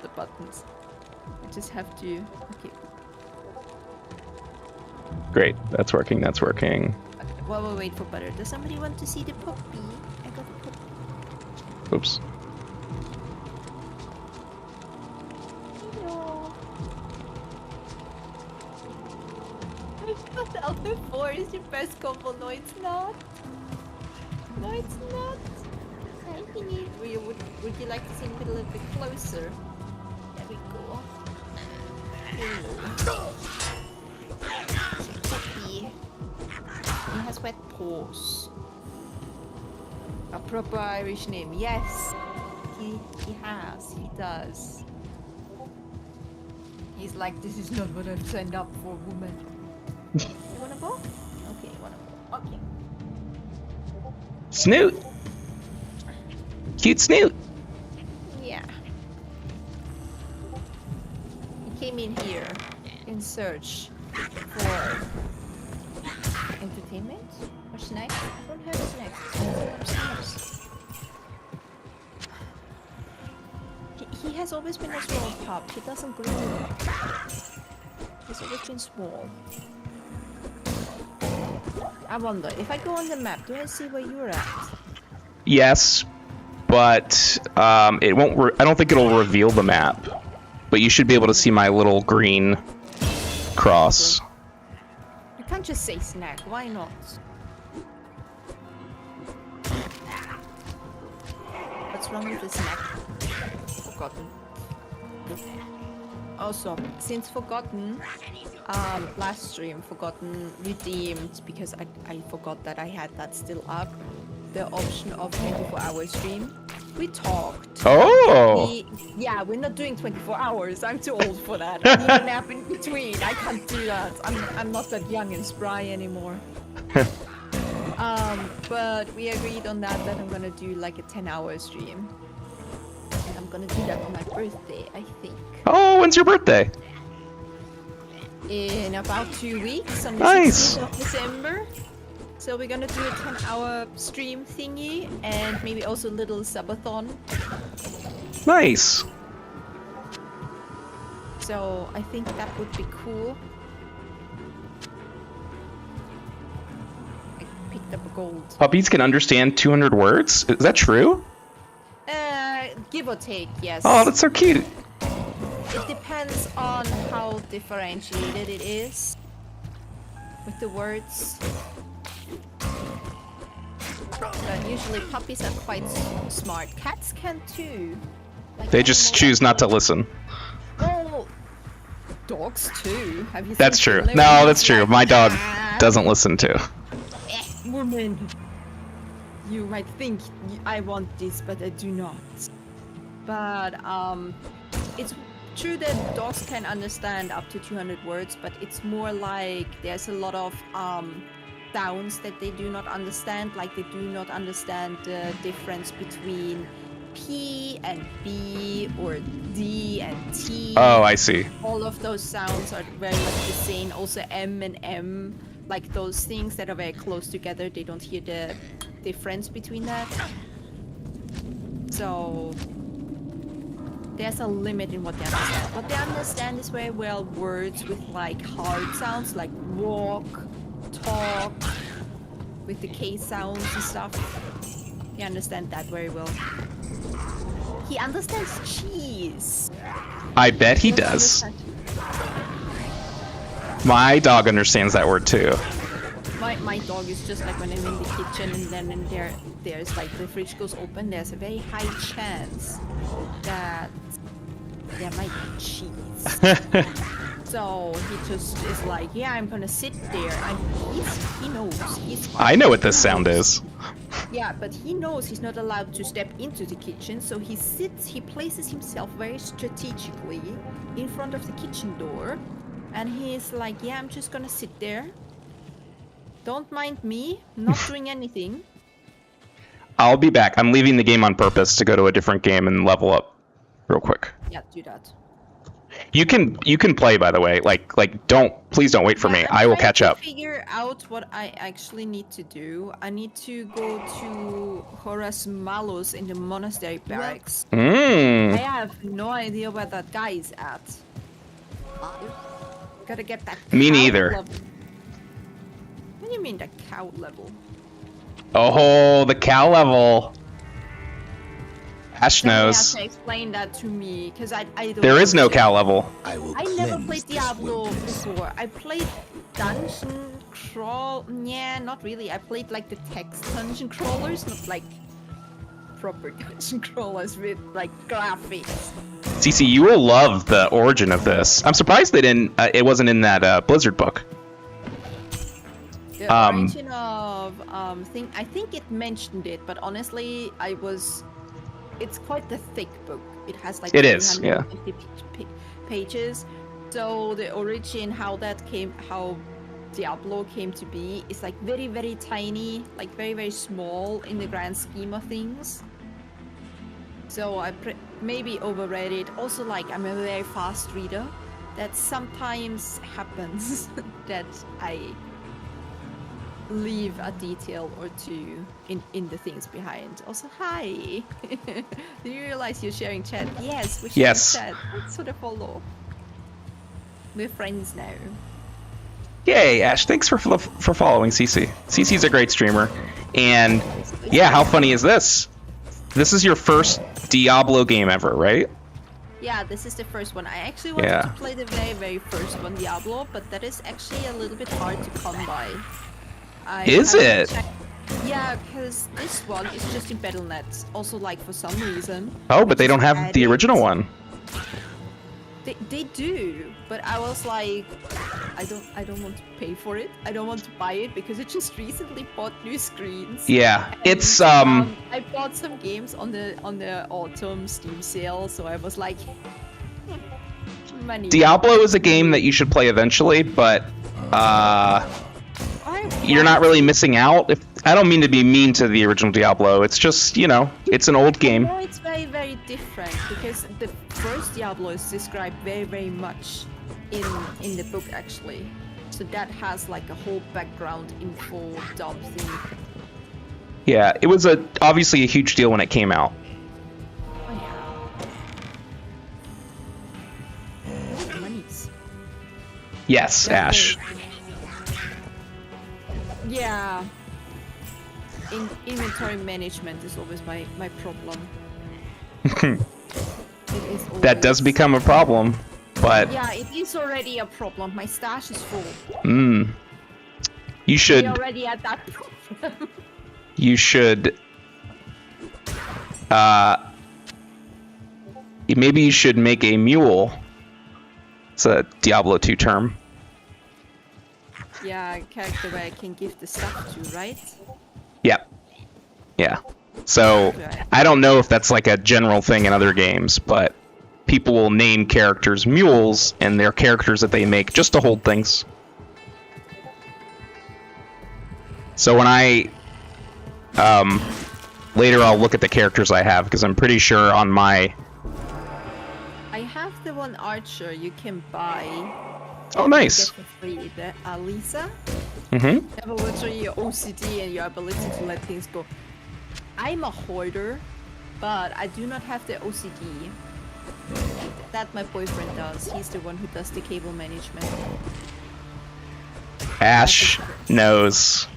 the buttons. I just have to... Okay. Great. That's working. That's working. Okay. While we wait for butter, does somebody want to see the puppy? I got the puppy. Oops. Hello. But Alpha 4 is your best combo. No, it's not. No, it's not. Hi, Finny. Would you like to see me a little bit closer? There we go. Puppy. He has wet paws. A proper Irish name. Yes. He has. He does. He's like, this is not what I've signed up for, woman. You wanna go? Okay, you wanna go. Okay. Snoot. Cute Snoot. Yeah. He came in here in search for entertainment or snacks. I don't have snacks. I have snacks. He has always been a small pup. He doesn't grow. He's always been small. I wonder, if I go on the map, do I see where you're at? Yes, but it won't. I don't think it'll reveal the map. But you should be able to see my little green cross. You can't just say snack. Why not? What's wrong with the snack? Forgotten. Also, since Forgotten, last stream, Forgotten redeemed, because I forgot that I had that still up, the option of 24-hour stream. We talked. Oh! Yeah, we're not doing 24 hours. I'm too old for that. I need a nap in between. I can't do that. I'm not that young and spry anymore. But we agreed on that I'm gonna do like a 10-hour stream. And I'm gonna do that on my birthday, I think. Oh, when's your birthday? In about 2 weeks, on the Nice. 16th of December. So we're gonna do a 10-hour stream thingy, and maybe also a little subathon. Nice. So I think that would be cool. I picked up a gold. Puppies can understand 200 words? Is that true? Give or take, yes. Oh, that's so cute. It depends on how differentiated it is with the words. But usually puppies are quite smart. Cats can too. Like, They just choose not to listen. Oh, dogs too. Have you That's seen true. them? No, that's true. Like, My dog "Ah, doesn't listen to. woman. You might think I want this, but I do not. But it's true that dogs can understand up to 200 words, but it's more like there's a lot of sounds that they do not understand. Like they do not understand the difference between P and B or D and T. Oh, I see. All of those sounds are very much the same. Also M and M, like those things that are very close together, they don't hear the difference between that. So there's a limit in what they understand. What they understand is very well words with like hard sounds, like walk, talk, with the K sounds and stuff. He understands that very well. He understands cheese. I bet he does. My dog understands that word too. My dog is just like when I'm in the kitchen and then there's like the fridge goes open, there's a very high chance that there might be cheese. So he just is like, yeah, I'm gonna sit there. And he knows. He's fine. I know what this sound is. Yeah, but he knows he's not allowed to step into the kitchen, so he places himself very strategically in front of the kitchen door, and he's like, yeah, I'm just gonna sit there. Don't mind me, not doing anything. I'll be back. I'm leaving the game on purpose to go to a different game and level up real quick. Yeah, do that. You can play, by the way. Like please don't wait for me. I will catch up. Figure out what I actually need to do. I need to go to Horace Malus in the monastery barracks. I have no idea where that guy is at. Gotta get that. Me neither. Level. What do you mean the cow level? Oh, the cow level. Ash knows. You have to explain that to me, because I don't. There is no cow level. I never played Diablo before. I played dungeon crawl. Yeah, not really. I played like the text dungeon crawlers, not like proper dungeon crawlers with like graphics. CC, you will love the origin of this. I'm surprised they didn't. It wasn't in that Blizzard book. The origin of thing. I think it mentioned it, but honestly, it's quite a thick book. It has like 350 pages. So the origin, how Diablo came to be, is like very, very tiny, like very, very small in the grand scheme of things. So I maybe overread it. Also, like, I'm a very fast reader. That sometimes happens that I leave a detail or two in the things behind. Also, hi. Do you realize you're sharing chat? Yes, we're sharing chat. Let's sort of follow. We're friends now. Yay, Ash! Thanks for following CC. CC's a great streamer, and yeah, how funny is this? This is your first Diablo game ever, right? Yeah, this is the first one. I actually wanted to play the very, very first one, Diablo, but that is actually a little bit hard to come by. Is it? Yeah, because this one is just in Battle.net. Also, like, for some reason. Oh, but they don't have the original one. They do, but I was like, I don't want to pay for it. I don't want to buy it because it just recently bought new screens. Yeah, and, it's I bought some games on the autumn Steam sale, so I was like, money. Diablo is a game that you should play eventually, but you're not really missing out. I don't mean to be mean to the original Diablo. It's just, you know, it's an old game. No, it's very, very different because the first Diablo is described very, very much in the book actually. So that has like a whole background info dump thing. Yeah, it was obviously a huge deal when it came out. Oh yeah. Monies. Yes, Ash. Yeah. Inventory management is always my problem. That does become a problem, but... Yeah, it is already a problem. My stash is full. You should... We're already at that problem. You should... maybe you should make a mule. It's a Diablo 2 term. Yeah, a character where I can give the stuff to, right? Yep. Yeah. So, I don't know if that's like a general thing in other games, but people will name characters mules, and they're characters that they make just to hold things. So when later I'll look at the characters I have, because I'm pretty sure on my... I have the one archer you can buy. Oh, nice. For free, the Alisa. Mm-hmm. Have literally your OCD and your ability to let things go. I'm a hoarder, but I do not have the OCD. That my boyfriend does. He's the one who does the cable management. Ash knows.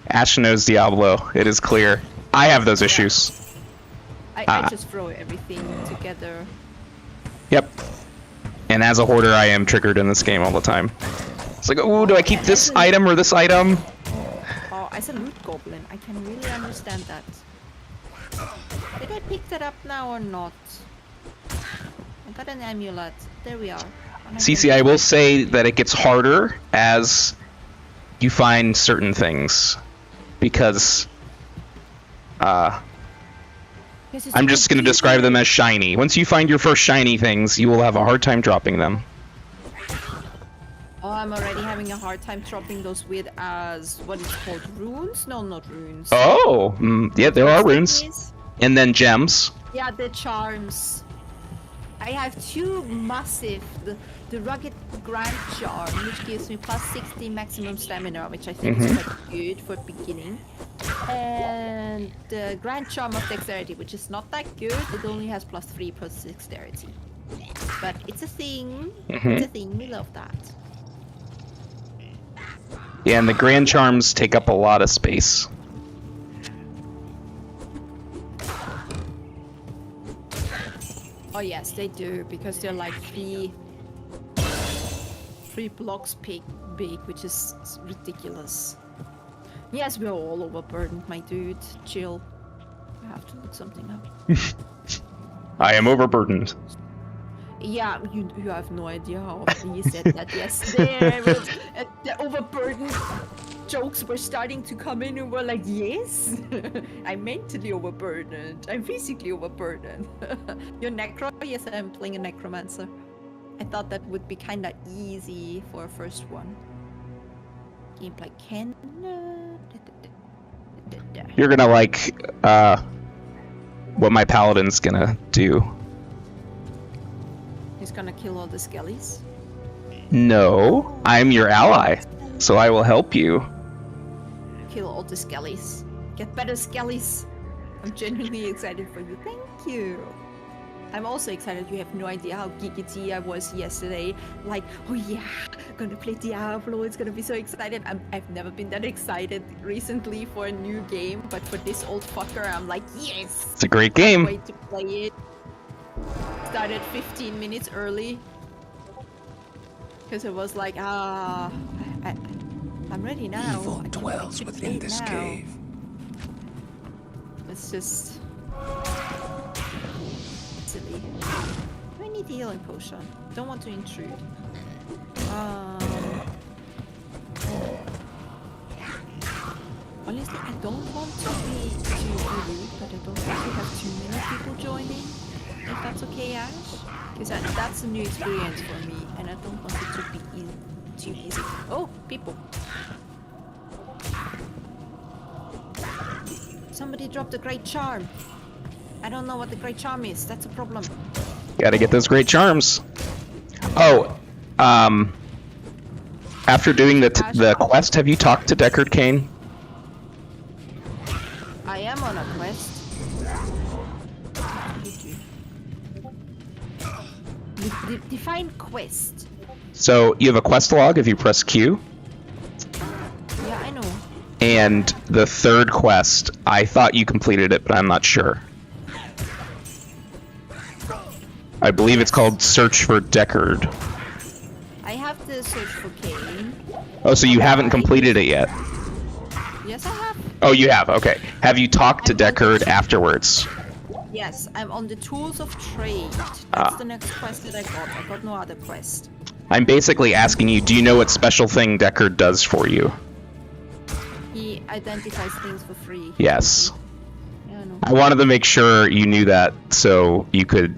Ash knows Diablo. It is clear. I have those issues. I just throw everything together. Yep. And as a hoarder, I am triggered in this game all the time. It's like, oh, do I keep this item or this item? Oh, as a loot goblin, I can really understand that. Did I pick that up now or not? I got an amulet. There we are. CC, I will say that it gets harder as you find certain things. Because... I'm just going to describe them as shiny. Once you find your first shiny things, you will have a hard time dropping them. Oh, I'm already having a hard time dropping those weird as what is called runes? No, not runes. Oh, yeah, there are runes. And then gems. Yeah, the charms. I have two massive, the rugged Grand Charm, which gives me plus 60 maximum stamina, which I think is quite good for beginning. And the Grand Charm of Dexterity, which is not that good. It only has plus 3 plus Dexterity. But it's a thing. It's a thing. We love that. Yeah, and the Grand Charms take up a lot of space. Oh yes, they do, because they're like three blocks big, which is ridiculous. Yes, we're all overburdened, my dude. Chill. I have to look something up. I am overburdened. Yeah, you have no idea how often you said that yesterday. The overburdened jokes were starting to come in, and we're like, yes, I'm mentally overburdened. I'm physically overburdened. You're necro? Yes, I'm playing a necromancer. I thought that would be kind of easy for a first one. Gameplay can. You're gonna like what my paladin's gonna do. He's gonna kill all the skellies. No, I'm your ally, so I will help you. Kill all the skellies. Get better skellies. I'm genuinely excited for you. Thank you. I'm also excited. You have no idea how giggity I was yesterday. Like, oh yeah, I'm gonna play Diablo. It's gonna be so excited. I've never been that excited recently for a new game, but for this old fucker, I'm like, yes. It's a great game. Can't wait to play it. Started 15 minutes early because it was like, I'm ready now. Evil dwells within this cave. It's just silly. I need the healing potion. Don't want to intrude. Honestly, I don't want to be too rude, but I don't want to have too many people joining. If that's okay, Ash? Because that's a new experience for me, and I don't want it to be too easy. Oh, people! Somebody dropped a great charm. I don't know what the great charm is. That's a problem. Gotta get those great charms. Oh, after doing the quest, have you talked to Deckard Cain? I am on a quest. Define quest. So you have a quest log if you press Q. Yeah, I know. And the third quest, I thought you completed it, but I'm not sure. I believe it's called Search for Deckard. I have to search for Cain. Oh, so you haven't completed it yet? Yes, I have. Oh, you have. Okay. Have you talked to Deckard afterwards? Yes, I'm on the Tools of Trade. That's the next quest that I got. I got no other quest. I'm basically asking you, do you know what special thing Deckard does for you? He identifies things for free. Yes. Yeah, I know. I wanted to make sure you knew that so you could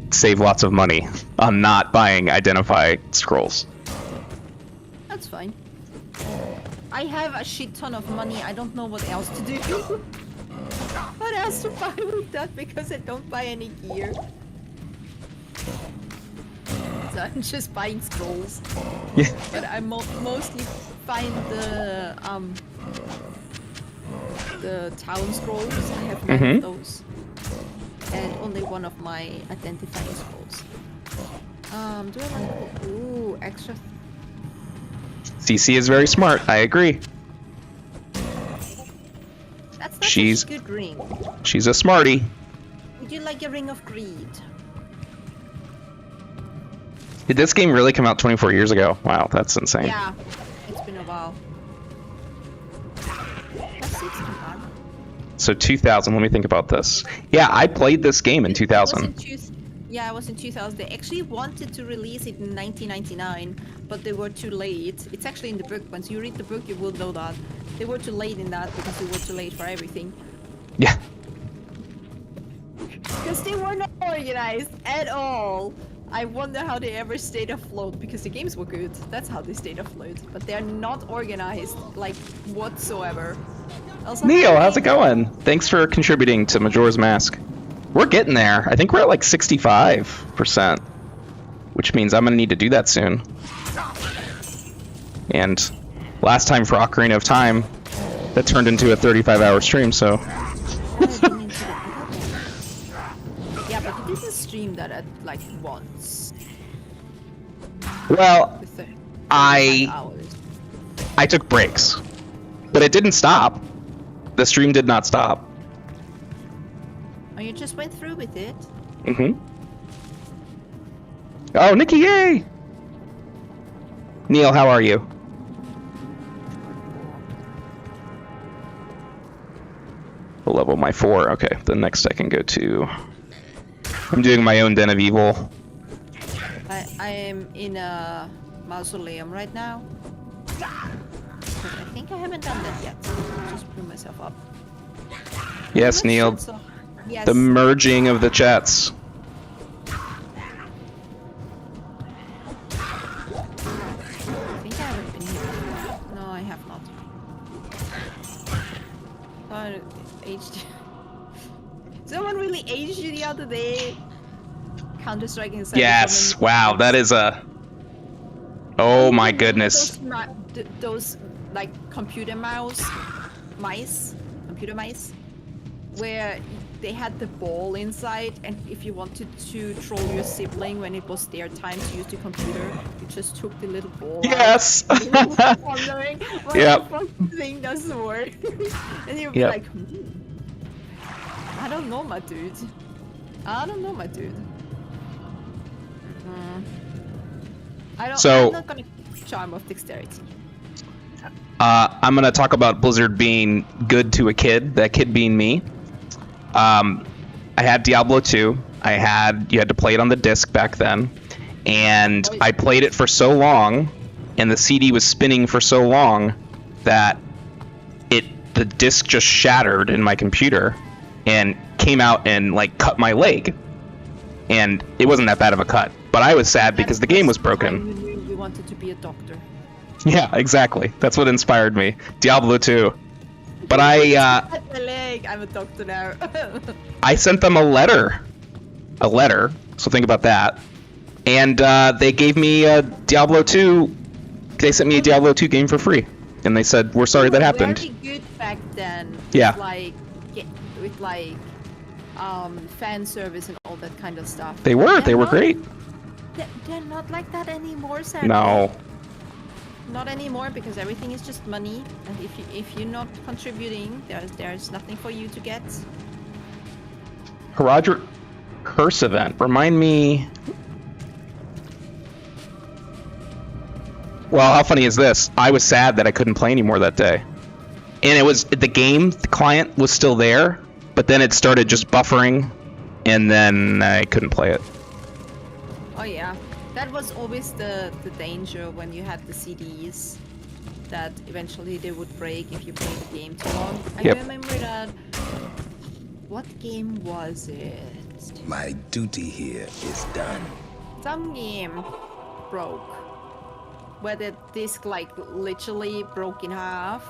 save lots of money on not buying identify scrolls. That's fine. I have a shit ton of money. I don't know what else to do. What else to buy with that, because I don't buy any gear. So I'm just buying scrolls. Yeah. But I mostly find the town scrolls. I have none of those. And only one of my identifying scrolls. Do I want to... Ooh, extra... CC is very smart, I agree. That's She's a good ring. She's a smarty. Would you like a ring of greed? Did this game really come out 24 years ago? Wow, that's insane. Yeah, it's been a while. That's 60 fun. So 2000, let me think about this. Yeah, I played this game in 2000. Yeah, it was in 2000. They actually wanted to release it in 1999, but they were too late. It's actually in the book. Once you read the book, you will know that. They were too late in that because they were too late for everything. Yeah. Because they were not organized at all. I wonder how they ever stayed afloat, because the games were good. That's how they stayed afloat. But they're not organized, like, whatsoever. Also, Neil, how's it going? Thanks for contributing to Majora's Mask. We're getting there. I think we're at like 65%, which means I'm gonna need to do that soon. And last time for Ocarina of Time, that turned into a 35-hour stream, so. Yeah, but you didn't stream that at like once. Well, With the 35 I took breaks, but it didn't stop. The stream did not stop. Oh, you just went through with it? Mm-hmm. Oh, Nikki, yay! Neil, how are you? I'll level my 4. Okay, the next I can go to. I'm doing my own Den of Evil. I am in a mausoleum right now. But I think I haven't done that yet. I'll just pull myself up. Yes, Neil. Yes. The merging of the chats. I think I haven't been here before. No, I have not. Aged. Someone really aged you the other day. Counter-Strike inside. Yes. Wow, that is a. Oh my goodness. Those like computer mice, where they had the ball inside, and if you wanted to troll your sibling when it was their time to use the computer, you just took the little ball. Yes. Out, wondering why Yep. the fucking thing doesn't work, and you'd be Yep. like, I don't know, my dude. I don't know, my dude. I don't. So- I'm not gonna charm of dexterity. I'm gonna talk about Blizzard being good to a kid. That kid being me. I had Diablo 2. You had to play it on the disc back then, and I played it for so long, and the CD was spinning for so long that the disc just shattered in my computer, and came out and like cut my leg, and it wasn't that bad of a cut, but I was sad because the game was broken. You knew you wanted to be a doctor. Yeah, exactly. That's what inspired me. Diablo 2. But I My leg. I'm a doctor now. I sent them a letter. So think about that. And they gave me Diablo 2. They sent me a Diablo 2 game for free. And they said, "We're sorry that happened." Very good back then. Yeah. With like fan service and all that kind of stuff. They were not- great. They're not like that anymore, sadly. No. Not anymore, because everything is just money, and if you're not contributing, there's nothing for you to get. Roger Curse event. Remind me. Well, how funny is this? I was sad that I couldn't play anymore that day. And it was the client was still there, but then it started just buffering, and then I couldn't play it. Oh yeah, that was always the danger when you had the CDs, that eventually they would break if you played the game too long. I Yep. remember that. What game was it? My duty here is done. Some game broke, where the disc like literally broke in half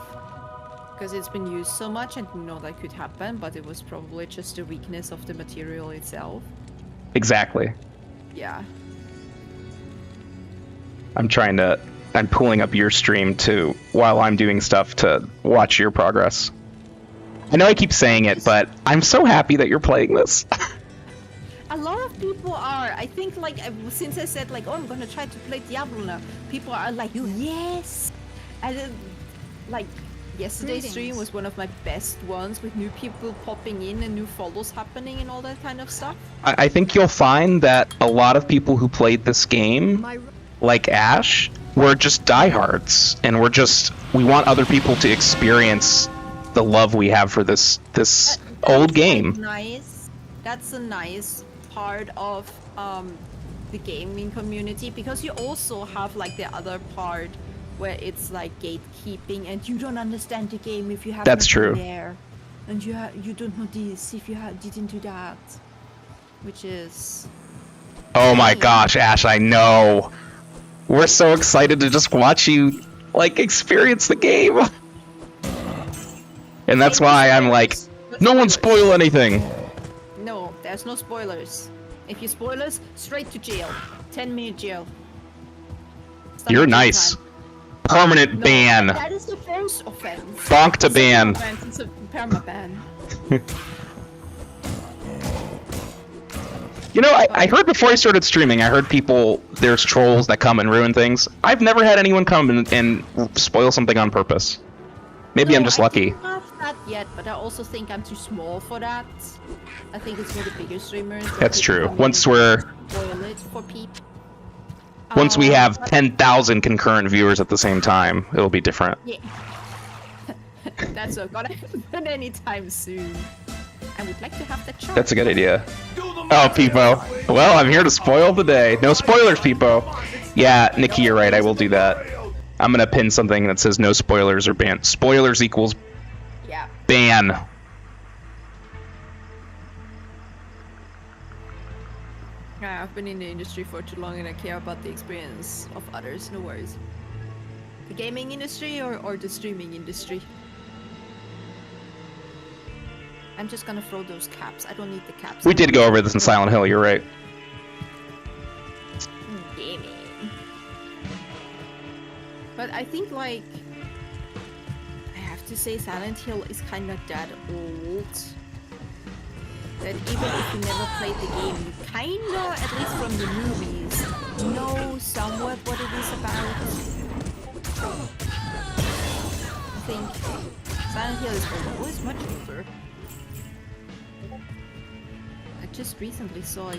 because it's been used so much, and you know that could happen, but it was probably just a weakness of the material itself. Exactly. Yeah. I'm pulling up your stream too while I'm doing stuff to watch your progress. I know I keep saying it, but I'm so happy that you're playing this. A lot of people are. I think like since I said like, oh, I'm gonna try to play Diablo now, people are like, yes. And then, like yesterday's stream was one of my best ones, with new people popping in and new follows happening and all that kind of stuff. I think you'll find that a lot of people who played this game, like Ash, were just diehards, and we want other people to experience the love we have for this old game. Nice. That's a nice part of the gaming community, because you also have like the other part where it's like gatekeeping, and you don't understand the game if you haven't That's true. been there, and you don't know this if you didn't do that, which is. Oh my gosh, Ash, I know. We're so excited to just watch you like experience the game. And that's why I'm like, no one spoil anything. No, There's no spoilers. If you spoil us, straight to jail. 10-minute jail. You're nice. Permanent ban. That is the first offense. Bonk to ban. It's a perma-ban. You know, I heard before I started streaming, I heard there's trolls that come and ruin things. I've never had anyone come and spoil something on purpose. Maybe I'm just lucky. I don't have that yet, but I also think I'm too small for that. I think it's for the bigger streamers. That's true. Once we're... Spoil it for people. Once we have 10,000 concurrent viewers at the same time, it'll be different. Yeah. That's not gonna happen anytime soon. I would like to have that chance. That's a good idea. Oh, Peepo. Well, I'm here to spoil the day. No spoilers, Peepo. Yeah, Nikki, you're right. I will do that. I'm gonna pin something that says no spoilers or ban. Spoilers equals ban. Yeah, I've been in the industry for too long and I care about the experience of others. No worries. The gaming industry or the streaming industry? I'm just gonna throw those caps. I don't need the caps. We did go over this in Silent Hill, you're right. Gaming. But I think, like, I have to say Silent Hill is kind of that old that even if you never played the game, you kind of, at least from the movies, know somewhat what it is about. I think Silent Hill is always much older. I just recently saw a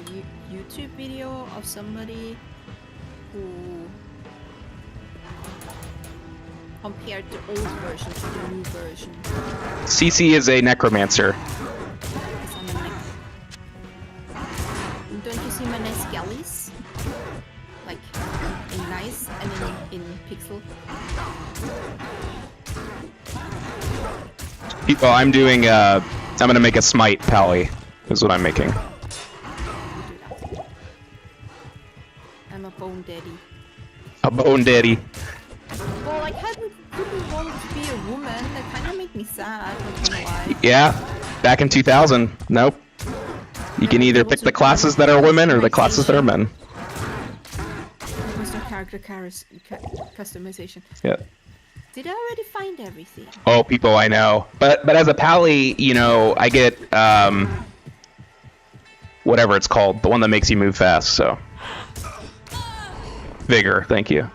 YouTube video of somebody who compared the old version to the new version. CC is a necromancer. Don't you see my nice skellies? Like, in nice and in pixel. Well, I'm doing, I'm gonna make a smite pally, is what I'm making. I'm a bone daddy. A bone daddy. Well, I couldn't want to be a woman. That kind of made me sad. I don't know why. Yeah, back in 2000. Nope. You can either pick the classes that are women or the classes that are men. It was the character customization. Yeah. Did I already find everything? Oh, people, I know. But as a pally, you know, I get whatever it's called, the one that makes you move fast. So vigor, thank you.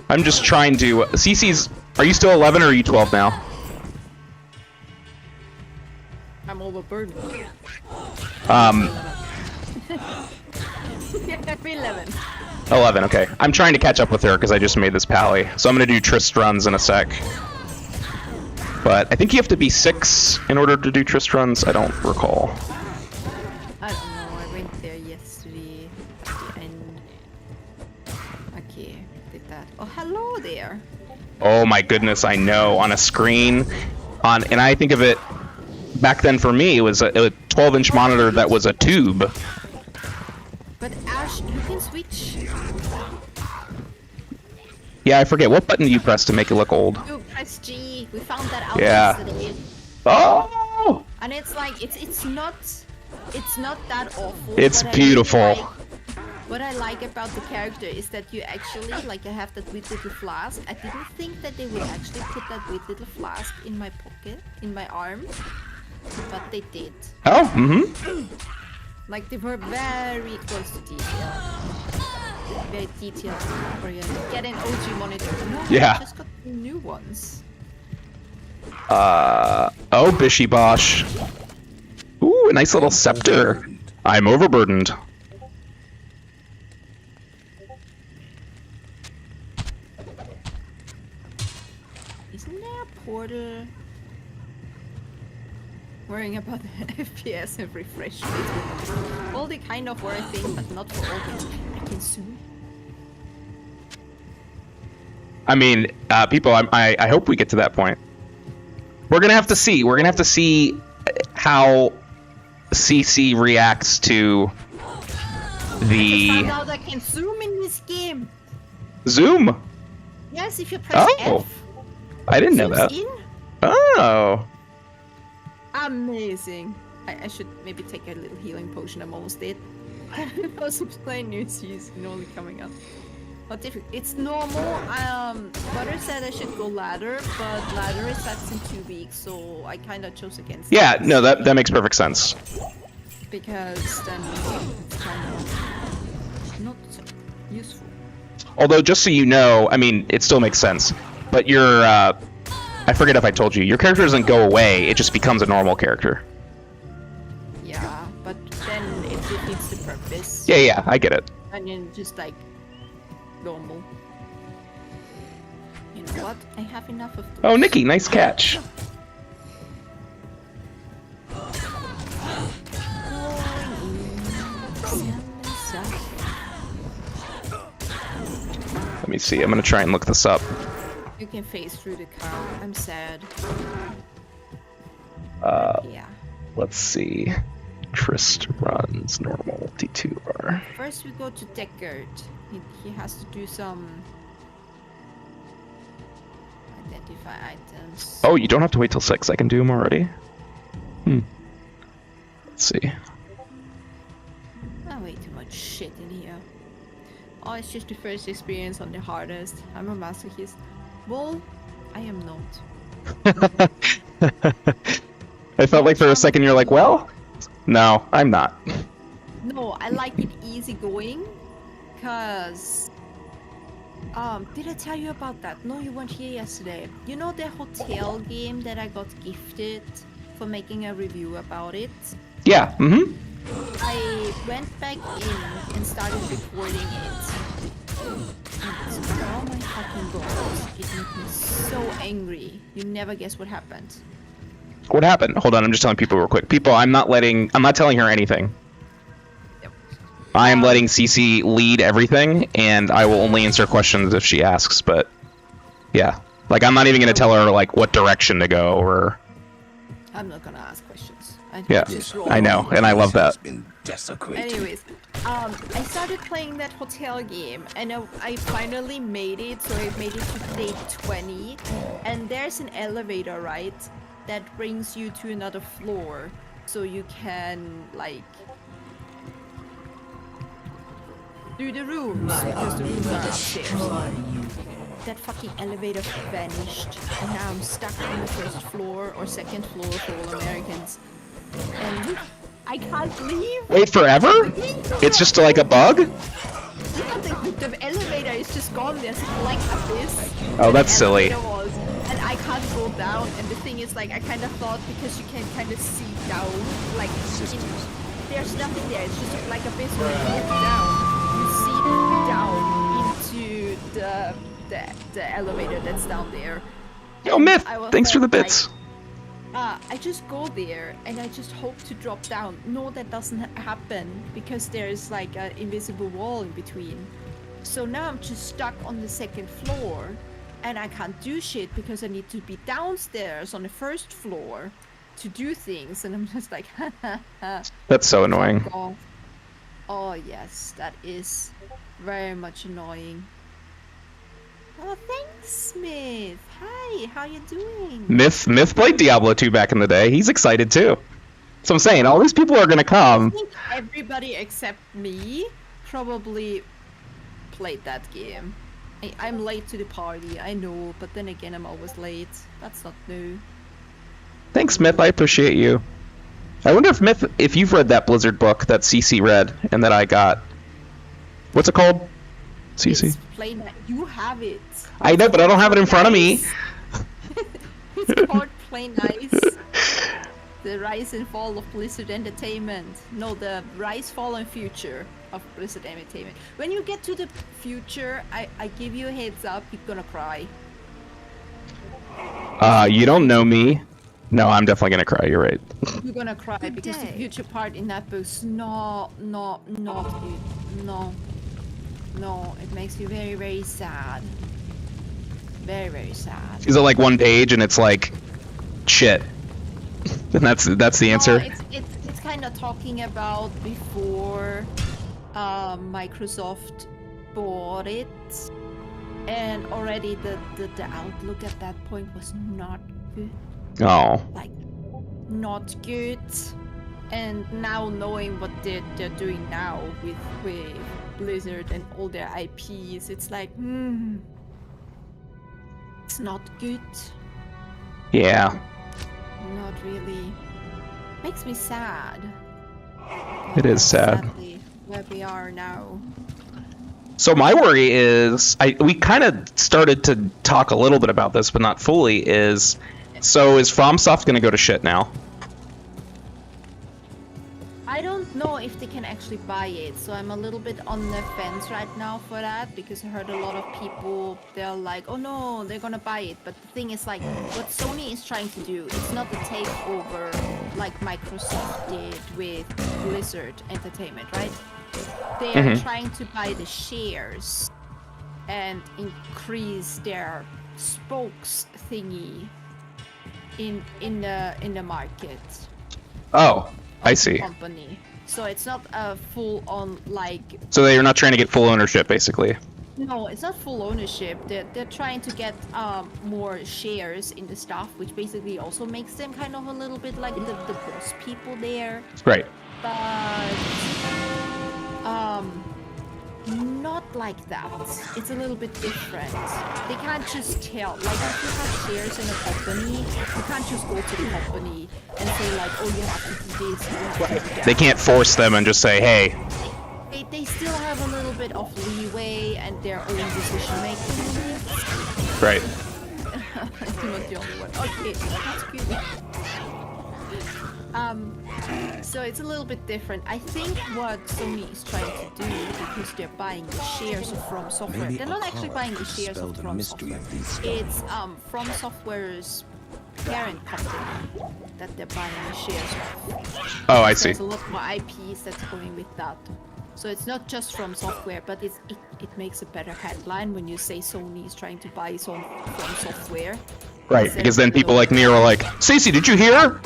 I'm just trying to. CC's. Are you still 11 or are you 12 now? I'm overburdened. Um. Yeah, 11. 11, okay. I'm trying to catch up with her because I just made this pally. So I'm gonna do Trist runs in a sec. But I think you have to be 6 in order to do Trist runs. I don't recall. I don't know. I went there yesterday at the end. Okay, did that. Oh, hello there. Oh my goodness, I know. On a screen, and I think of it. Back then, for me, it was a 12-inch monitor that was a tube. But Ash, you can switch. Yeah, I forget what button do you press to make it look old. You press G. We found that out yesterday. Oh! And it's like it's not that awful. It's beautiful. What I like about the character is that you actually, like, I have that weird little flask. I didn't think that they would actually put that weird little flask in my pocket, in my arm, but they did. Oh, mm-hmm. Like, they were very close to detail. Very detailed oriented. Get an OG monitor. No, Yeah. I just got new ones. Oh, Bishy Bosh. Ooh, a nice little scepter. I'm overburdened. Isn't there a portal? Worrying about the FPS and refresh rates. All the kind of worry thing, but not for all things. I can zoom. I mean, people, I hope we get to that point. We're gonna have to see. We're gonna have to see how CC reacts to the... I found out I can zoom in this game. Zoom? Yes, if you press F. I didn't know Zooms that. in. Oh. Amazing. I should maybe take a little healing potion. I'm almost dead. I'm also playing new season only coming up. But it's normal. Butter said I should go ladder, but ladder is starts in 2 weeks, so I kind of chose against. Yeah, no, that makes perfect sense. Because then it's kind of not useful. Although, just so you know, I mean, it still makes sense. But your, I forget if I told you, your character doesn't go away. It just becomes a normal character. Yeah, but then it defeats the purpose. Yeah, I get it. And then just like normal. You know what? I have enough of those. Oh, Nikki, nice catch. Let me see. I'm gonna try and look this up. You can phase through the car. I'm sad. Yeah. Let's see. Trist runs normal T2R. First we go to Deckard. He has to do some identify items. Oh, you don't have to wait till 6. I can do them already. Let's see. Way too much shit in here. Oh, it's just the first experience on the hardest. I'm a masochist. Well, I am not. I felt like for a second you're like, well, no, I'm not. No, I like it easygoing. Cause did I tell you about that? No, you weren't here yesterday. You know the hotel game that I got gifted for making a review about it? Yeah, I went back in and started recording it. Oh my fucking god, it made me so angry. You never guess what happened. What happened? Hold on, I'm just telling people real quick. People, I'm not telling her anything. Yep. I am letting Cece lead everything, and I will only answer questions if she asks, but yeah. Like, I'm not even going to tell her, like, what direction to go, or... I'm not gonna ask questions. I know, and I love that. Anyways, I started playing that hotel game, and I finally made it, so I made it to day 20, and there's an elevator, right, that brings you to another floor, so you can, like, do the rooms, because the rooms are upstairs. That fucking elevator vanished, and now I'm stuck on the first floor, or second floor for all Americans. And I can't leave. Wait, forever? It's just like a bug? Yeah, the elevator is just gone. There's a blank abyss. Oh, that's silly. And I can't go down. And the thing is, like, I kind of thought because you can kind of see down, like, there's nothing there. It's just like abyss when you look down. You see down into the elevator that's down there. Oh, Myth! Thanks for the bits. I just go there and I just hope to drop down. No, that doesn't happen because there's like an invisible wall in between. So now I'm just stuck on the second floor and I can't do shit because I need to be downstairs on the first floor to do things, and I'm just like, That's so annoying. Oh yes, that is very much annoying. Oh, thanks, Smith. Hi, how you doing? Myth played Diablo 2 back in the day. He's excited too. So I'm saying, all these people are gonna come. I think everybody except me probably played that game. I'm late to the party, I know, but then again, I'm always late. That's not new. Thanks, Myth. I appreciate you. I wonder if Myth, if you've read that Blizzard book that CC read and that I got. What's it called? CC. You have it. I know, but I don't have it in front of me. It's called Play Nice. The Rise and Fall of Blizzard Entertainment. No, the Rise, Fall, and Future of Blizzard Entertainment. When you get to the future, I give you a heads up, you're gonna cry. You don't know me. No, I'm definitely gonna cry. You're right. You're gonna cry because the future part in that book's not good. No, it makes you very, very sad. Very, very sad. Is it like one page and it's like, shit? And that's the answer. It's kind of talking about before Microsoft bought it, and already the outlook at that point was not good. Oh. Like not good. And now knowing what they're doing now with Blizzard and all their IPs, it's like, it's not good. Yeah. Not really. Makes me sad. It is sad. Sadly, where we are now. So my worry is, we kind of started to talk a little bit about this, but not fully, is FromSoft going to go to shit now? I don't know if they can actually buy it, so I'm a little bit on the fence right now for that, because I heard a lot of people, they're like, oh no, they're gonna buy it. But the thing is, like, what Sony is trying to do, it's not a takeover like Microsoft did with Blizzard Entertainment, right? They are trying to buy the shares and increase their spokes thingy in the market. Oh, I see. Company. So it's not a full-on, like... So they're not trying to get full ownership, basically? No, it's not full ownership. They're trying to get more shares in the stuff, which basically also makes them kind of a little bit like the boss people there. Right. But... not like that. It's a little bit different. They can't just tell. Like, if you have shares in a company, you can't just go to the company and say, like, oh, you have to do this, you have to do that. They can't force them and just say, hey. They still have a little bit of leeway and their own decision making. Right. I'm not the only one. Okay, that's good. So it's a little bit different. I think what Sony is trying to do, because they're buying the shares of From Software, they're not actually buying the shares of From Software. It's From Software's parent company that they're buying the shares of. Oh, I see. There's a lot more IPs that's going with that. So it's not just From Software, but it makes a better headline when you say Sony is trying to buy some From Software. Right, because then people like me are like, Stacey, did you hear?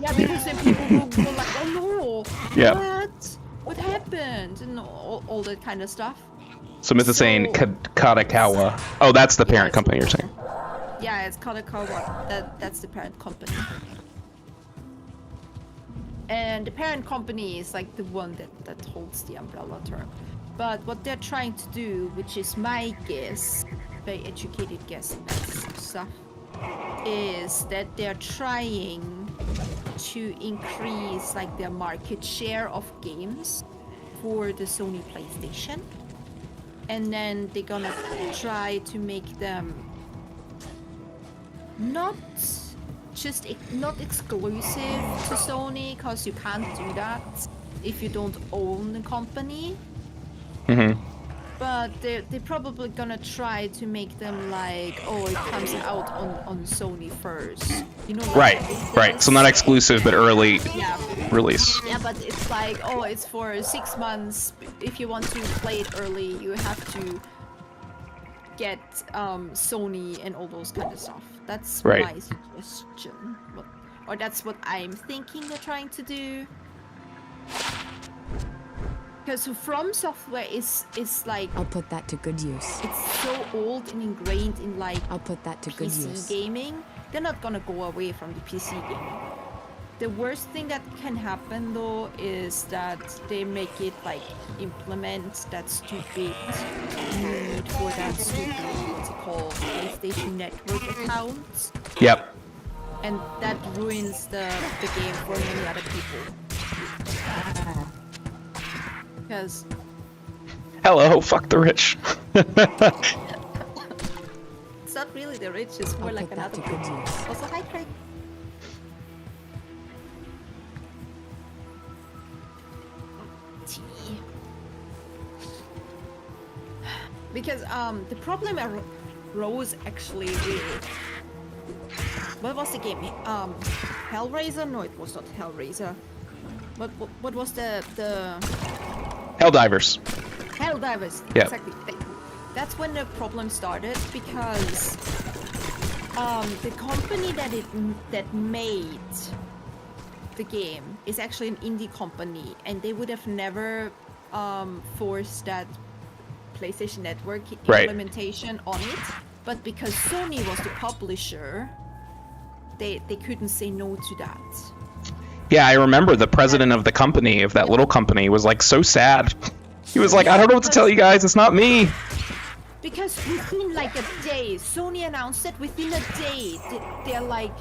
Yeah, because then people will go like, oh no, yeah. what happened? And all that kind of stuff. So Myth is saying Kadakawa. Oh, that's the parent company you're saying. Yeah, it's Kadakawa. That's the parent company. And the parent company is like the one that holds the umbrella term. But what they're trying to do, which is my guess, very educated guess in that stuff, is that they're trying to increase like their market share of games for the Sony PlayStation, and then they're gonna try to make them not exclusive to Sony, because you can't do that if you don't own the company. But they're probably gonna try to make them like, oh, it comes out on Sony first. You know, like right. So not exclusive, but early release. Yeah, but it's like, oh, it's for 6 months. If you want to play it early, you have to get Sony and all those kind of stuff. That's my suggestion. Or that's what I'm thinking they're trying to do. Because From Software is like... I'll put that to good use. It's so old and ingrained in like... I'll put that to good use. PC gaming. They're not gonna go away from the PC gaming. The worst thing that can happen though is that they make it like implement that stupid need for that stupid, what's it called, PlayStation Network account. Yep. And that ruins the game for many other people. Because... Hello, fuck the rich. It's not really the rich, it's more like another good use. Also, hi Craig. Tea. Because the problem arose actually with... What was the game? Hellraiser? No, it was not Hellraiser. What was the... Helldivers. Helldivers, yeah. Exactly. That's when the problem started, because the company that made the game is actually an indie company, and they would have never forced that PlayStation Network implementation on it. But because Sony was the publisher, they couldn't say no to that. Yeah, I remember the president of the company, of that little company, was like so sad. He was like, I don't know what to tell you guys, it's not me. Because within like a day, Sony announced that within a day, their like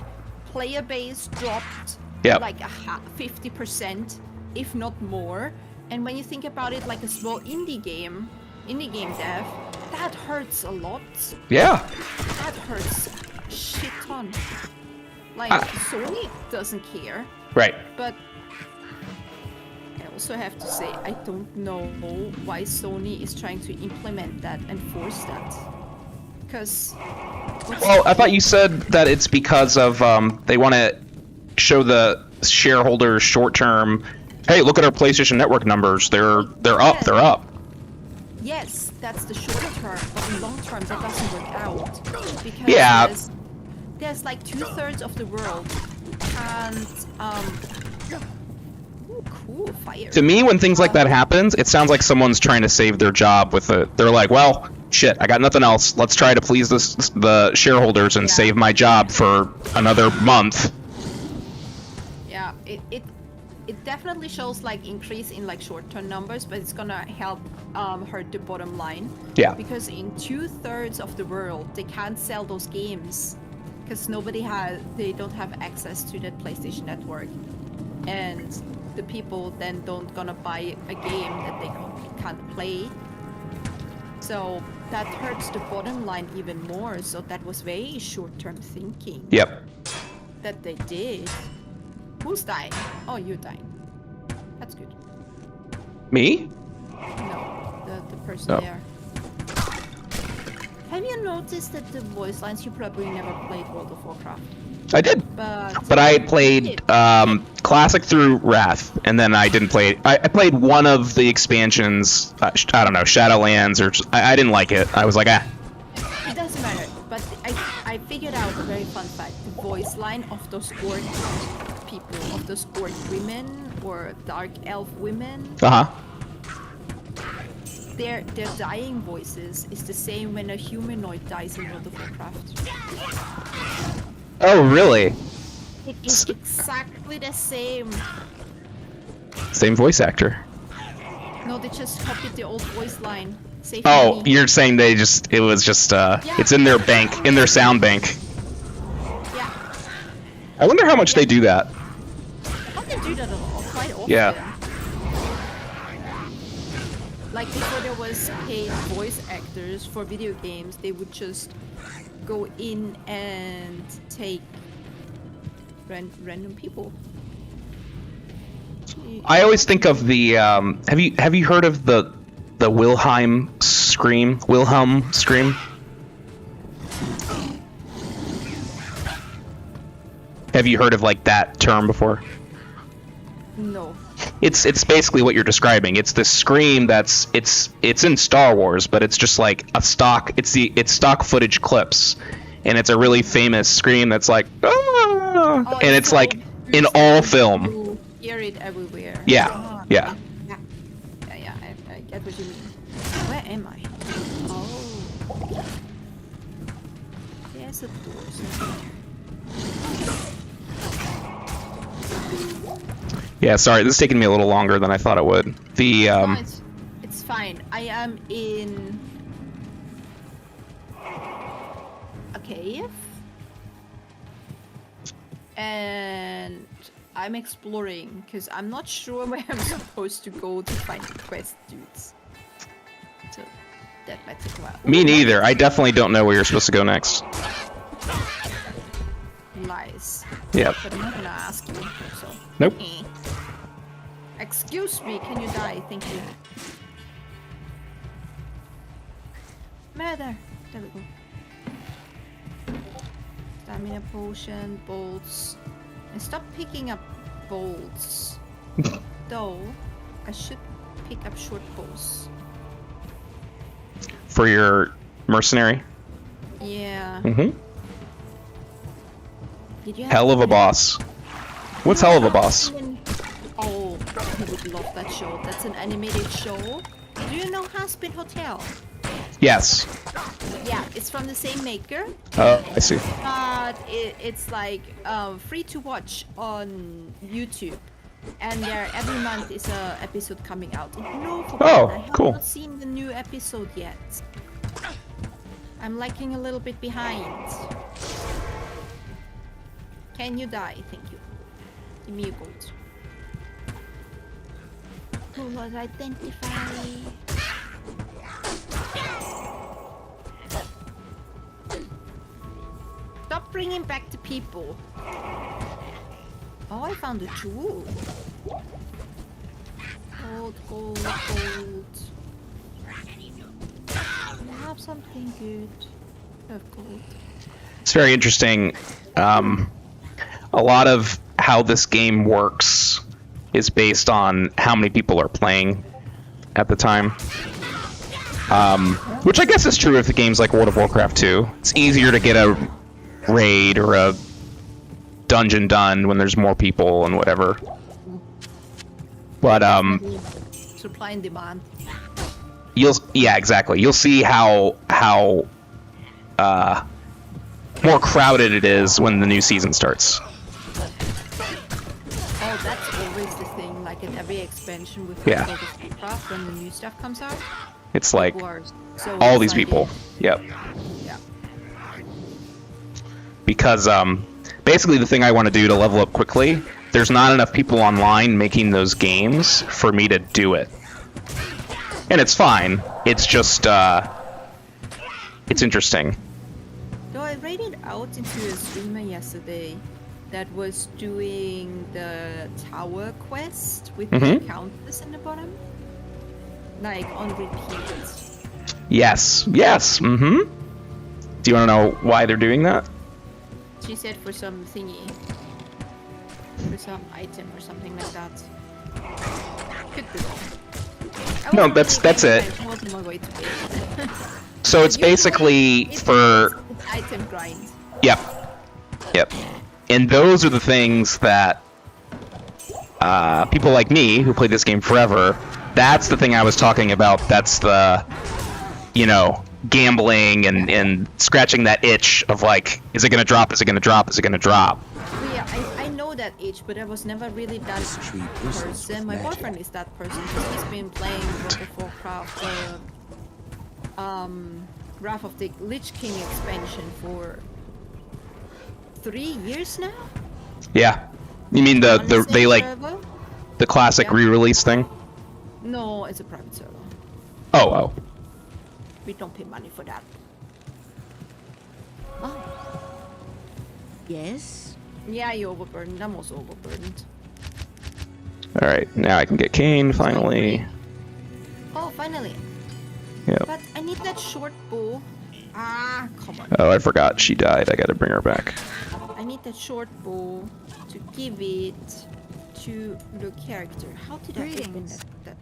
player base dropped like 50%, if not more. And when you think about it, like a small indie game dev, that hurts a lot. Yeah. That hurts a shit ton. Like Sony doesn't care. Right. But I also have to say, I don't know why Sony is trying to implement that and force that. Because... Well, I thought you said that it's because of they want to show the shareholders short term. Hey, look at our PlayStation Network numbers. They're up. They're up. Yes, that's the shorter term, but in long term that doesn't work out because there's like 2/3 of the world can't. Ooh, cool fire. To me, when things like that happens, it sounds like someone's trying to save their job with it. They're like, well, shit, I got nothing else. Let's try to please the shareholders and save my job for another month. Yeah, it definitely shows like increase in like short-term numbers, but it's gonna help hurt the bottom line. Yeah. Because in 2/3 of the world, they can't sell those games because they don't have access to that PlayStation Network, and the people then don't gonna buy a game that they can't play. So that hurts the bottom line even more. So that was very short-term thinking. Yep. That they did. Who's dying? Oh, you're dying. That's good. Me? No, the person Oh. there. Have you noticed that the voice lines, you probably never played World of Warcraft? I did. But I played Classic through Wrath, and then I didn't play... I played one of the expansions, I don't know, Shadowlands, or... I didn't like it. I was like, ah. It doesn't matter, but I figured out a very fun fact. The voice line of those orc people, of those orc women, or dark elf women, Uh-huh. their dying voices is the same when a humanoid dies in World of Warcraft. Oh, really? It is exactly the same. Same voice actor. No, they just copied the old voice line. Save Oh, money. you're saying it was just, it's in their bank, in their sound bank. Yeah. I wonder how much they do that. I don't do that at all, quite often. Yeah. Like before there was paid voice actors for video games, they would just go in and take random people. I always think of the, have you heard of the Wilhelm scream? Wilhelm scream? Have you heard of like that term before? No. It's basically what you're describing. It's the scream that's it's in Star Wars, but it's just like a stock. It's stock footage clips, and it's a really famous scream that's like, ah! And it's like in all film. You hear it everywhere. Yeah, Ah, yeah. Yeah. I get what you mean. Where am I? Oh. There's a door somewhere. Yeah, sorry, this is taking me a little longer than I thought it would. The No, it's fine. I am in a cave, and I'm exploring because I'm not sure where I'm supposed to go to find the quest dudes. So that might take a while. me neither. I definitely don't know where you're supposed to go next. Lies. Yep. But I'm not gonna ask you. So. Nope. Eh. Excuse me, can you die? Thank you. There we go. Stamina potion, bolts. And stop picking up bolts. Though, I should pick up short bows. For your mercenary. Yeah. Mm-hmm. Did you have Hell of a boss. What's hell of a boss? Oh, you would love that show. That's an animated show. Do you know Haspin Hotel? Yes. Yeah, it's from the same maker, Oh, I see. but it's like free to watch on YouTube. And there every month is a episode coming out. No, Oh, I have cool. not seen the new episode yet. I'm lagging a little bit behind. Can you die? Thank you. Give me a gold. Who was identified? Stop bringing back the people. Oh, I found a jewel. Gold, gold, gold. I have something good. I have gold. It's very interesting. A lot of how this game works is based on how many people are playing at the time. Which I guess is true if the game's like World of Warcraft 2. It's easier to get a raid or a dungeon done when there's more people and whatever. But Supply and demand. yeah, exactly. You'll see how more crowded it is when the new season starts. Oh, that's always the thing. Like in every expansion with Yeah. World of Warcraft, when the new stuff comes out, It's like people are so all these excited. people. Yep. Yeah. Because basically the thing I want to do to level up quickly, there's not enough people online making those games for me to do it. And it's fine. It's just it's interesting. Though I rated out into a streamer yesterday that was doing the tower quest with the Mhm. countess in the bottom. Like on repeat. Yes. Yes. Mm-hmm. Do you want to know why they're doing that? She said for some thingy. For some item or something like that. Could be wrong. I No, wasn't that's really it. paying attention, I was on my way to bed. So it's Usually basically it's for item grind. Yep. Yep. And those are the things that people like me who played this game forever, that's the thing I was talking about. That's the, gambling and scratching that itch of like, is it going to drop? Is it going to drop? Is it going to drop? Yeah, I know that itch, but I was never really that person. My boyfriend is that person because he's been playing World of Warcraft, Wrath of the Lich King expansion for 3 years now. Yeah. You mean On the they same like server? the classic Yeah. re-release thing? No, it's a private server. Oh. We don't pay money for that. Oh, Yes? yeah, you're overburdened. I'm also overburdened. All right. Now I can get Kane finally. Oh, finally. Yep. But I need that short bow. Ah, come on. Oh, I forgot she died. I got to bring her back. I need that short bow to give it to the character. How did I open Greetings. that?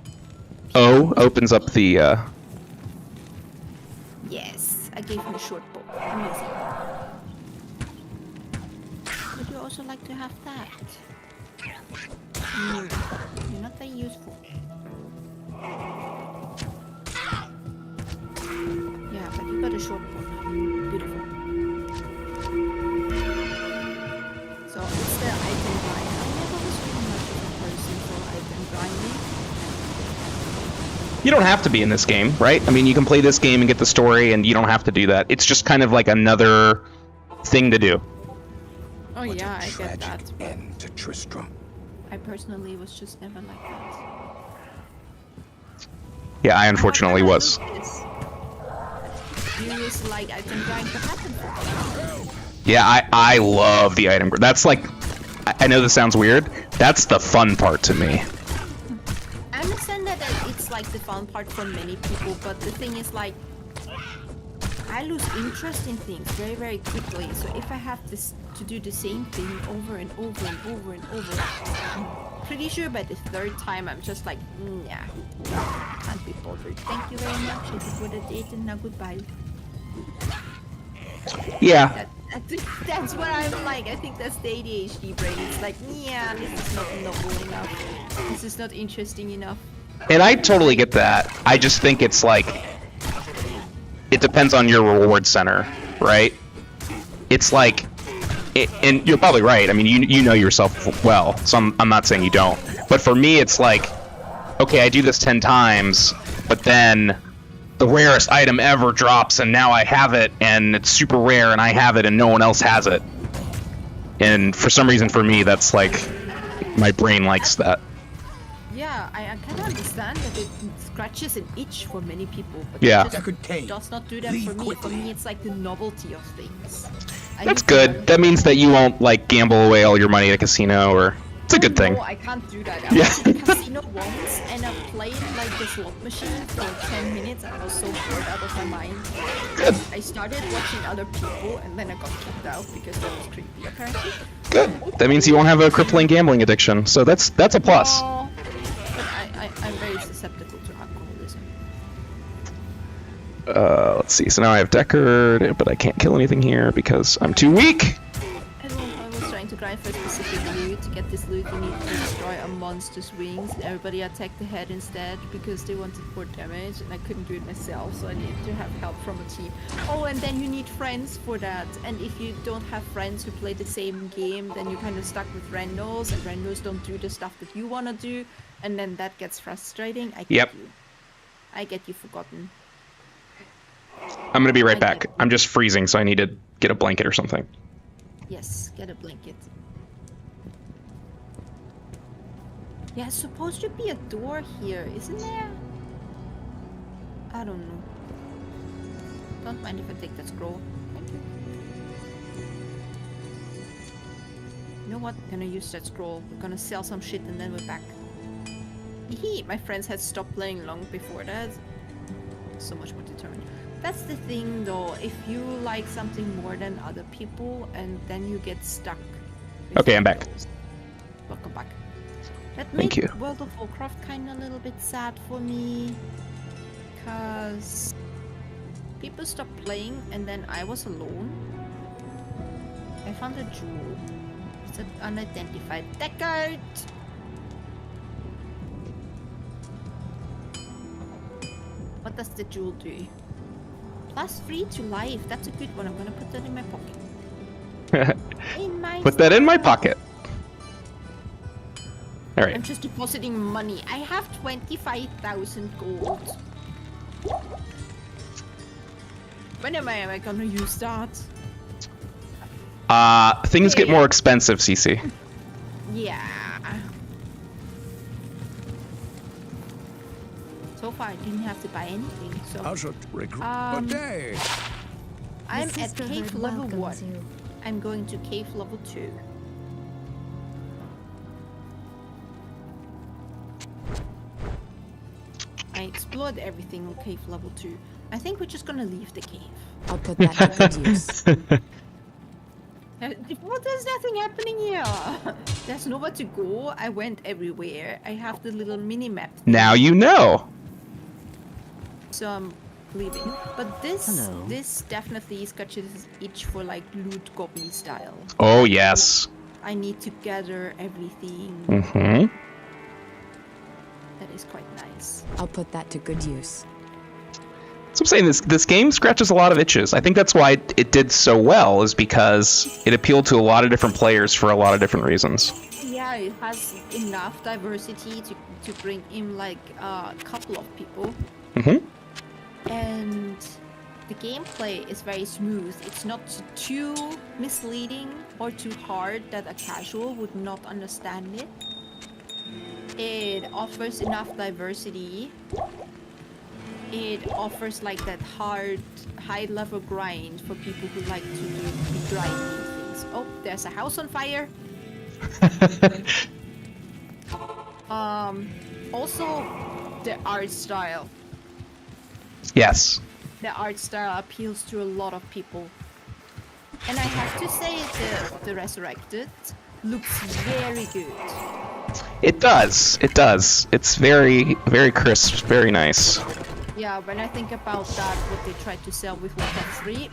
O opens up the Yes, I gave him a short bow. Amazing. Would you also like to have that? You're not very useful. Yeah, but you got a short bow now. Beautiful. So it's the item grind. I never was really much of a person for item grinding. You don't have to be in this game, right? I mean, you can play this game and get the story, and you don't have to do that. It's just kind of like another thing to do. Oh What yeah, a I get that. tragic But end to Tristram. I personally was just never like that. Yeah, I unfortunately was. You used to like item grind to happen for me. Yeah, I love the item. That's like, I know this sounds weird. That's the fun part to me. I understand that it's like the fun part for many people, but the thing is like, I lose interest in things very, very quickly. So if I have this to do the same thing over and over and over and over, I'm pretty sure by the third time I'm just like, yeah, can't be bothered. Thank you very much. I did what I did, and now goodbye. Yeah. That's what I'm like. I think that's the ADHD brain. It's like, yeah, this is not novel enough. This is not interesting enough. And I totally get that. I just think it's like, it depends on your reward center, right? It's like, and you're probably right. I mean, you know yourself well, so I'm not saying you don't. But for me, it's like, okay, I do this 10 times, but then the rarest item ever drops, and now I have it, and it's super rare, and I have it, and no one else has it. And for some reason, for me, that's like, my brain likes that. Yeah, I kind of understand that it scratches an itch for many people, but Yeah. it just does not do that for me. For me, it's like the novelty of things. That's good. That means that you won't like gamble away all your money at a casino, or it's a good thing. No, I can't do that. I Yeah. went to the casino once and I played like the slot machine for 10 minutes and I was so bored out of my mind. Good. I started watching other people and then I got kicked out because that was creepy apparently. Good. That means you won't have a crippling gambling addiction, so that's a plus. Oh, but I'm very susceptible to alcoholism. Let's see. So now I have Deckard, but I can't kill anything here because I'm too weak. I was trying to grind for a specific loot. To get this loot, you need to destroy a monster's wings. And everybody attacked the head instead because they wanted more damage, and I couldn't do it myself, so I needed to have help from a team. Oh, and then you need friends for that. And if you don't have friends who play the same game, then you're kind of stuck with randos, and randos don't do the stuff that you want to do, and then that gets frustrating. I get you. I get you forgotten. I'm gonna be right back. I'm just freezing, so I need to get a blanket or something. Yes, get a blanket. Yeah, it's supposed to be a door here, isn't there? I don't know. Don't mind if I take that scroll. Thank you. You know what? I'm gonna use that scroll. We're gonna sell some shit and then we're back. Hee, my friends had stopped playing long before that. So much more determined. That's the thing though, if you like something more than other people and then you get stuck. Okay, I'm back. Welcome back. That Thank made you. World of Warcraft kind of a little bit sad for me. Because people stopped playing and then I was alone. I found a jewel. It's an unidentified Deckard! What does the jewel do? +3 to life. That's a good one. I'm gonna put that in my pocket. Put that in my pocket. All right. I'm just depositing money. I have 25,000 gold. When am I gonna use that? Things get more expensive, CC. Yeah. So far, I didn't have to buy anything. So I'm at cave level 1. I'm going to cave level 2. I explored everything on cave level 2. I think we're just gonna leave the cave. I'll put that to good use. Well, there's nothing happening here. There's nowhere to go. I went everywhere. I have the little mini map. Now you know. So I'm leaving. But this definitely scratches itch for like loot goblin style. Oh yes. I need to gather everything. Mm-hmm. That is quite nice. I'll put that to good use. So I'm saying this game scratches a lot of itches. I think that's why it did so well, is because it appealed to a lot of different players for a lot of different reasons. Yeah, it has enough diversity to bring in like a couple of people. Mm-hmm. And the gameplay is very smooth. It's not too misleading or too hard that a casual would not understand it. It offers enough diversity. It offers like that hard, high-level grind for people who like to do grinding things. Oh, there's a house on fire. Also, the art style. Yes. The art style appeals to a lot of people. And I have to say the Resurrected looks very good. It does. It does. It's very, very crisp, very nice. Yeah, when I think about that, what they tried to sell with Warcraft 3,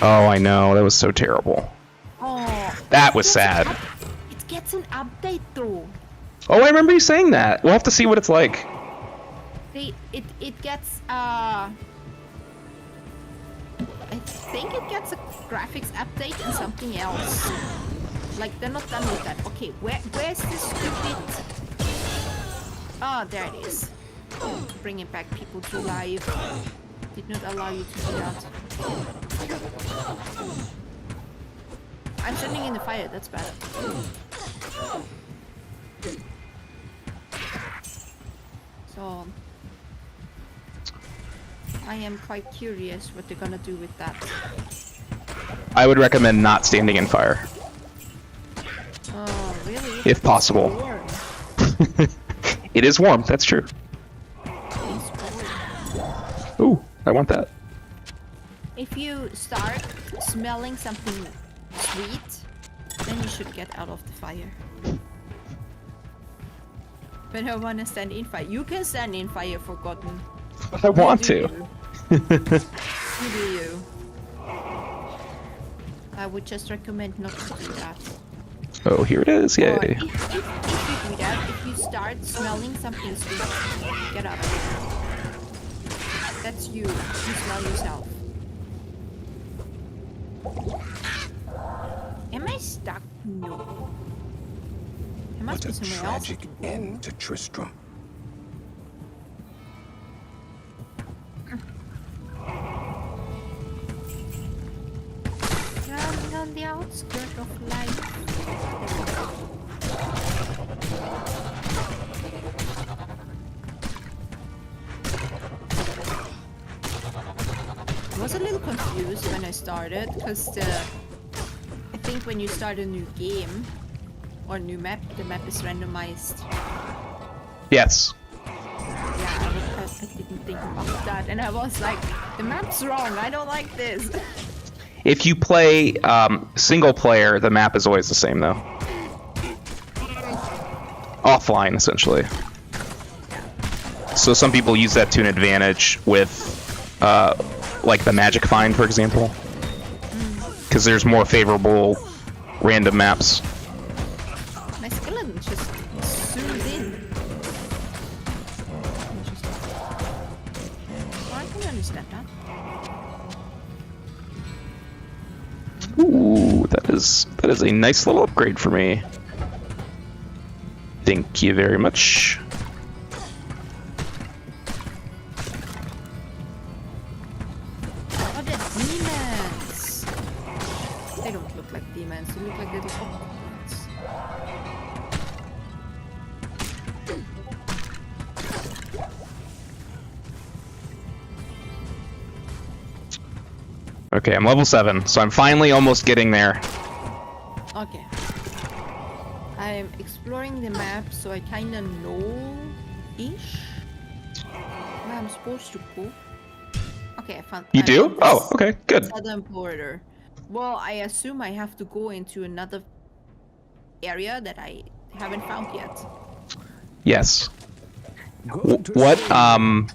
Oh, I know. That was so terrible. Oh, That was sad. It gets an update though. Oh, I remember you saying that. We'll have to see what it's like. It gets I think it gets a graphics update and something else. Like, they're not done with that. Okay, where's this stupid... Ah, there it is. Bringing back people to life. Did not allow you to do that. I'm standing in the fire, that's bad. So... I am quite curious what they're gonna do with that. I would recommend not standing in fire. Oh, really? If possible. Warm. It is warm, that's true. It's warm. Ooh, I want that. If you start smelling something sweet, then you should get out of the fire. But I wanna stand in fire. You can stand in fire, Forgotten. I want to. You do you. I would just recommend not to do that. Oh, here it is, Or yay. if you do that, if you start smelling something sweet, get out of it. That's you. You smell yourself. Am I stuck? No. I must What be a somewhere else. tragic end to Tristram. Running on the outskirts of life. I was a little confused when I started, because I think when you start a new game or a new map, the map is randomized. Yes. Yeah, I didn't think about that, and I was like, the map's wrong, I don't like this. If you play single player, the map is always the same though. Offline, essentially. So some people use that to an advantage with, like the Magic Find, for example, because there's more favorable random maps. My skeleton just zoomed in. Interesting. Well, I can understand that. Ooh, that is a nice little upgrade for me. Thank you very much. Oh, they're demons! They don't look like demons, they look like little hobgoblins. Okay, I'm level 7, so I'm finally almost getting there. Okay. I'm exploring the map, so I kinda know-ish where I'm supposed to go. Okay, I found. You I do? found Oh, this okay, good. Southern border. Well, I assume I have to go into another area that I haven't found yet. Yes. Good to What, see and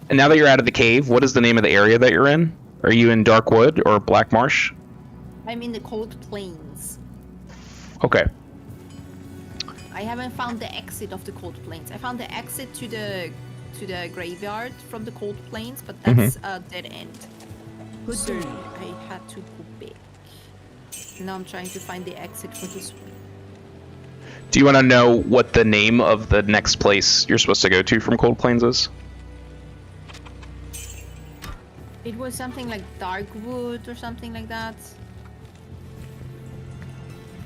now that you're out of the cave, what is the name of the area that you're in? Are you in Darkwood or Black Marsh? I'm in the cold plains. Okay. I haven't found the exit of the cold plains. I found the exit to the graveyard from the cold plains, but that's a dead end. So I had to go back. Now I'm trying to find the exit for this one. Do you want to know what the name of the next place you're supposed to go to from Cold Plains is? It was something like Darkwood or something like that.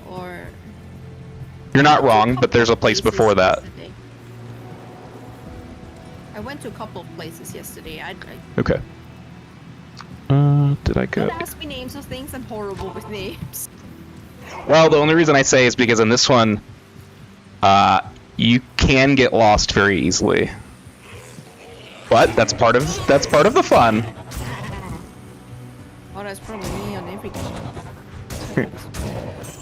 Or You're not wrong, but there's a place places before that. yesterday. I went to a couple of places yesterday. Okay. Did I go? Don't ask me names of things. I'm horrible with names. Well, the only reason I say is because in this one, you can get lost very easily. But that's part of the fun. Oh, that's probably me on every game.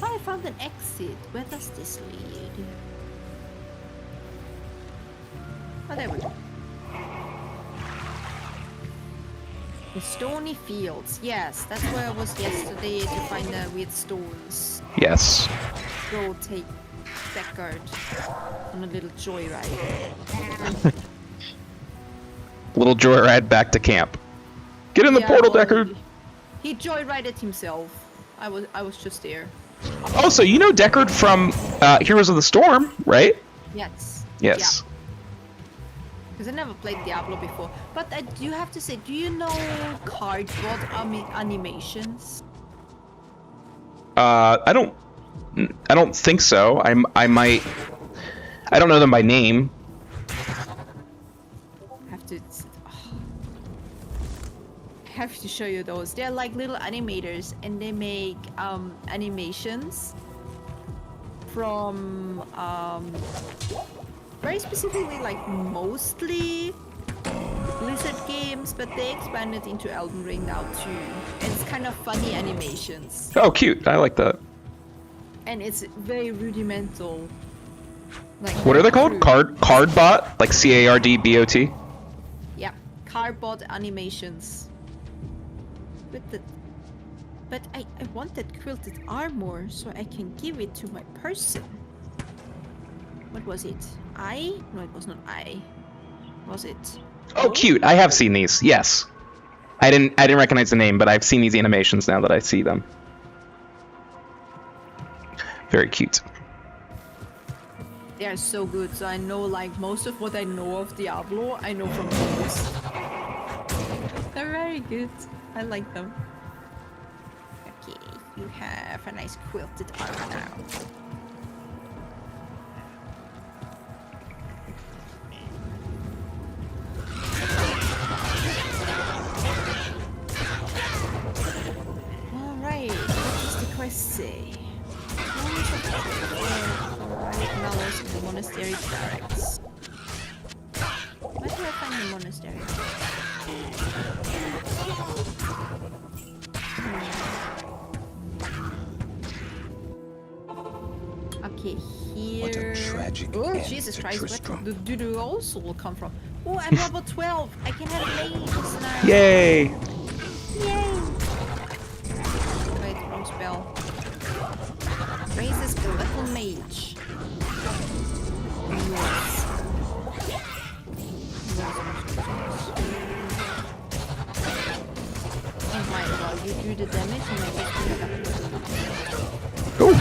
Oh, I found an exit. Where does this lead? Oh, there we go. The stony fields. Yes, that's where I was yesterday to find the weird stones. Yes. Go take Deckard on a little joyride. Little joyride back to camp. Get in the Yeah, portal, well, Deckard. He joyrided himself. I was just there. Oh, so you know Deckard from Heroes of the Storm, right? Yes. Yes. Because I never played Diablo before. But I do have to say, do you know cardboard animations? I don't think so. I might. I don't know them by name. I have to show you those. They're like little animators, and they make animations from very specifically, like mostly Blizzard games, but they expanded into Elden Ring now too. And it's kind of funny animations. Oh, cute! I like that. And it's very rudimental. Like What are they called? Cardbot? Like CARDBOT? Yeah, cardboard animations. But I want that quilted armor so I can give it to my person. What was it? No, it was not Was it? Oh, cute! I have seen these. Yes. I didn't recognize the name, but I've seen these animations now that I see them. Very cute. They are so good. So I know like most of what I know of Diablo, I know from those. They're very good. I like them. Okay, you have a nice quilted armor now. Alright, what does the quest say? Alright, Mallows in the monastery barracks. Where do I find the monastery? Okay, here. What a tragic Oh, end Jesus to Christ! Tristram. Where do the also will come from? Oh, I'm level 12. I can have mages now. Yay! Yay! Wait, wrong spell. Raises skeletal mage. Yes. Oh my god, you do the damage and I get to Oh!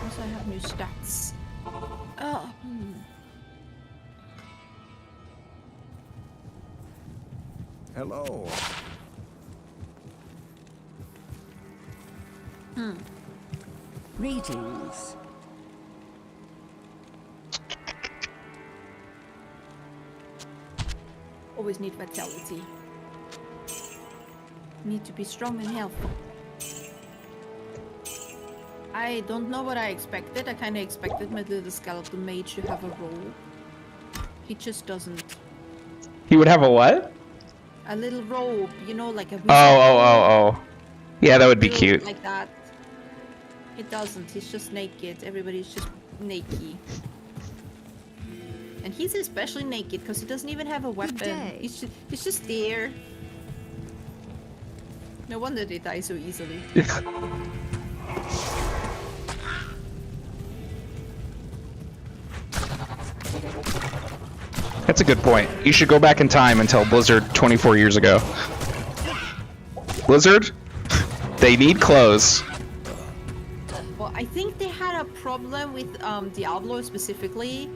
Also, I have new stats. Oh. Hello. Greetings. Always need vitality. Need to be strong and healthy. I don't know what I expected. I kind of expected my little skeleton mage to have a robe. He just doesn't. He would have a what? A little robe, you know, like a wizard Oh. Yeah, that would be robe cute. like that. He doesn't. He's just naked. Everybody's just naked. And he's especially naked because he doesn't even have a weapon. day. He's just there. No wonder they die so easily. That's a good point. You should go back in time and tell Blizzard 24 years ago. Blizzard, they need clothes. Well, I think they had a problem with Diablo specifically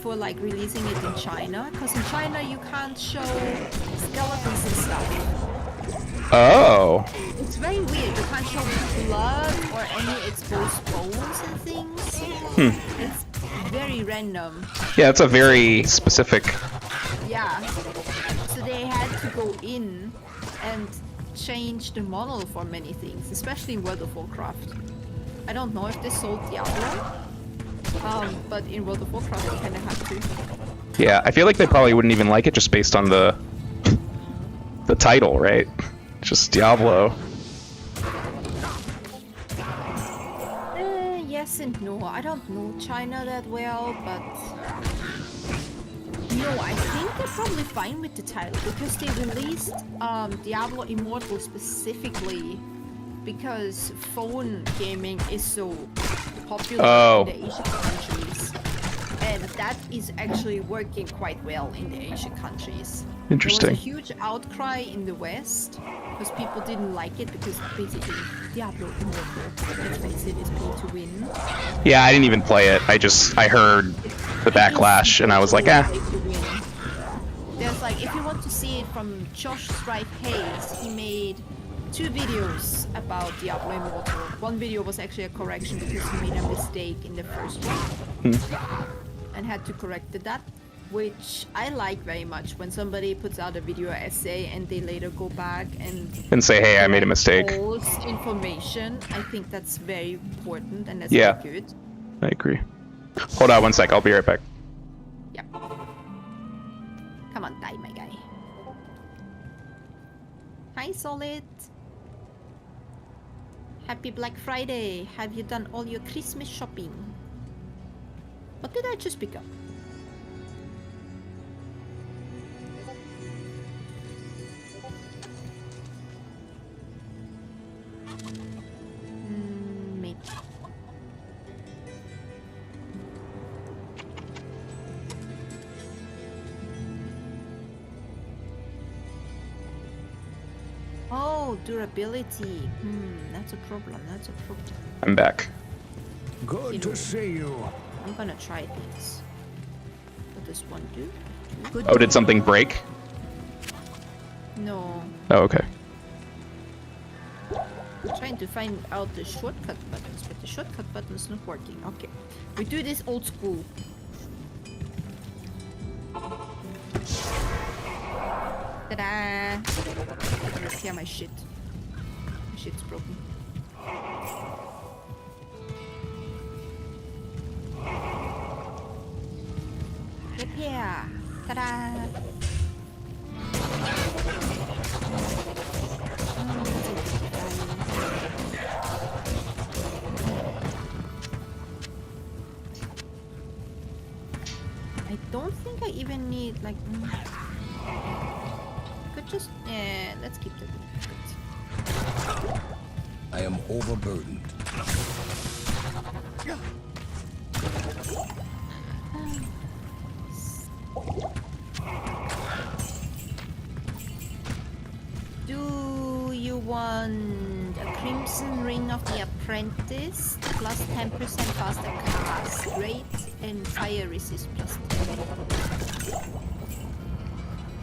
for like releasing it in China, because in China you can't show skeletons and stuff. Oh. It's very weird. You can't show blood or any exposed bones and things. It's very random. Yeah, it's a very specific. Yeah. So they had to go in and change the model for many things, especially in World of Warcraft. I don't know if they sold Diablo, but in World of Warcraft they kind of have to. Yeah, I feel like they probably wouldn't even like it just based on the title, right? Just Diablo. Yes and no. I don't know China that well, but no, I think they're probably fine with the title because they released Diablo Immortal specifically because phone gaming is so popular in the Asian countries. and that is actually working quite well in the Asian countries. Interesting. There was a huge outcry in the West because people didn't like it because basically Diablo Immortal, let's face it, is pay to win. Yeah, I didn't even play it. I heard the backlash, and I was like, ah. There's like, if you want to see it from Josh Strife Hayes, he made 2 videos about Diablo Immortal. One video was actually a correction because he made a mistake in the first one and had to correct that, which I like very much when somebody puts out a video essay and they later go back and say, hey, I made a mistake. False information. I think that's very important and that's Yeah. very good. I agree. Hold on one sec. I'll be right back. Yep. Come on, die, my guy. Hi, Solid. Happy Black Friday. Have you done all your Christmas shopping? What did I just pick up? Maybe. Oh, durability. That's a problem. That's a problem. I'm back. Good to see you. I'm gonna try these. What does one do? Good. Oh, did something break? No. Oh, okay. I'm trying to find out the shortcut buttons, but the shortcut button's not working. Okay. We do this old school. Ta-da! I'm gonna repair my shit. My shit's broken. Repair! Ta-da! I don't think I even need like. Could just let's keep the. I am overburdened. Do you want a Crimson Ring of the Apprentice plus 10% faster cast rate and fire resist plus 10?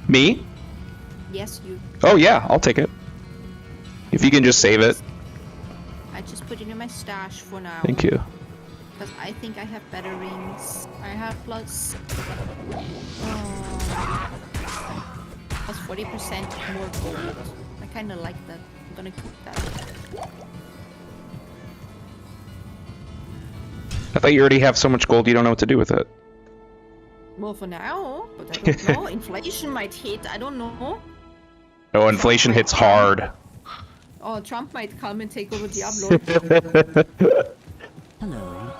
Me? Yes, you. Oh, yeah, I'll take it. If you can just save it. I just put it in my stash for now. Thank you. Because I think I have better rings. I have plus 40% more gold. I kind of like that. I'm gonna keep that. I thought you already have so much gold you don't know what to do with it. Well, for now, but I don't know. Inflation might hit. I don't know. Oh, inflation hits hard. Oh, Trump might come and take over Diablo. Hello.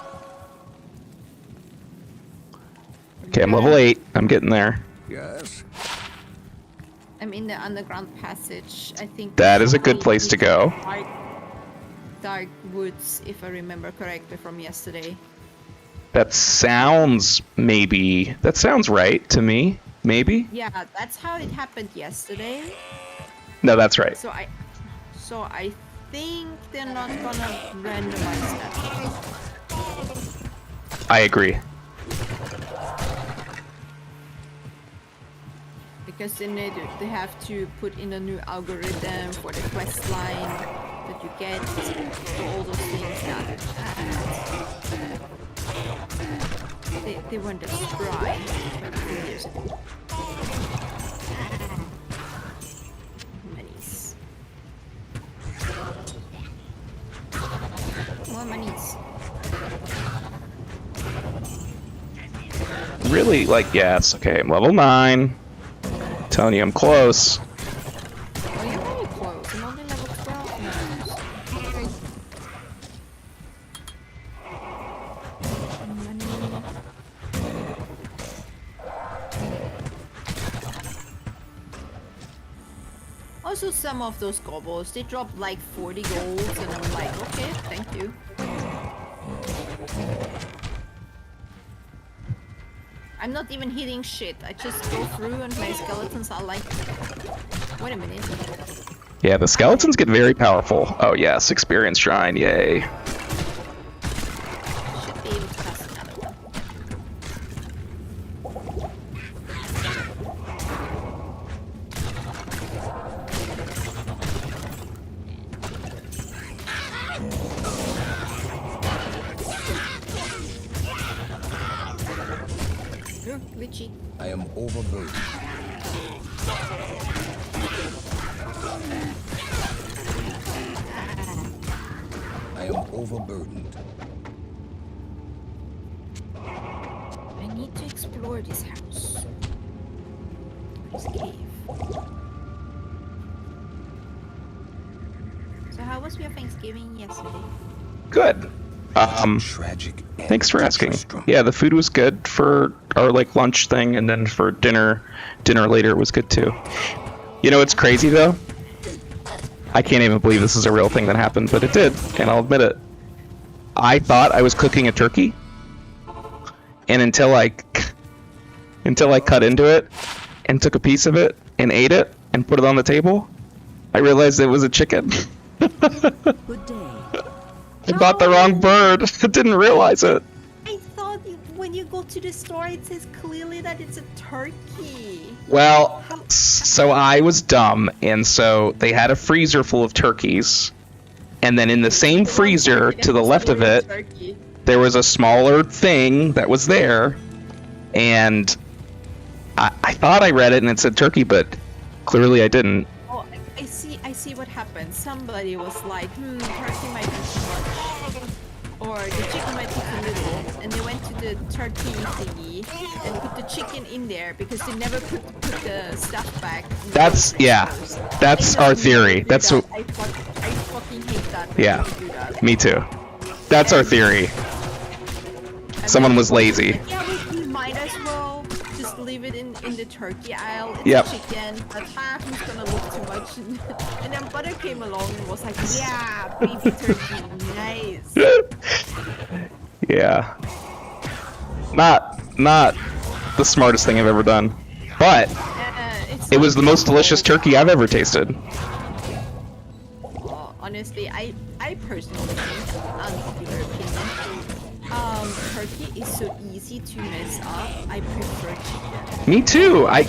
Okay, I'm level 8. I'm getting there. Yes. I'm in the underground passage. I think That is a good place to go. Dark woods, if I remember correctly from yesterday. That sounds right to me. Maybe? Yeah, that's how it happened yesterday. No, that's right. So I think they're not gonna randomize that. I agree. Because then they have to put in a new algorithm for the quest line that you get, so all those things. They weren't as spry 23 years ago. Minis. More minis. Really, like, yes. Okay, I'm level 9. Telling you I'm close. Oh, you're very close. I'm only level 12 now. Also, some of those gobbles, they drop like 40 golds, and I'm like, okay, thank you. I'm not even hitting shit. I just go through and my skeletons are like... Wait a minute. Yeah, the skeletons get very powerful. Oh yes, experience shrine, yay. Should be able to cast another one. Glitchy. I am overburdened. I am overburdened. I need to explore this house. This cave. So how was your Thanksgiving yesterday? Good. Tragic. Thanks for asking. Yeah, the food was good for our like lunch thing, and then for dinner later was good too. You know what's crazy though? I can't even believe this is a real thing that happened, but it did, and I'll admit it. I thought I was cooking a turkey, and until I cut into it and took a piece of it and ate it and put it on the table, I realized it was a chicken. Good day. I bought the wrong bird. I didn't realize it. I thought when you go to the store it says clearly that it's a turkey. Well, so I was dumb, and so they had a freezer full of turkeys, and then in the same freezer to the left of it, there was a smaller thing that was there, and I thought I read it and it said turkey, but clearly I didn't. Oh, I see what happened. Somebody was like, turkey might be too much, or the chicken might be too little, and they went to the turkey thingy and put the chicken in there because they never put the stuff back. That's our theory. That's what. I fucking hate that. When Yeah, people do that. me too. That's our theory. And Someone then was people lazy. like, yeah, we might as well just leave it in the turkey aisle. It's Yep. chicken, but who's gonna look too much? And then Butter came along and was like, yeah, baby turkey, nice. Yeah. Not the smartest thing I've ever done, but it was the most delicious turkey I've ever tasted. Honestly, I personally think, unpopular opinion, turkey is so easy to mess up. I prefer chicken. Me too. I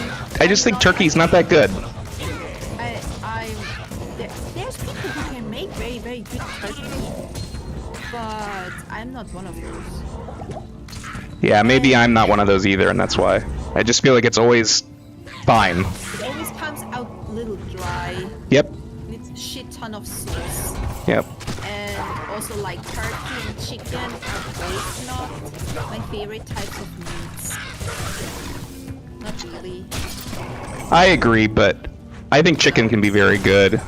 just think turkey's not that good. There's people who can make very, very good turkey, but I'm not one of those. Yeah, maybe I'm not one of those either, and that's why. I just feel like it's always fine. It always comes out a little dry. Yep. It's a shit ton of sauce. Yep. And also like turkey and chicken are both not my favorite types of meats. Not really. I agree, but I think chicken can be very good.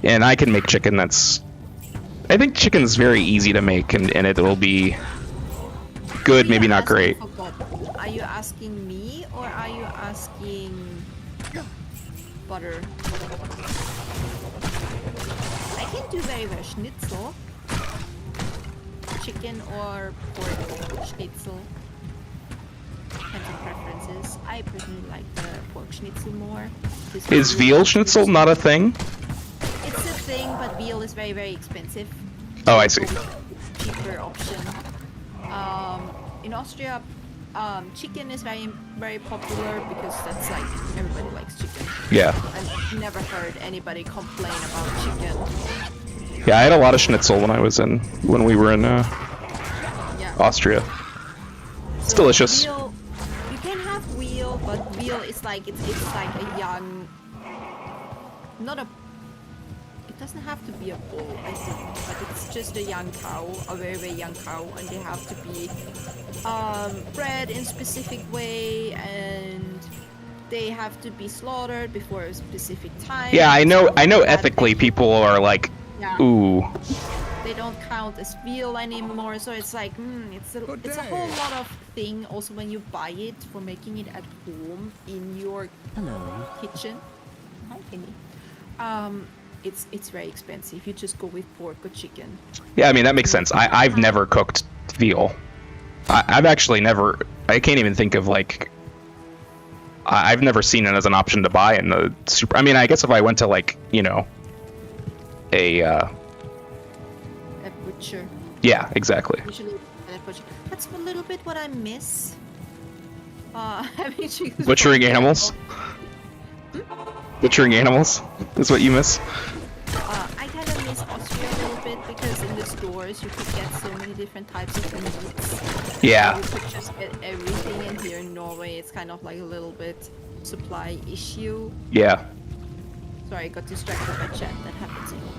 And I can make chicken that's... I think chicken's very easy to make, and it will be good, maybe not great. Are you asking me or are you asking Butter? I can do very well schnitzel. Chicken or pork schnitzel. Depends on preferences. I personally like the pork schnitzel more. Is veal schnitzel not a thing? It's a thing, but veal is very, very expensive. Oh, I see. Cheaper option. In Austria, chicken is very, very popular because that's like everybody likes chicken. Yeah. I've never heard anybody complain about chicken. Yeah, I had a lot of schnitzel when we were in Yeah. Austria. It's So delicious. Veal, you can have veal, but veal is like it's like a young, not a. It doesn't have to be a bull, I think, but it's just a young cow, a very, very young cow, and they have to be bred in a specific way, and they have to be slaughtered before a specific time. Yeah, I know That ethically they- people are like, Yeah. ooh. They don't count as veal anymore, so it's like it's a whole lot of thing. Also, when you buy it for making it at home in your kitchen, hi Penny. It's very expensive. You just go with pork or chicken. Yeah, I mean, that makes sense. I've never cooked veal. I've actually never I can't even think of like. I've never seen it as an option to buy in the super. I mean, I guess if I went to like a butcher. Yeah, exactly. Usually at a butcher. That's a little bit what I miss. Having chickens. Butchering animals. Butchering animals is what you miss. I kind of miss Austria a little bit because in the stores you could get so many different types of meats. Yeah. You could just get everything, and here in Norway it's kind of like a little bit supply issue. Yeah. Sorry, I got distracted by chat. That happens a lot.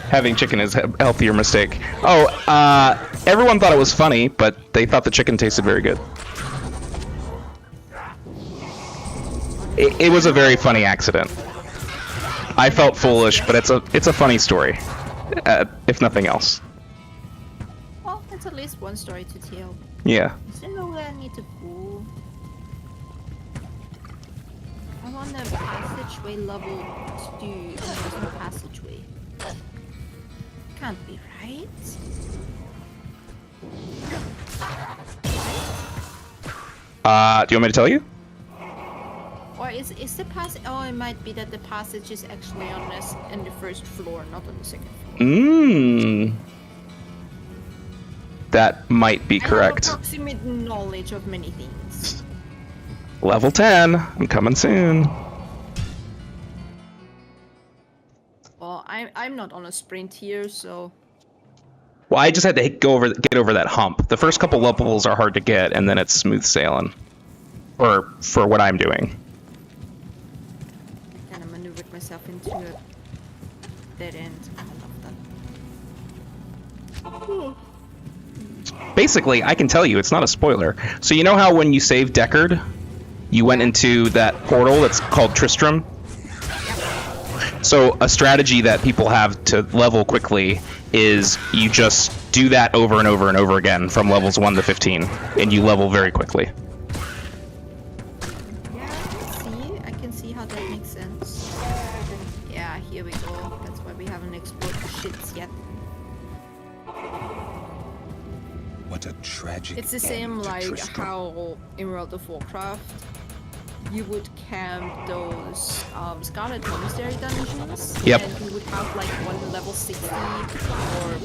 Having chicken is a healthier mistake. Oh, everyone thought it was funny, but they thought the chicken tasted very good. It was a very funny accident. I felt foolish, but it's a funny story, if nothing else. Well, it's at least one story to tell. Yeah. Is there no way I need to go? I'm on the passageway level 2, and there's no passageway. Can't be right. Do you want me to tell you? Or is the passage? Oh, it might be that the passage is actually on this in the first floor, not on the second floor. That might be correct. I have approximate knowledge of many things. Level 10. I'm coming soon. Well, I'm not on a sprint here, so. Well, I just had to get over that hump. The first couple levels are hard to get, and then it's smooth sailing. For what I'm doing. I kind of maneuvered myself into a dead end. I love that. Basically, I can tell you, it's not a spoiler. So you know how when you save Deckard, you went into that portal that's called Tristram? So a strategy that people have to level quickly is you just do that over and over and over again from levels 1 to 15, and you level very quickly. Yeah, I can see how that makes sense. Yeah, here we go. That's why we haven't explored the shits yet. What a tragic. It's the same end to like Tristram. how in World of Warcraft you would camp those Scarlet Monastery dungeons. Yep. And you would have like one level 60 or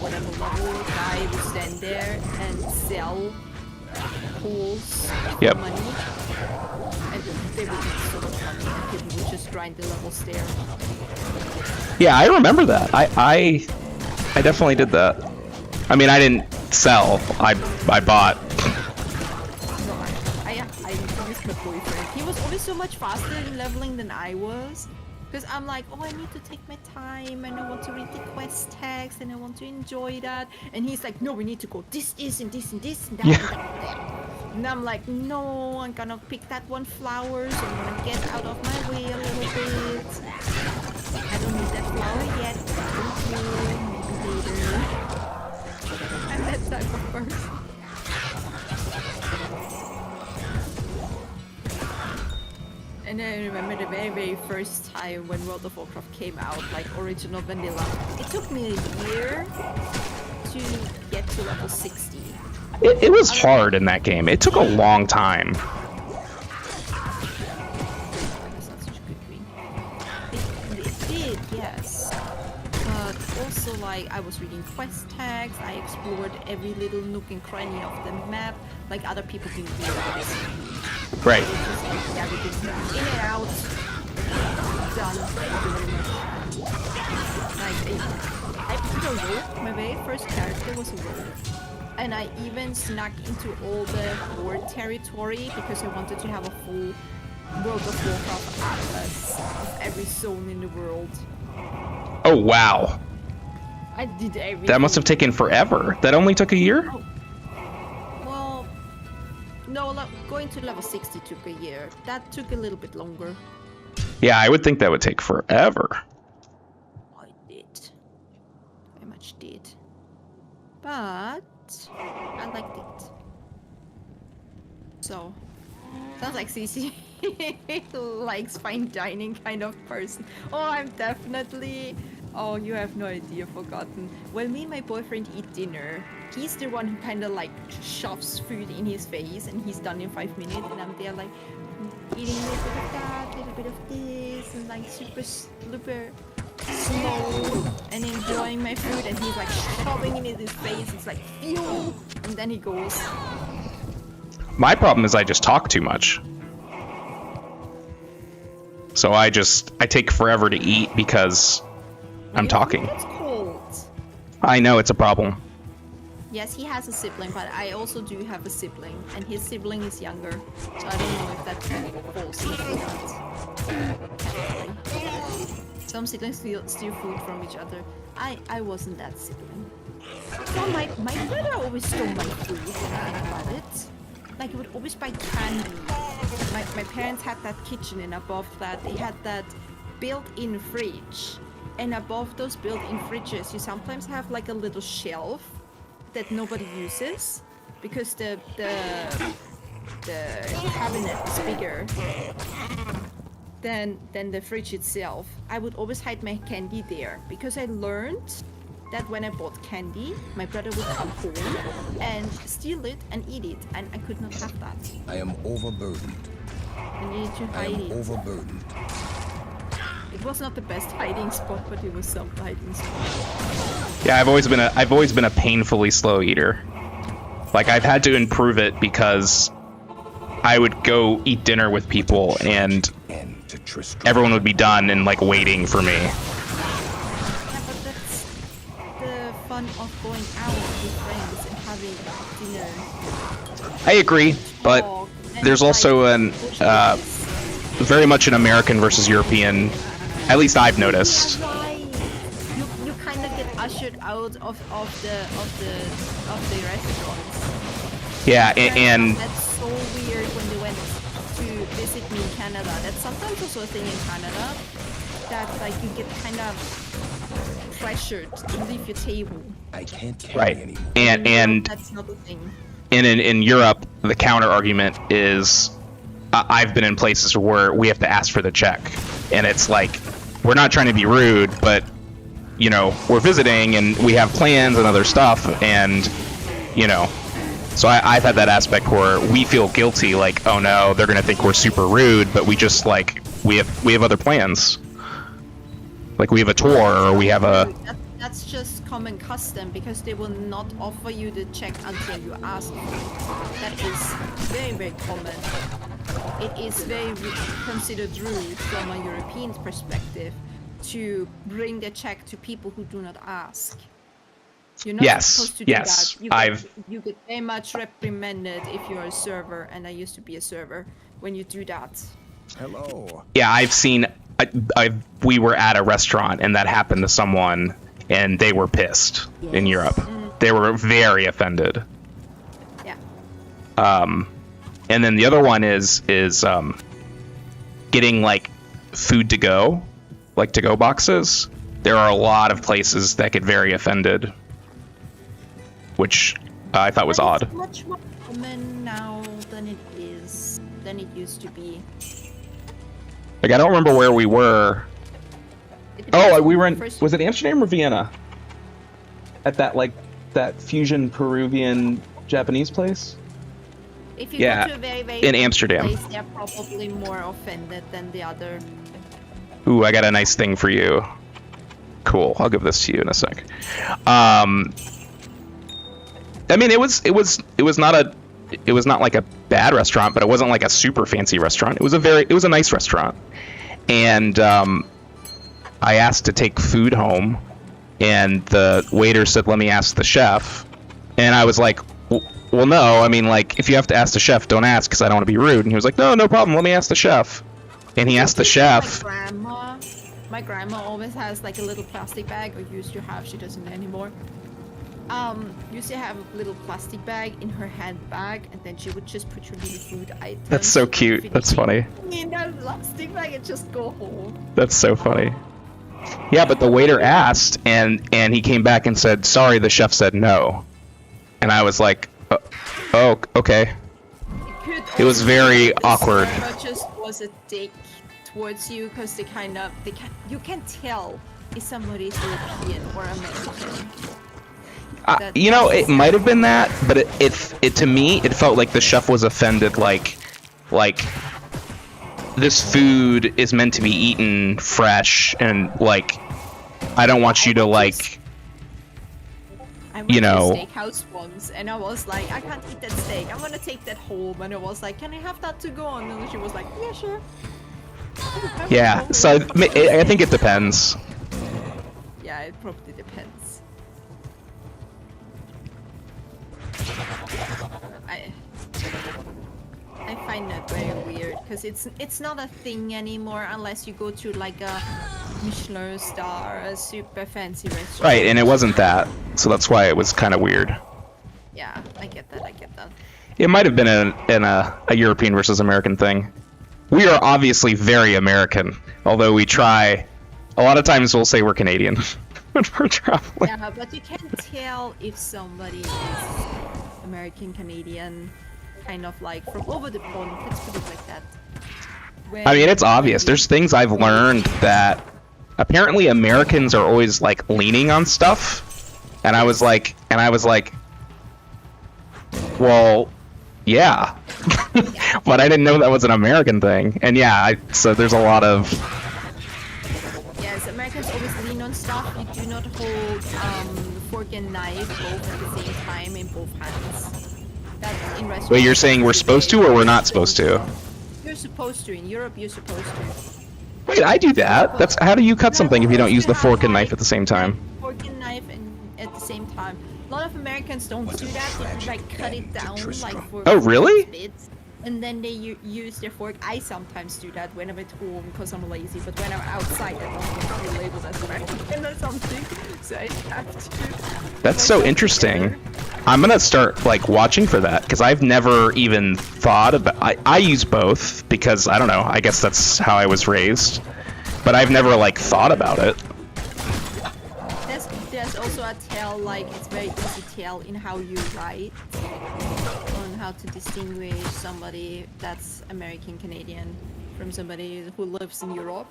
whatever level guy would stand there and sell pools Yep. for money. And they would make so much money and people would just grind the levels there. Yeah, I remember that. I definitely did that. I mean, I didn't sell. I bought. No, I used my boyfriend. He was always so much faster in leveling than I was. Because I'm like, oh, I need to take my time and I want to read the quest text and I want to enjoy that. And he's like, no, we need to go this and this and this and that and that and that. And I'm like, no, I'm gonna pick that one flower so I'm gonna get out of my way a little bit. I don't need that flower yet. Thank you. Maybe later. I'm that type of person. And I remember the very, very first time when World of Warcraft came out, like original vanilla. It took me a year to get to level 60. It was hard in that game. It took a long time. That's not such a good green. It did, yes. But also, like, I was reading quest tags, I explored every little nook and cranny of the map, like other people didn't do that. Right. It's just like, yeah, we did in and out. Done. Thank you very much. Like, I put a rogue. My very first character was a rogue. And I even snuck into all the horde territory because I wanted to have a full World of Warcraft atlas of every zone in the world. Oh, wow. I did everything. That must have taken forever. That only took a year? Oh. Well, no, going to level 60 took a year. That took a little bit longer. Yeah, I would think that would take forever. I did. Very much did. But I liked it. So, sounds like CC likes fine dining kind of person. Oh, I'm definitely Oh, you have no idea, forgotten. When me and my boyfriend eat dinner, he's the one who kind of like shoves food in his face and he's done in 5 minutes and I'm there like eating a little bit of that, a little bit of this and like super slow and enjoying my food and he's like shoving it in his face. It's like, ew! And then he goes. My problem is I just talk too much. So I take forever to eat because I'm talking. It's cold. I know it's a problem. Yes, he has a sibling, but I also do have a sibling, and his sibling is younger, so I don't know if that falls into that. Some siblings steal food from each other. I wasn't that sibling. So my brother always stole my food when I got it. Like, he would always buy candy. My parents had that kitchen, and above that, they had that built-in fridge. And above those built-in fridges, you sometimes have like a little shelf that nobody uses because the cabinet is bigger than the fridge itself. I would always hide my candy there because I learned that when I bought candy, my brother would come home and steal it and eat it, and I could not have that. I am overburdened. I needed to I hide am it. overburdened. It was not the best hiding spot, but it was some hiding spot. Yeah, I've always been a painfully slow eater. Like, I've had to improve it because I would go eat dinner with people and everyone would be done and like waiting for me. Yeah, but that's the fun of going out with friends and having dinner. I agree, but there's also an very much an American versus European. At least I've noticed. Right. You kind of get ushered out of the restaurants. Yeah, and That's so weird when they went to visit me in Canada. That's sometimes also a thing in Canada that like you get kind of pressured to leave your table. I can't carry right, anymore. and That's not a thing. in Europe, the counter argument is I've been in places where we have to ask for the check, and it's like we're not trying to be rude, but you know, we're visiting and we have plans and other stuff, and you know, so I've had that aspect where we feel guilty, like, oh no, they're gonna think we're super rude, but we just like we have other plans, like we have a tour or we have a. That's just common custom because they will not offer you the check until you ask for it. That is very, very common. It is very considered rude from a European perspective to bring the check to people who do not ask. You're not supposed to do that. You get very much reprimanded if you're a server, and I used to be a server, when you do that. Hello. Yeah, I've seen. We were at a restaurant and that happened to someone, and they were pissed in Europe. They were very offended. Yeah. And then the other one is getting like food to go, like to go boxes. There are a lot of places that get very offended, which I thought was odd. It's much more common now than it used to be. Like, I don't remember where we were. Oh, we were in. Was it Amsterdam or Vienna? At that fusion Peruvian Japanese place. If you go to a very, very in Amsterdam. place, they're probably more offended than the other. Ooh, I got a nice thing for you. Cool. I'll give this to you in a sec. I mean, it was not like a bad restaurant, but it wasn't like a super fancy restaurant. It was a nice restaurant. And I asked to take food home, and the waiter said, "Let me ask the chef." And I was like, well, no, I mean, like, if you have to ask the chef, don't ask, because I don't want to be rude. And he was like, no problem, let me ask the chef. And he asked the chef. My grandma always has like a little plastic bag, or used to have, she doesn't anymore. Used to have a little plastic bag in her handbag, and then she would just put your little food items. That's so cute. That's funny. In that plastic bag and just go home. That's so funny. Yeah, but the waiter asked, and he came back and said, sorry, the chef said no. And I was like, oh, okay. It was very awkward. The server just was a dick towards you, because you can tell if somebody is European or American. You know, it might have been that, but it to me it felt like the chef was offended, like this food is meant to be eaten fresh, and like I don't want you to like. I went to a steakhouse once, and I was like, I can't eat that steak. I'm gonna take that home, and I was like, can I have that to go? And then she was like, yeah, sure. Yeah, so I think it depends. Yeah, it probably depends. I find that very weird because it's not a thing anymore unless you go to like a Michelin star, a super fancy restaurant. Right, and it wasn't that, so that's why it was kind of weird. Yeah, I get that. It might have been in a European versus American thing. We are obviously very American, although we try. A lot of times we'll say we're Canadian when we're traveling. Yeah, but you can't tell if somebody is American, Canadian, kind of like from over the pond. Let's put it like that. I mean, it's obvious. There's things I've learned that apparently Americans are always like leaning on stuff, and I was like, well, yeah, but I didn't know that was an American thing. And yeah, so there's a lot of. Yes, Americans always lean on stuff. You do not hold fork and knife both at the same time in both hands. That's in restaurants. Wait, you're saying we're supposed to, or we're not supposed to? You're supposed to. In Europe, you're supposed to. Wait, I do that. That's how do you cut something if you don't use the fork and knife at the same time? Fork and knife at the same time. A lot of Americans don't do that. They like cut it down like for Oh, really? bits, and then they use their fork. I sometimes do that when I'm at home because I'm lazy. But when I'm outside, I don't want to be labeled as American or something, so I have to. That's so interesting. I'm gonna start like watching for that because I've never even thought about. I use both because I don't know. I guess that's how I was raised, but I've never like thought about it. There's also a tell, like it's very easy to tell in how you write on how to distinguish somebody that's American Canadian from somebody who lives in Europe.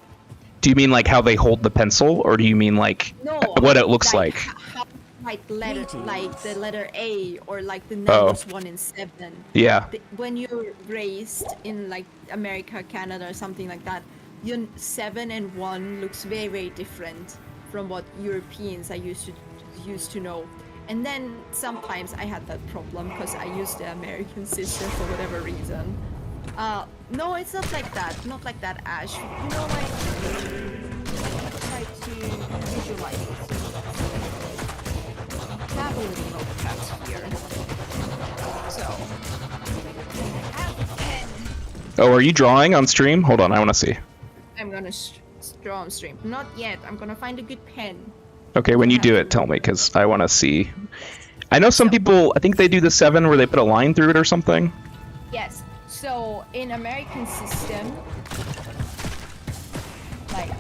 Do you mean like how they hold the pencil, or do you mean like what it looks like? How like letter, like the letter A or like the numbers 1 and 7. Yeah. When you're raised in like America, Canada, or something like that, your 7 and 1 looks very, very different from what Europeans I used to know. And then sometimes I had that problem because I used the American system for whatever reason. No, it's not like that. Not like that, Ash. You know, like try to visualize it. Have a little notepad here. So. Oh, are you drawing on stream? Hold on, I want to see. I'm gonna draw on stream. Not yet. I'm gonna find a good pen. Okay, when you do it, tell me, because I want to see. I know some people, I think they do the 7 where they put a line through it or something. Yes. So, in American system, like,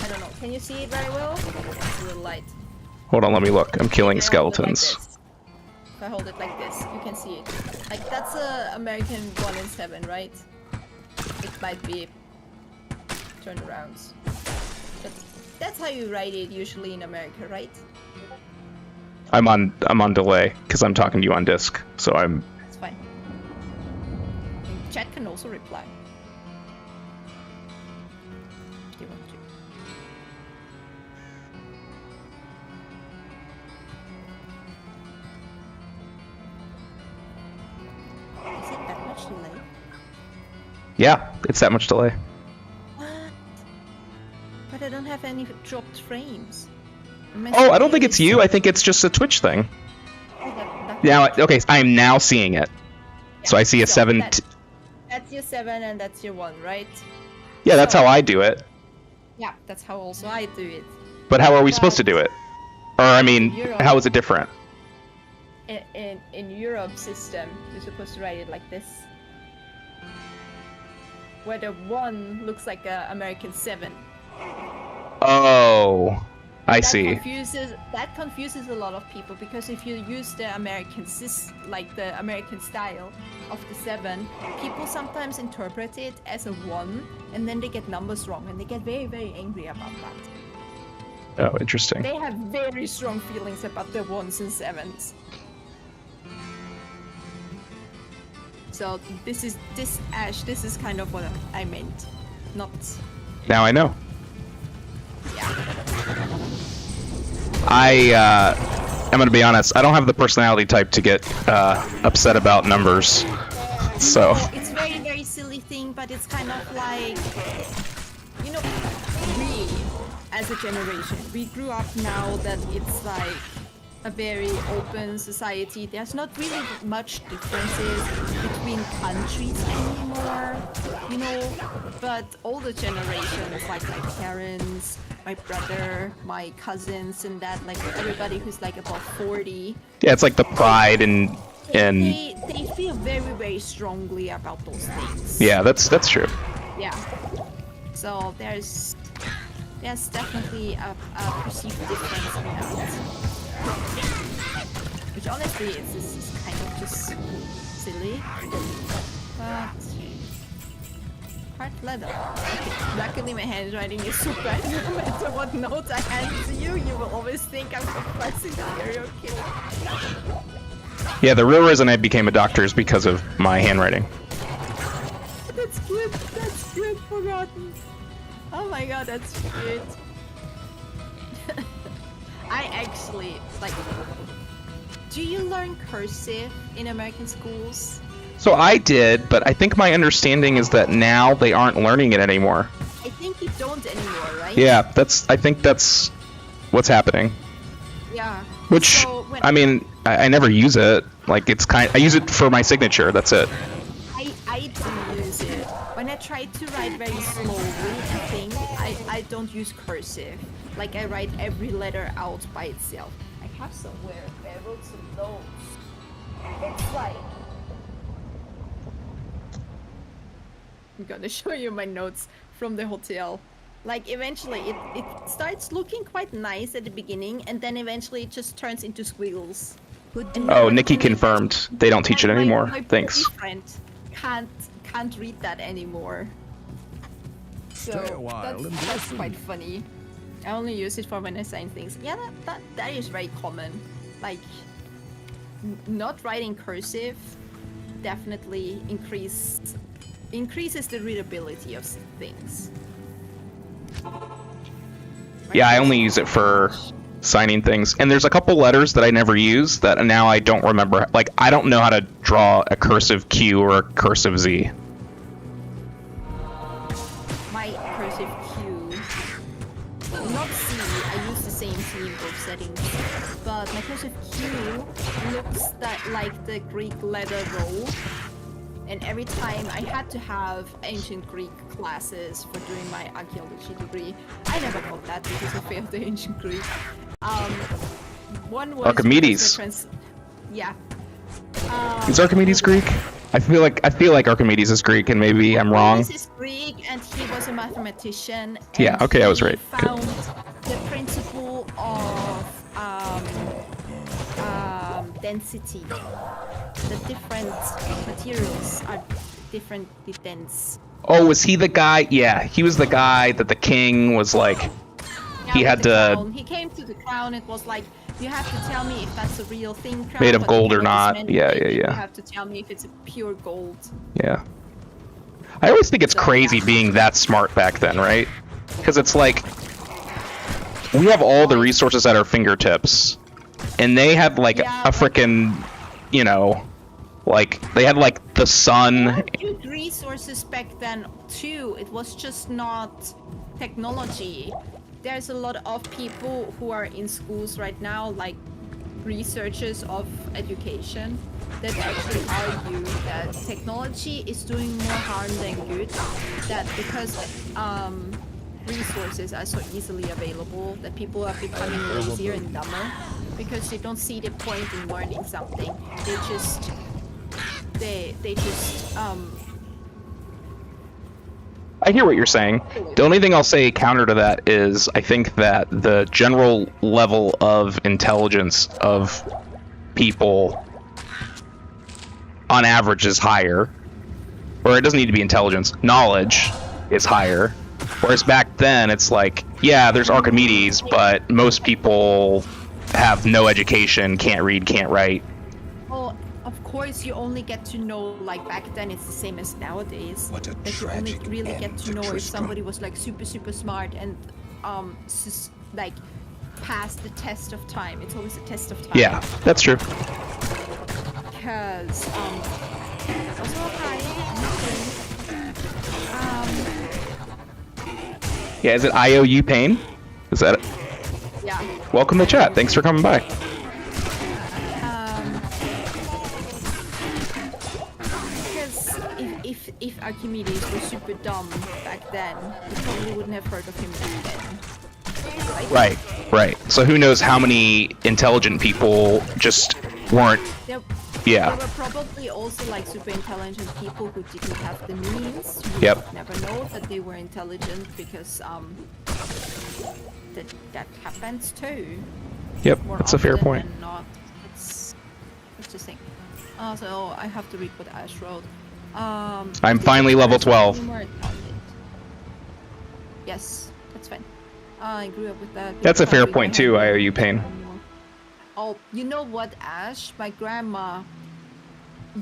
I don't know, can you see it very well? It's a little light. Hold on, let me look. I'm killing skeletons. If I hold it like this, you can see it. Like, that's a American 1 and 7, right? It might be turned around. But that's how you write it usually in America, right? I'm on delay because I'm talking to you on disc, so I'm. That's fine. And chat can also reply. Do you want to? Is it that much delay? Yeah, it's that much delay. What? But I don't have any dropped frames. Oh, I don't think it's you. I think it's just a Twitch thing. Now, okay, I'm now seeing it. Yeah, so I see a 7. That's your 7 and that's your 1, right? Yeah, that's how I do it. Yeah, that's how also I do it. But how are we supposed to do it? Or, I mean, Europe, how is it different? In Europe system, you're supposed to write it like this. Where the 1 looks like a American 7. Oh. I see. That confuses a lot of people because if you use the the American style of the 7, people sometimes interpret it as a 1, and then they get numbers wrong, and they get very, very angry about that. Oh, interesting. They have very strong feelings about the 1s and 7s. So this is kind of what I meant, not. Now I know. Yeah. I'm gonna be honest. I don't have the personality type to get upset about numbers. So. No, it's very, very silly thing, but it's kind of like, you know, we as a generation, we grew up now that it's like a very open society. There's not really much differences between countries anymore, you know, but older generations, like my parents, my brother, my cousins, and that, like everybody who's like above 40. Yeah, it's like the pride and. They feel very, very strongly about those things. Yeah, that's true. Yeah. So there's definitely a perceived difference in that. Which honestly is kind of just silly. But hard leather. Okay. Luckily my handwriting is so bad. No matter what notes I hand to you, you will always think I'm a classic serial killer. Yeah, the real reason I became a doctor is because of my handwriting. That's good. That's good. Forgotten. Oh my god, that's good. I actually like. Do you learn cursive in American schools? So I did, but I think my understanding is that now they aren't learning it anymore. I think you don't anymore, right? Yeah, I think that's what's happening. Yeah. Which, So I mean, I never use it. Like, I use it for my signature, that's it. I do use it. When I try to write very slowly and think, I don't use cursive. Like, I write every letter out by itself. I have somewhere, I wrote some notes. It's like... I'm gonna show you my notes from the hotel. Like, eventually, it starts looking quite nice at the beginning, and then eventually it just turns into squiggles. Oh, Nikki confirmed. They don't teach it anymore. My Thanks. boyfriend can't read that anymore. Stay a So while and that's listen. quite funny. I only use it for when I sign things. Yeah, that is very common. Like, not writing cursive definitely increases the readability of things. Yeah, I only use it for signing things. And there's a couple letters that I never use that now I don't remember. Like, I don't know how to draw a cursive Q or a cursive Z. My cursive Q, not C, I use the same C in both settings, but my cursive Q looks like the Greek letter rho. And every time I had to have ancient Greek classes for doing my archaeology degree, I never got that because I failed the ancient Greek. One was Archimedes. Yeah. Is Archimedes Greek? I feel like Archimedes is Greek, and maybe I'm wrong. Archimedes is Greek, and he was a mathematician. And Yeah, okay, I was right. He found the principle of density. The different materials are differently dense. Oh, was he the guy? Yeah, he was the guy that the king was like. He had to. Crown. He came to the crown. It was like, you have to tell me if that's a real thing. Crown, Made of but gold or what is not. meant Yeah, by it, yeah. You have to tell me if it's a pure gold. Yeah. I always think it's So, crazy yeah. being that smart back then, right? Because it's like we have all the resources at our fingertips, and they had like Yeah, a freaking, you know, like they had like the sun. Good resources back then too. It was just not technology. There's a lot of people who are in schools right now, like researchers of education, that actually argue that technology is doing more harm than good. That because resources are so easily available, that people are becoming lazier and dumber because they don't see the point in learning something. They just I hear what you're saying. The only thing I'll say counter to that is I think that the general level of intelligence of people on average is higher. Or it doesn't need to be intelligence. Knowledge is higher. Whereas back then, it's like, yeah, there's Archimedes, but most people have no education, can't read, can't write. Well, of course, you only get to know, like back then, it's the same as nowadays. What a That you only tragic really end get to to know if Tristram. somebody was like super smart and like passed the test of time. It's always a test of time. Yeah, that's true. Because also hi. Yeah, is it IOU Pain? Is that it? Yeah. Welcome to chat. Thanks for coming by. Because if Archimedes was super dumb back then, you probably wouldn't have heard of him back then. Right. So who knows how many intelligent people just weren't. There Yeah. were probably also like super intelligent people who didn't have the means. You Yep. would never know that they were intelligent because that happens too. Yep, More that's a fair often point. than not. It's just thing. Also, I have to read what Ash wrote. I'm finally level 12. Yes, that's fine. I grew up with that. That's a People fair probably point don't too, have IOU Pain. Oh, you know what, Ash? My grandma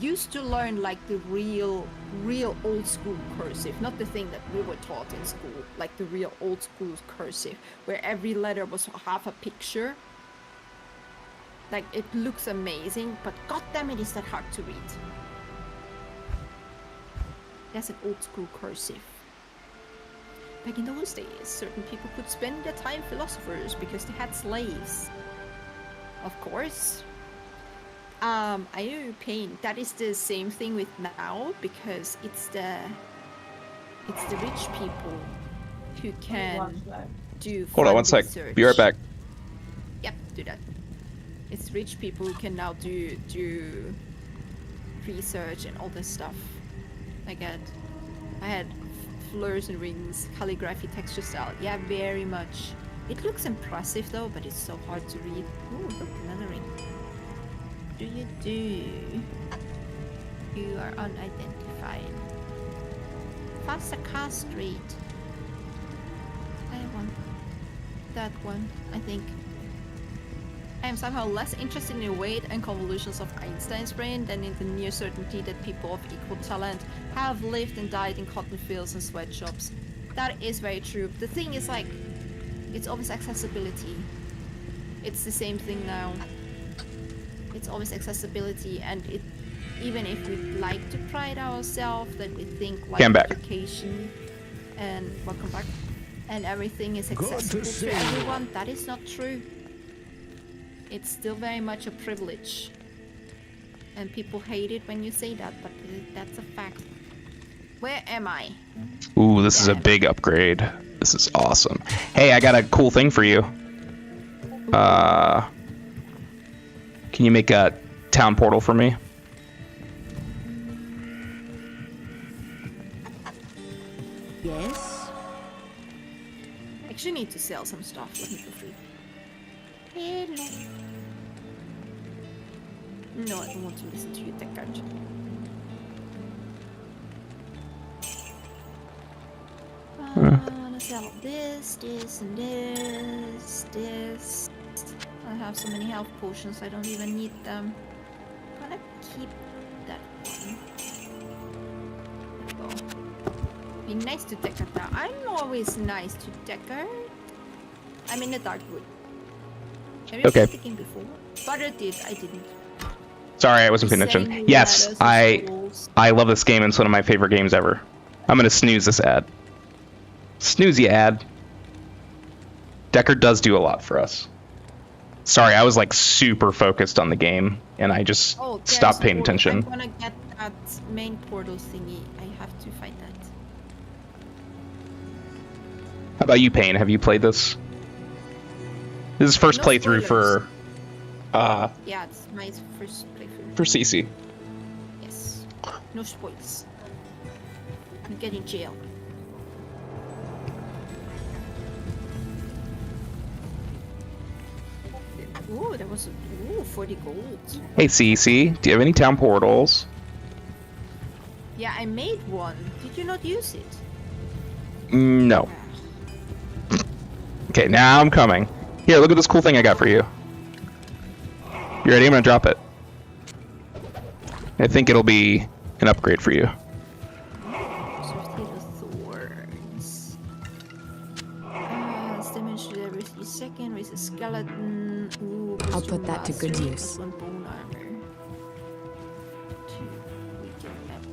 used to learn like the real old school cursive, not the thing that we were taught in school, like the real old school cursive, where every letter was half a picture. Like, it looks amazing, but goddamn it, is that hard to read. That's an old school cursive. Back in those days, certain people could spend their time philosophers because they had slaves. Of course. IOU Pain, that is the same thing with now, because it's the rich people who can do Hold on fun one sec. research. Be right back. Yep, do that. It's rich people who can now do research and all this stuff. I had fleurs and rings, calligraphy, texture style. Yeah, very much. It looks impressive though, but it's so hard to read. Ooh, look, another ring. Do you do? You are unidentified. Fasaka Street. I want that one, I think. I am somehow less interested in the weight and convolutions of Einstein's brain than in the near certainty that people of equal talent have lived and died in cotton fields and sweatshops. That is very true. The thing is, like, it's always accessibility. It's the same thing now. It's always accessibility, and it, even if we like to pride ourselves that we think like education and welcome back and everything is accessible to everyone, that is not true. It's still very much a privilege, and people hate it when you say that, but that's a fact. Where am I? Ooh, this is a big upgrade. This is awesome. Hey, I got a cool thing for you. Can you make a town portal for me? Yes. I actually need to sell some stuff. Let me go through. Hello. No, I don't want to listen to you, Deckard. I'm gonna sell this, and this. I have so many health potions, I don't even need them. I'm gonna keep that one. There we go. Be nice to Deckard now. I'm always nice to Deckard. I'm in the dark wood. Have you played the game before? Butter did, I didn't. Sorry, I wasn't paying attention. Yes, I love this game. It's one of my favorite games ever. I'm gonna snooze this ad. Snoozy ad. Deckard does do a lot for us. Sorry, I was like super focused on the game, and I just stopped paying attention. I'm gonna get that main portal thingy. I have to find that. How about you, Payne? Have you played this? This is first playthrough for yeah, it's my first playthrough. for CC. Yes. No spoilers. You get in jail. Ooh, there was 40 gold. Hey, CC, do you have any town portals? Yeah, I made one. Did you not use it? No. Okay, now I'm coming. Here, look at this cool thing I got for you. You ready? I'm gonna drop it. I think it'll be an upgrade for you. Thorns. It's damage to every 3 seconds. Raise a skeleton. Ooh, I'll put that to good mastery, use. +1 bone armor. 2 weaken damage.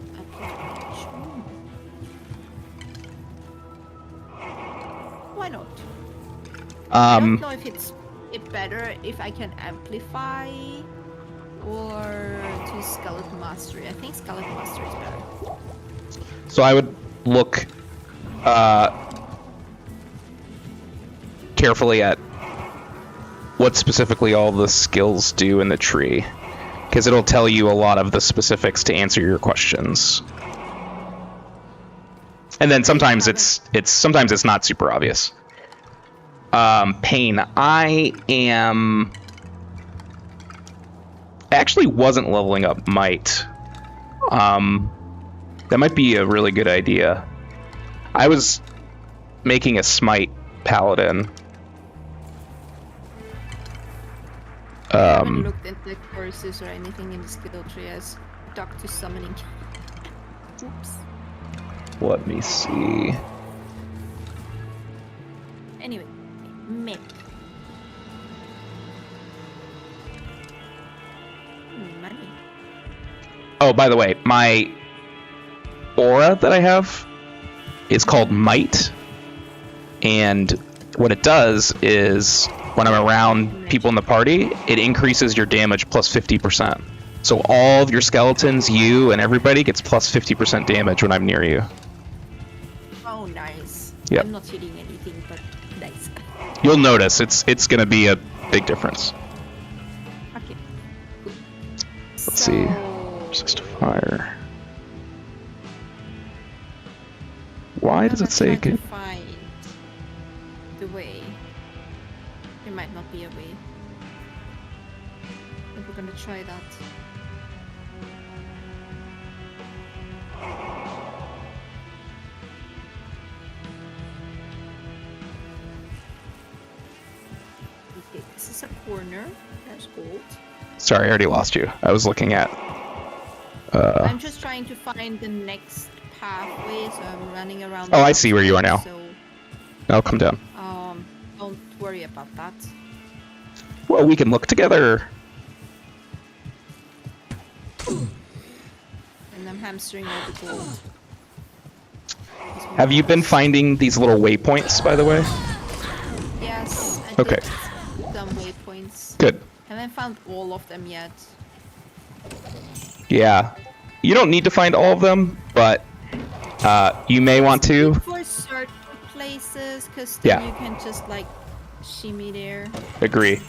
Why not? I don't know if it's better if I can amplify or to skeleton mastery. I think skeleton mastery is better. So I would look carefully at what specifically all the skills do in the tree, because it'll tell you a lot of the specifics to answer your questions. And then sometimes it's not super obvious. Pain. I actually wasn't leveling up might. That might be a really good idea. I was making a smite paladin. I haven't looked at the courses or anything in the skill tree as stuck to summoning. Oops. Let me see. Anyway, map. Money. Oh, by the way, my aura that I have is called Might, and what it does is when I'm around people in the party, it increases your damage plus 50%. So all of your skeletons, you and everybody gets plus 50% damage when I'm near you. Oh, nice. Yep. I'm not hitting anything, but nice. You'll notice it's gonna be a big difference. Okay. Cool. Let's see. Resist fire. Why does it say Can it? find the way. There might not be a way. I think we're gonna try that. Okay, this is a corner. There's gold. Sorry, I already lost you. I was looking at. I'm just trying to find the next pathway, so I'm running around. Oh, the I see where you are now. So, I'll come down. don't worry about that. Well, we can look together. And I'm hamstering all the gold. Have you been finding these little waypoints, by the way? Yes. I Okay. did some waypoints. Good. Haven't found all of them yet. Yeah. You don't need to find all of them, but you may want to. For certain places, because then Yeah. you can just like shimmy there. Agree.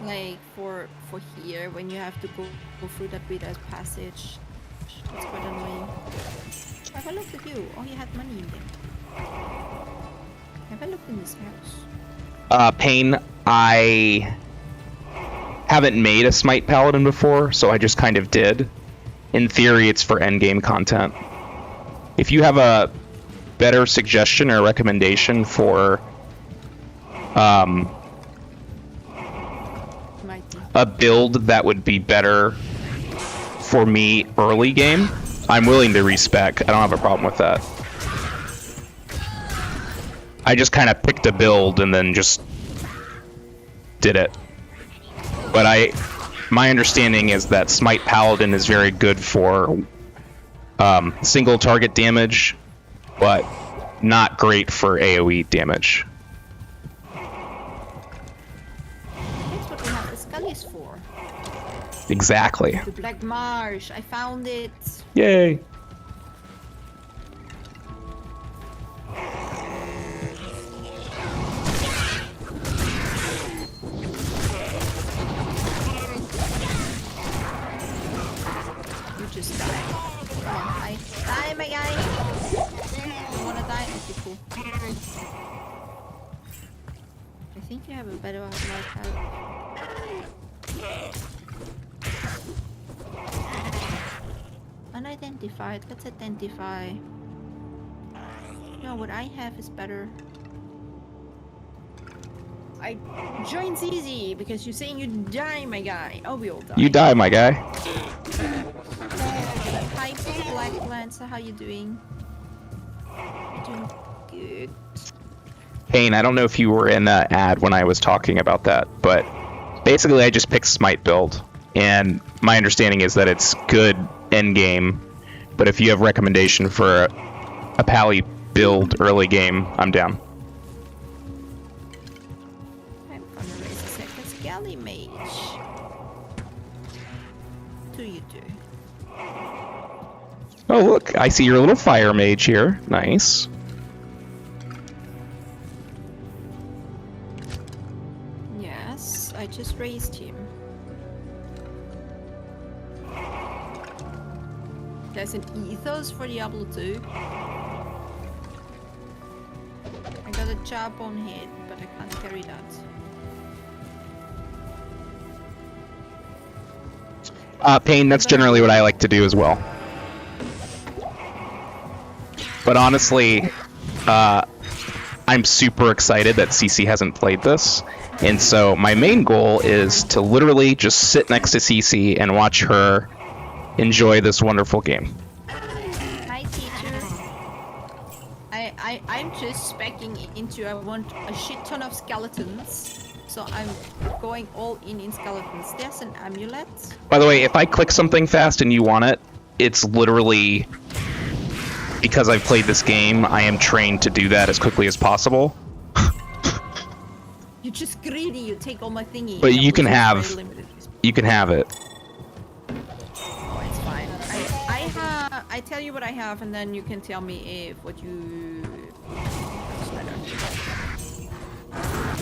Like for here, when you have to go through that bit as passage. That's quite annoying. Have a look at you. Oh, you had money in there. Have a look in this house. Pain, I haven't made a Smite Paladin before, so I just kind of did. In theory, it's for endgame content. If you have a better suggestion or recommendation for a build that would be better for me early game, I'm willing to respec. I don't have a problem with that. I just kind of picked a build and then just did it. But my understanding is that Smite Paladin is very good for single target damage, but not great for AoE damage. That's what we have the scullies for. Exactly. The Black Marsh. I found it. Yay. You just die. Come on, die. Die, my guy. You wanna die? Okay, cool. I think you have have a better life. Unidentified. Let's identify. No, what I have is better. I join's easy because you're saying you die, my guy. Oh, we all die. You die, my guy. Hi, Black Lancer. How you doing? Doing good. Pain, I don't know if you were in the ad when I was talking about that, but basically I just picked Smite build, and my understanding is that it's good end game, but if you have recommendation for a Pally build early game, I'm down. I'm gonna raise a second Galley Mage. Do you do? Oh look, I see your little fire mage here. Nice. Yes, I just raised him. There's an ethos for Diablo 2. I got a jawbone head, but I can't carry that. Pain, that's generally what I like to do as well. But honestly, I'm super excited that CC hasn't played this. And so my main goal is to literally just sit next to CC and watch her enjoy this wonderful game. Hi, teacher. I'm just specking into I want a shit ton of skeletons. So I'm going all in skeletons. There's an amulet. By the way, if I click something fast and you want it, it's literally because I've played this game, I am trained to do that as quickly as possible. You're just greedy, you take all my thingy. But That you was can just have very limited. you can have it. Oh, it's fine. I tell you what I have, and then you can tell me if what you.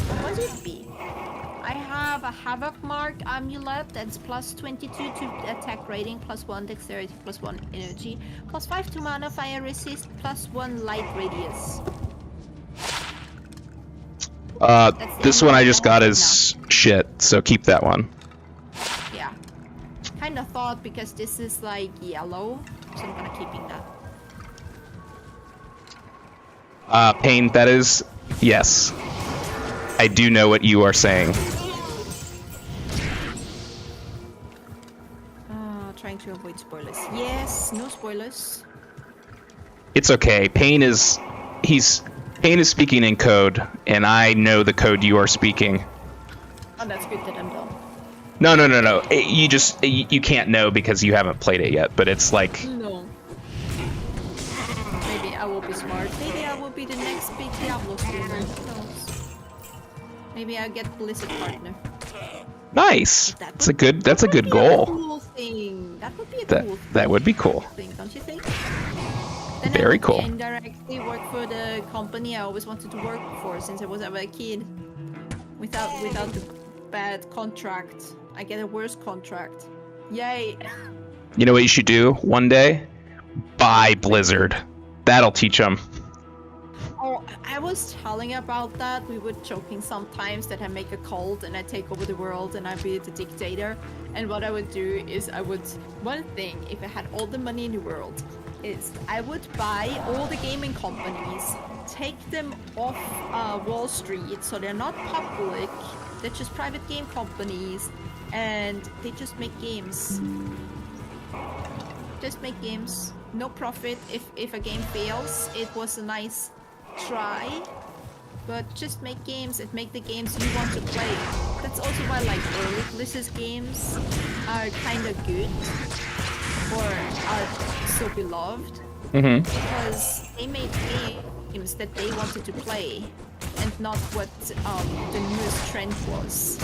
What would it be? I have a Havoc Mark amulet that's plus 22 to attack rating, plus 1 dexterity, plus 1 energy, plus 5 to mana, fire resist, plus 1 light radius. This one I just got is shit, so keep that one. Yeah. Kinda thought because this is like yellow, so I'm gonna keeping that. Pain, that is yes. I do know what you are saying. Trying to avoid spoilers. Yes, no spoilers. It's okay. Pain is speaking in code, and I know the code you are speaking. Oh, that's good that I'm done. No. You can't know because you haven't played it yet, but it's like No. Maybe I will be smart. Maybe I will be the next big Diablo streamer. Who knows? Maybe I'll get Blizzard partner. nice. That's a good goal. Cool thing. That would be a cool That would be cool. thing, don't you think? Then Very I would cool. indirectly work for the company I always wanted to work for since I was ever a kid. Without the bad contract, I get a worse contract. Yay! You know what you should do one day? Buy Blizzard. That'll teach them. Oh, I was telling about that. We were joking sometimes that I make a cult and I take over the world and I be the dictator. And what I would do is one thing, if I had all the money in the world, is I would buy all the gaming companies, take them off Wall Street so they're not public, they're just private game companies, and they just make games. Just make games. No profit. If a game fails, it was a nice try, but just make games and make the games you want to play. That's also why like early Blizzard games are kind of good or are so beloved because they made games that they wanted to play and not what the newest trend was.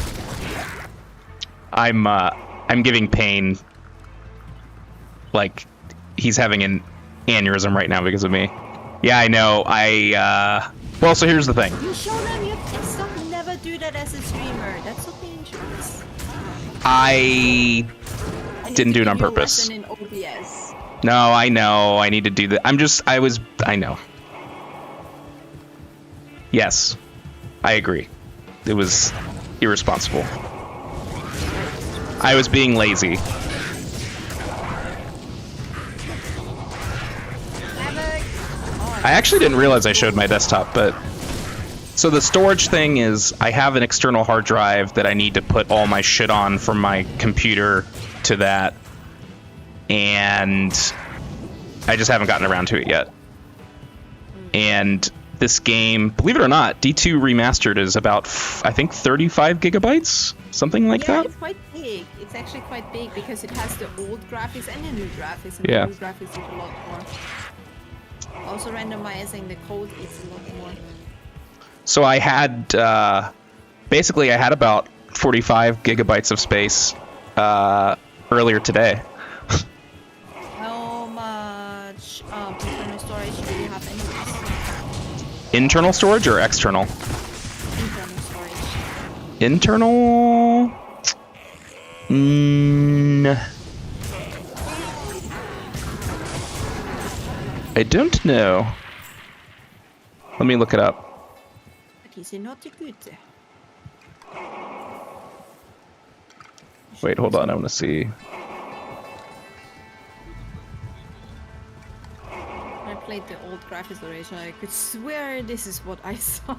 I'm giving Pain like he's having an aneurysm right now because of me. Yeah, I know. Well, so here's the thing. You show them you can stop. Never do that as a streamer. That's so dangerous. I didn't do it on purpose. In OBS. No, I know. I need to do that. I know. Yes, I agree. it was irresponsible. I was being lazy. I actually didn't realize I showed my desktop, but... So the storage thing is, I have an external hard drive that I need to put all my shit on from my computer to that. And I just haven't gotten around to it yet. And this game, believe it or not, D2 Remastered is about, I think, 35 gigabytes? Something like that? Yeah, it's quite big. It's actually quite big because it has the old graphics and the new graphics. And Yeah. the new graphics is a lot more. Also randomizing the code is a lot more. So I had, basically I had about 45 gigabytes of space earlier today. How much internal storage do you have anyways? Internal storage or external? Internal storage. Internal? I don't know. Let me look it up. But is it not good? Wait, hold on. I want to see. I played the old graphics version. I could swear this is what I saw.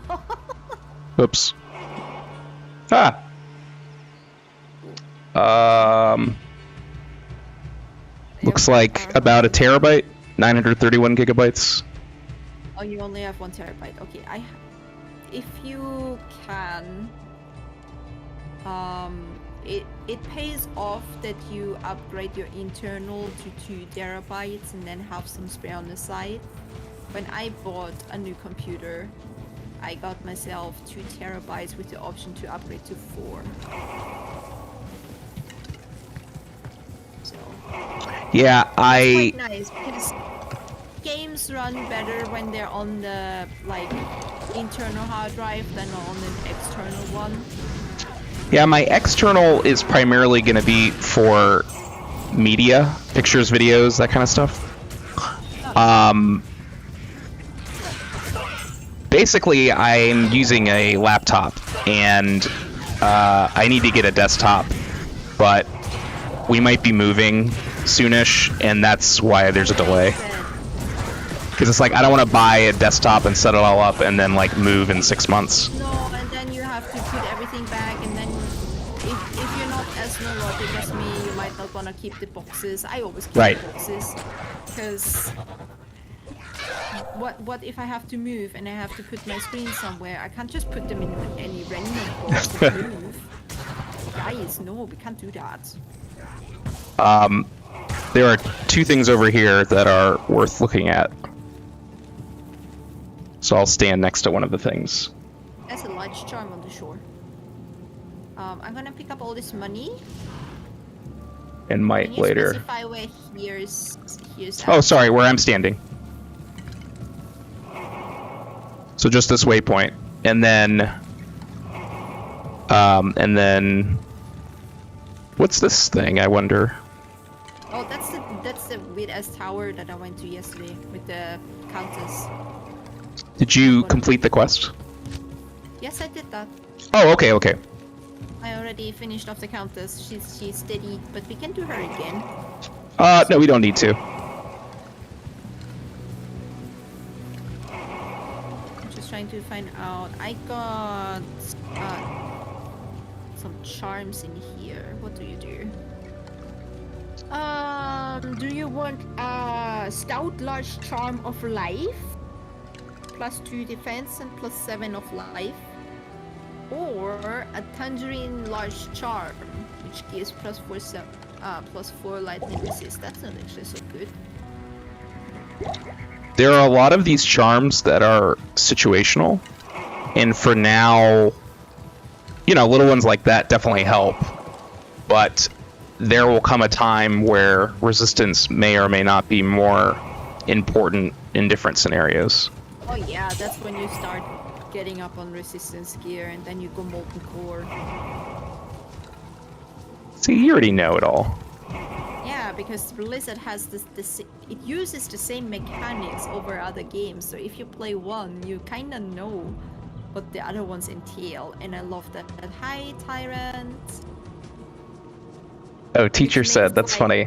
Oops. Ah. Looks like about a terabyte, 931 gigabytes. Oh, you only have 1 terabyte. Okay, if you can, it pays off that you upgrade your internal to 2 terabytes and then have some spare on the side. When I bought a new computer, I got myself 2 terabytes with the option to upgrade to 4. So Yeah, quite nice because games run better when they're on the internal hard drive than on an external one. Yeah, my external is primarily going to be for media, pictures, videos, that kind of stuff. Basically, I'm using a laptop, and I need to get a desktop, but we might be moving soonish, and that's why there's a delay. Because it's like, I don't want to buy a desktop and set it all up and then move in 6 months. No, and then you have to put everything back, and then if you're not as neurotic as me, you might not want to keep the boxes. I always keep the boxes, because what if I have to move and I have to put my screen somewhere? I can't just put them in any random box to move. Guys, no, we can't do that. There are 2 things over here that are worth looking at. So I'll stand next to one of the things. There's a large charm on the shore. I'm gonna pick up all this money. And might Can you later. specify where here's Oh, sorry, where I'm standing. So just this waypoint, and then what's this thing? I wonder. Oh, that's the weird ass tower that I went to yesterday with the countess. Did you complete the quest? Yes, I did that. Oh, okay, okay. I already finished off the countess. She's steady, but we can do her again. No, we don't need to. I'm just trying to find out. I got some charms in here. What do you do? Do you want a stout large charm of life? +2 defense and +7 of life. Or a tangerine large charm, which gives +4 lightning resist. That's not actually so good. There are a lot of these charms that are situational, and for now, little ones like that definitely help, but there will come a time where resistance may or may not be more important in different scenarios. Oh yeah, that's when you start getting up on resistance gear, and then you go molten core. See, you already know it all. Yeah, because Blizzard has it uses the same mechanics over other games, so if you play one, you kinda know what the other ones entail, and I love that. Hi, Tyrant. Oh, teacher Which said, makes, that's like- funny.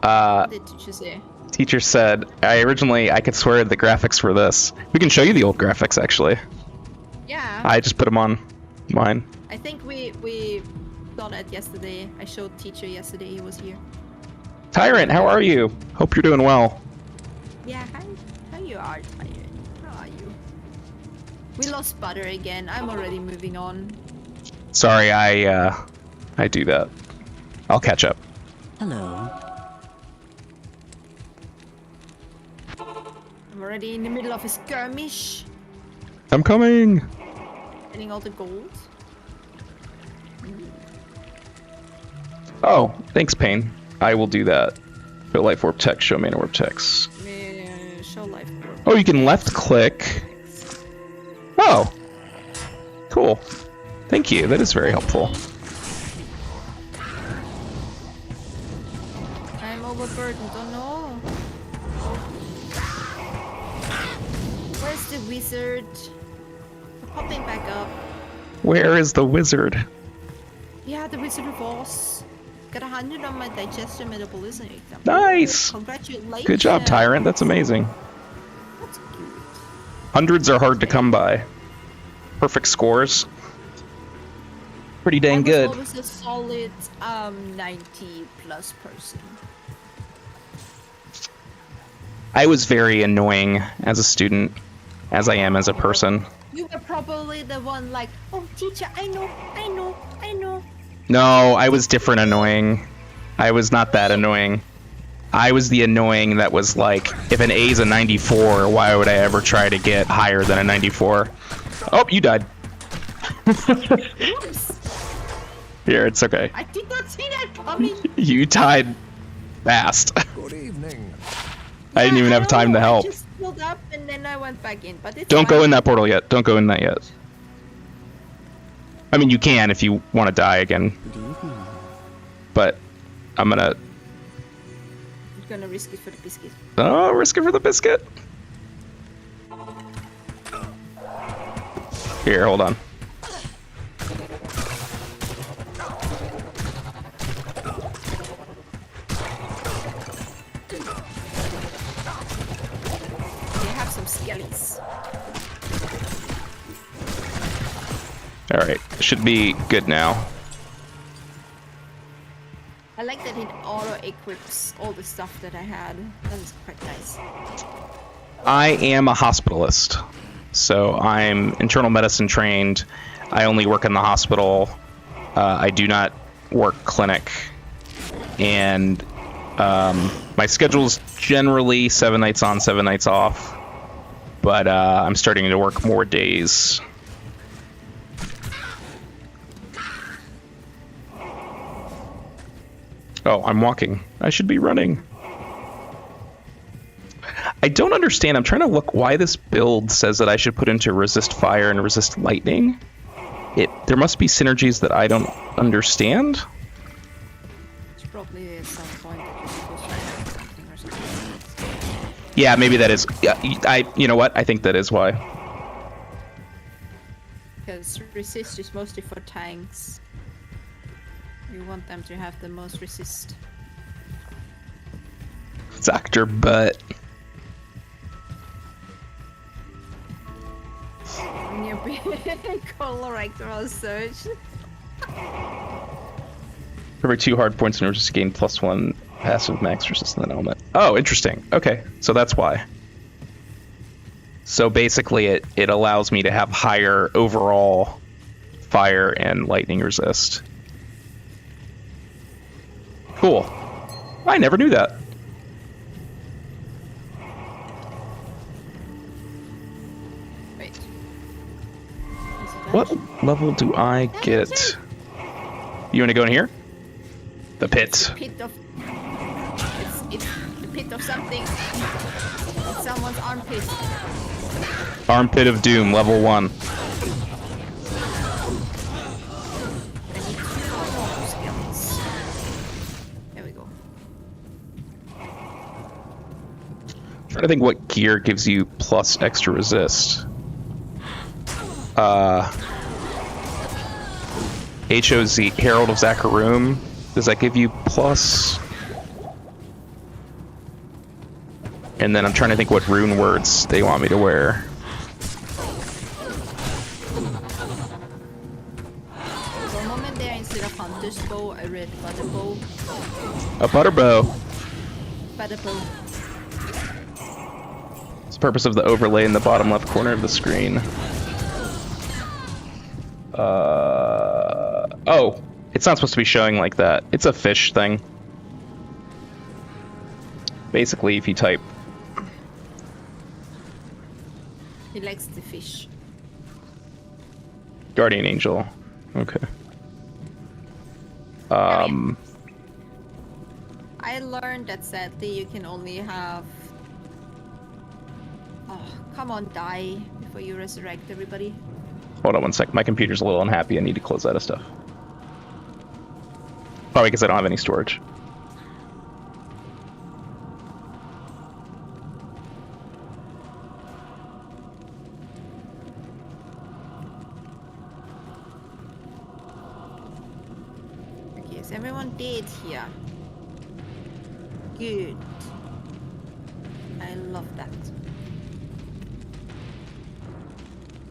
What did teacher say? Teacher said, I could swear the graphics for this. We can show you the old graphics, actually. Yeah. I just put them on mine. I think we saw that yesterday. I showed teacher yesterday. He was here. Tyrant, how are you? Hope you're doing well. Yeah, how you are, Tyrant? How are you? We lost Butter again. I'm already moving on. Sorry, I do that. I'll catch up. Hello. I'm already in the middle of a skirmish. I'm coming. Getting all the gold. Oh, thanks, Payne. I will do that. Show life warp text, show mana warp text. Show life. Oh, you can left click. Oh. Cool. Thank you. That is very helpful. I'm overburdened. Oh no. Where's the wizard? They're popping back up. Where is the wizard? Yeah, the Wizard of Oz. Got 100 on my digestion metabolism exam. Nice! Congratulations. Good job, Tyrant. That's amazing. That's good. Hundreds are hard to come by. Perfect scores. Pretty dang good. I was always a solid 90 plus person. I was very annoying as a student, as I am as a person. You were probably the one like, oh teacher, I know. No, I was different annoying. I was not that annoying. I was the annoying that was like, if an A is a 94, why would I ever try to get higher than a 94? Oh, you died. Oops. Here, it's okay. I did not see that coming. You died fast. Good evening. I didn't even Yeah, have time to know, help. I just pulled up and then I went back in, but it's Don't go fine. in that portal yet. Don't go in that yet. I mean, you can if you want to die again. Good evening. But I'm gonna... I'm gonna risk it for the biscuit. Oh, risk it for the biscuit. Here, hold on. They have some skellies. Alright, should be good now. I like that it auto-equips all the stuff that I had. That is quite nice. I am a hospitalist. So I'm internal medicine trained. I only work in the hospital. I do not work clinic. And my schedule is generally 7 nights on, 7 nights off. But I'm starting to work more days. Oh, I'm walking. I should be running. I don't understand. I'm trying to look why this build says that I should put into resist fire and resist lightning. There must be synergies that I don't understand. It's probably at some point that you're supposed to have something or something. Yeah, maybe that is. Yeah, you know what? I think that is why. Because resist is mostly for tanks. You want them to have the most resist. Dr. Butt. New colorectal surge. For every 2 hard points in order to gain +1 passive max resistance in that element. Oh, interesting. Okay, so that's why. So basically it allows me to have higher overall fire and lightning resist. Cool. I never knew that. Wait. Is it What that? level do I get? You want to go in here? The pit. Pit of. It's the pit of something. It's someone's armpit. Armpit of Doom, level 1. I need 2 more skills. There we go. Trying to think what gear gives you plus extra resist. HOZ, Herald of Zakarum. Does that give you plus? And then I'm trying to think what rune words they want me to wear. For a moment there, instead of Hunter's Bow, I read Butter Bow. A butter bow. Butter Bow. It's the purpose of the overlay in the bottom left corner of the screen. Oh, it's not supposed to be showing like that. It's a fish thing. Basically, if you type. He likes the fish. Guardian Angel. Okay. I learned that sadly you can only have... Oh, come on, die before you resurrect everybody. Hold on one sec. My computer's a little unhappy. I need to close out of stuff. Probably because I don't have any storage. Okay, is everyone dead here? Good. I love that.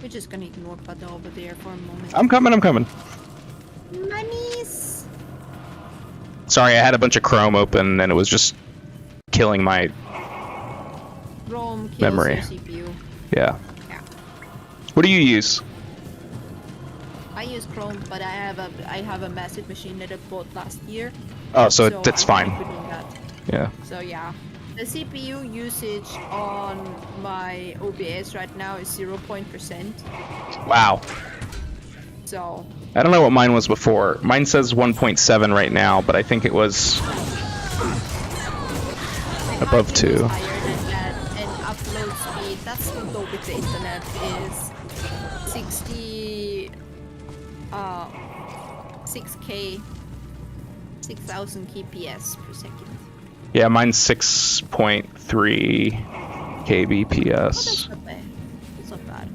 We're just gonna ignore Butter over there for a moment. I'm coming. Monies! Sorry, I had a bunch of Chrome open and it was just killing my Rome kills memory. your CPU. Yeah. Yeah. What do you use? I use Chrome, but I have a massive machine that I bought last year. Oh, so it's I'm fine. putting that. Yeah. So yeah. The CPU usage on my OBS right now is 0%. Wow. So I don't know what mine was before. Mine says 1.7 right now, but I think it was above 2. higher than that, and upload speed, that's low with the internet, is 6K, 6,000 kps per second. Yeah, mine's 6.3 Oh, kbps. that's not bad. It's not bad.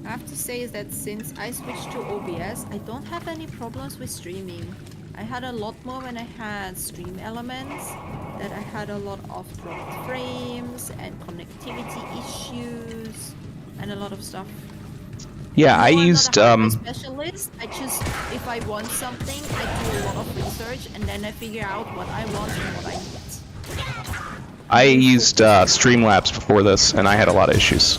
I have to say is that since I switched to OBS, I don't have any problems with streaming. I had a lot more when I had Stream Elements, that I had a lot of dropped frames and connectivity issues and a lot of stuff. Yeah, I I'm not used a hardware specialist. I just, if I want something, I do a lot of research and then I figure out what I want and what I need. Streamlabs before this, and I had a lot of issues.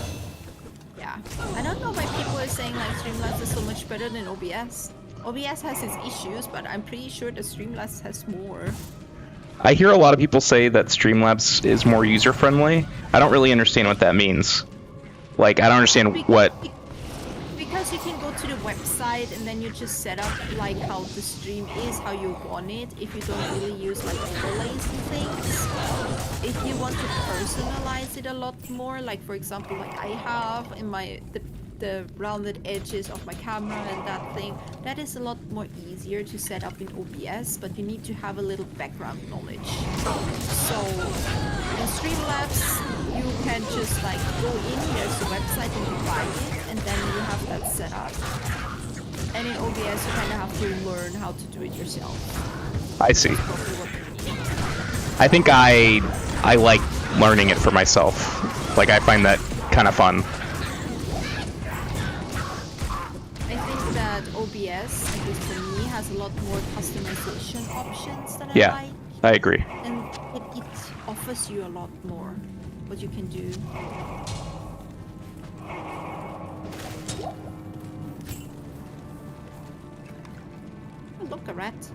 Yeah, I don't know why people are saying like Streamlabs is so much better than OBS. OBS has its issues, but I'm pretty sure that Streamlabs has more. I hear a lot of people say that Streamlabs is more user-friendly. I don't really understand what that means. Like, I don't understand what... Because you can go to the website and then you just set up like how the stream is, how you want it, if you don't really use like overlays and things. If you want to personalize it a lot more, like for example, like I have in my the rounded edges of my camera and that thing, that is a lot more easier to set up in OBS, but you need to have a little background knowledge. So in Streamlabs, you can just like go in, there's a website and you buy it, and then you have that set up. And in OBS, you kind of have to learn how to do it yourself. I see. I think I like learning it for myself. Like, I find that kind of fun. I think that OBS, at least for me, has a lot more customization options than Yeah, I like. I agree. And it offers you a lot more what you can do. Oh, look, a rat.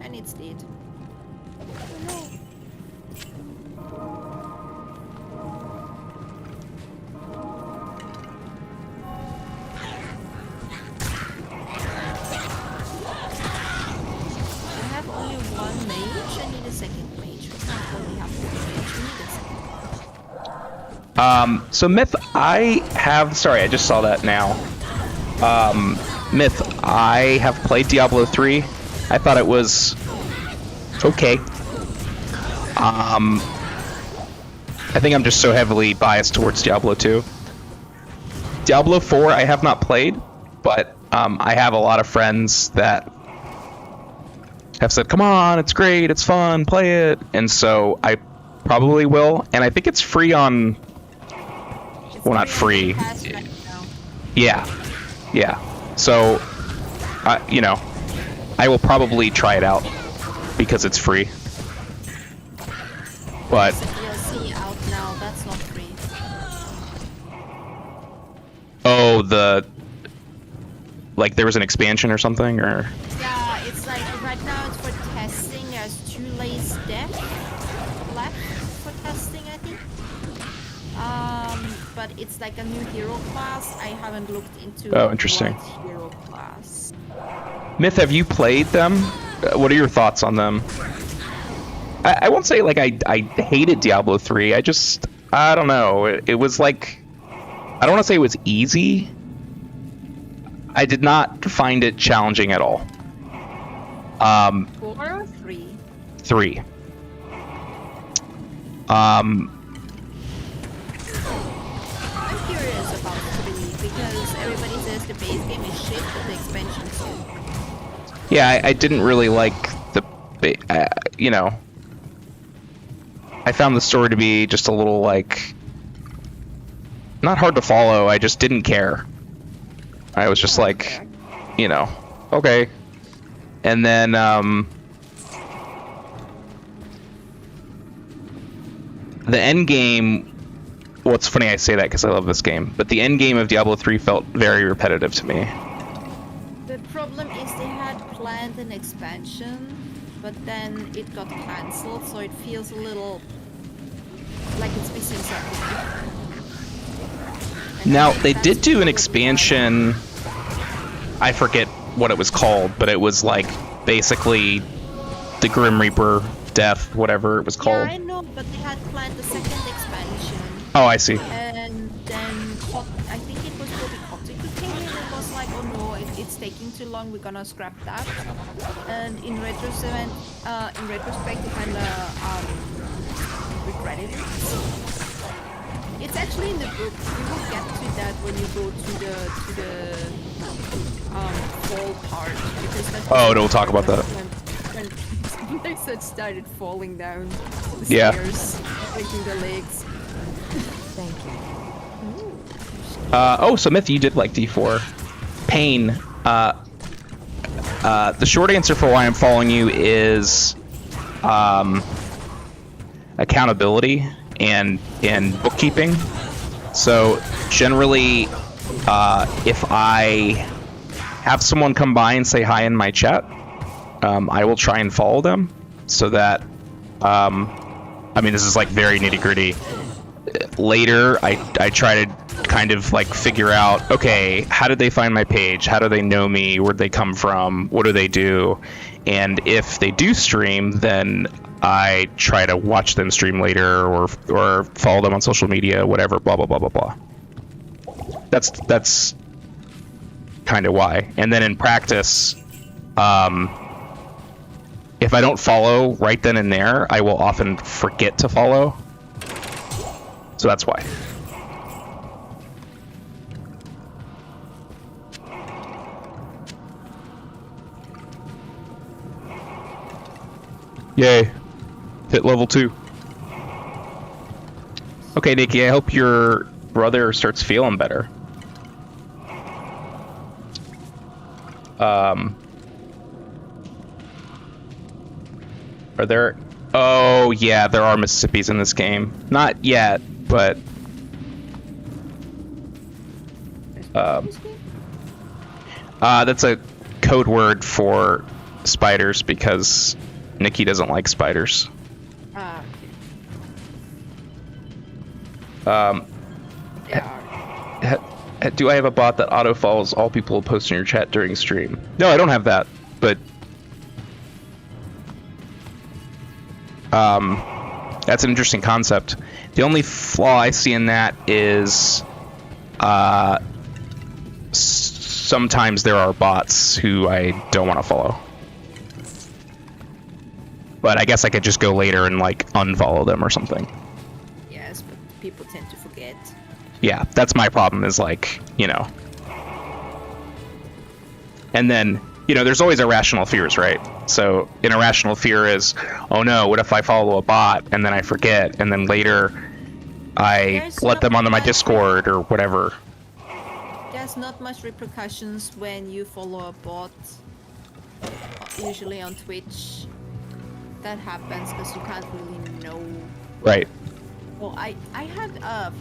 And it's dead. Oh no. I have only one mage, I need a second mage. We can't only have one mage, we need a second. So Myth, I have... Sorry, I just saw that now. Myth, I have played Diablo 3. I thought it was... okay. I think I'm just so heavily biased towards Diablo 2. Diablo 4 I have not played, but I have a lot of friends that have said, come on, it's great, it's fun, play it. And so I probably will. And I think it's free on... well, not free. Right now. Yeah. So, you know, I will probably try it out because it's free. But... There's a DLC out now, that's not free. oh, like there was an expansion or something, or... Yeah, it's like right now it's for testing. There's 2 lays left for testing, I think. But it's like a new hero class. I haven't looked into Oh, interesting. what hero class. Myth, have you played them? What are your thoughts on them? I won't say like I hated Diablo 3. I don't know. It was like, I don't want to say it was easy. I did not find it challenging at all. 4 or 3? 3. I'm curious about 3 because everybody says the base game is shit, but the expansion's good. Yeah, I didn't really like the, you know, I found the story to be just a little like, not hard to follow. I just didn't care. I was just like, you know, okay. And then, the end game, well, it's funny I say that because I love this game, but the end game of Diablo 3 felt very repetitive to me. The problem is they had planned an expansion, but then it got cancelled, so it feels a little like it's missing something. And Now, then they that's did do an what expansion, I forget what it was called, but it was like basically the Grim Reaper death, whatever it was called. Yeah, I know, but they had planned the second expansion. Oh, I see. And then I think it was Bobby Kotick who came in and was like, oh no, it's taking too long, we're gonna scrap that. And in retrospect, they kind of regretted it. It's actually in the book. You will get to that when you go to the fall part, because that's Don't talk about that. When Lexus started falling down the Yeah. stairs, breaking the legs. Thank you. Oh, so Myth, you did like D4. Pain. The short answer for why I'm following you is accountability and bookkeeping. So generally, if I have someone come by and say hi in my chat, I will try and follow them so that, I mean, this is like very nitty gritty. Later, I try to kind of like figure out, okay, how did they find my page? How do they know me? Where'd they come from? What do they do? And if they do stream, then I try to watch them stream later or follow them on social media, whatever, blah, blah, blah, blah, blah. That's kind of why. And then in practice, if I don't follow right then and there, I will often forget to follow. So that's why. Yay. Hit level 2. Okay, Nikki, I hope your brother starts feeling better. Are there... Oh, yeah, there are Mississippis in this game. Not yet, but... that's a code word for spiders because Nikki doesn't like spiders. Yeah. Do I have a bot that auto follows all people posting in your chat during stream? No, I don't have that, but that's an interesting concept. The only flaw I see in that is sometimes there are bots who I don't want to follow. But I guess I could just go later and like unfollow them or something. Yes, but people tend to forget. Yeah, that's my problem is like, you know. And then, you know, there's always irrational fears, right? So an irrational fear is, oh no, what if I follow a bot and then I forget and then later I let them onto my Discord or whatever. There's not much repercussions when you follow a bot, usually on Twitch. That happens because you can't really know. Right. Well, I had a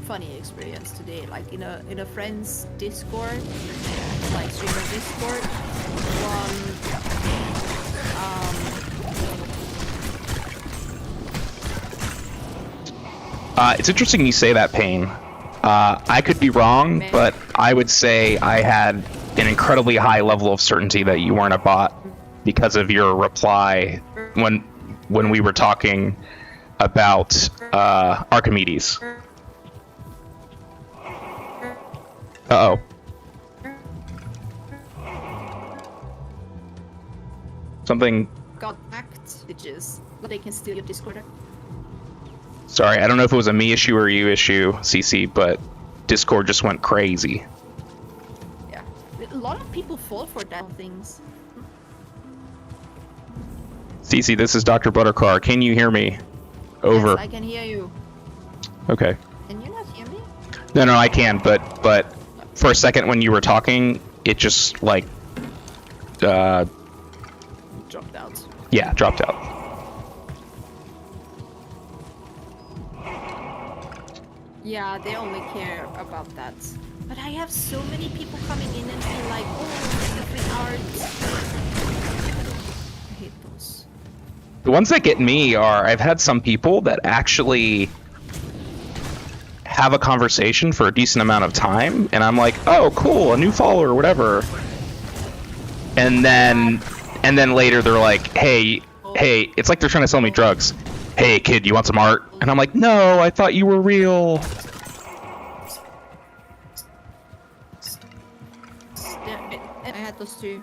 funny experience today, like in a friend's Discord, like streamer Discord. It's interesting you say that, Payne. I could be wrong, but I would say I had an incredibly high level of certainty that you weren't a bot because of your reply when we were talking about Archimedes. Uh-oh. Something... Got hacked, bitches. They can steal your Discord. Sorry, I don't know if it was a me issue or you issue, CC, but Discord just went crazy. Yeah. A lot of people fall for that things. CC, this is Dr. Buttercar. Can you hear me? Over. Yes, I can hear you. Okay. Can you not hear me? No, I can, but for a second when you were talking, it just, like, Dropped out. yeah, dropped out. Yeah, they only care about that. But I have so many people coming in and be like, oh, the free art. I hate those. The ones that get me are, I've had some people that actually have a conversation for a decent amount of time, and I'm like, oh, cool, a new follower or whatever. And then later they're like, hey, it's like they're trying to sell me drugs. Hey, kid, you want some art? And I'm like, no, I thought you were real. I had those two.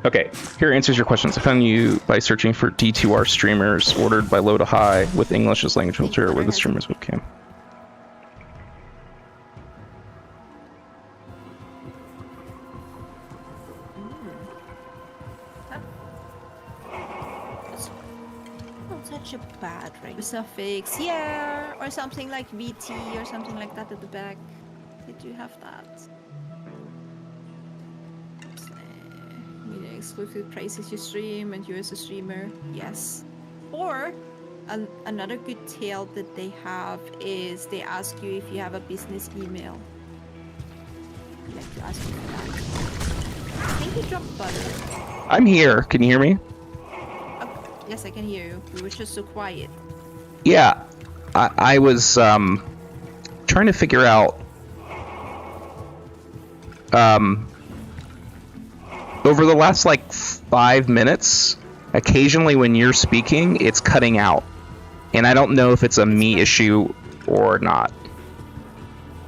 Okay, here answers your questions. I found you by searching for D2R streamers ordered by low to high with English as language filter with the streamer's webcam. Not such a bad regular suffix, yeah, or something like VT or something like that at the back. Did you have that? Media exclusive praises you stream and you as a streamer, yes. Or another good tale that they have is they ask you if you have a business email. I'd like to ask you for that. I think you dropped butter. I'm here. Can you hear me? Yes, I can hear you. You were just so quiet. Yeah, I was trying to figure out over the last like 5 minutes, occasionally when you're speaking, it's cutting out, and I don't know if it's a me issue or not.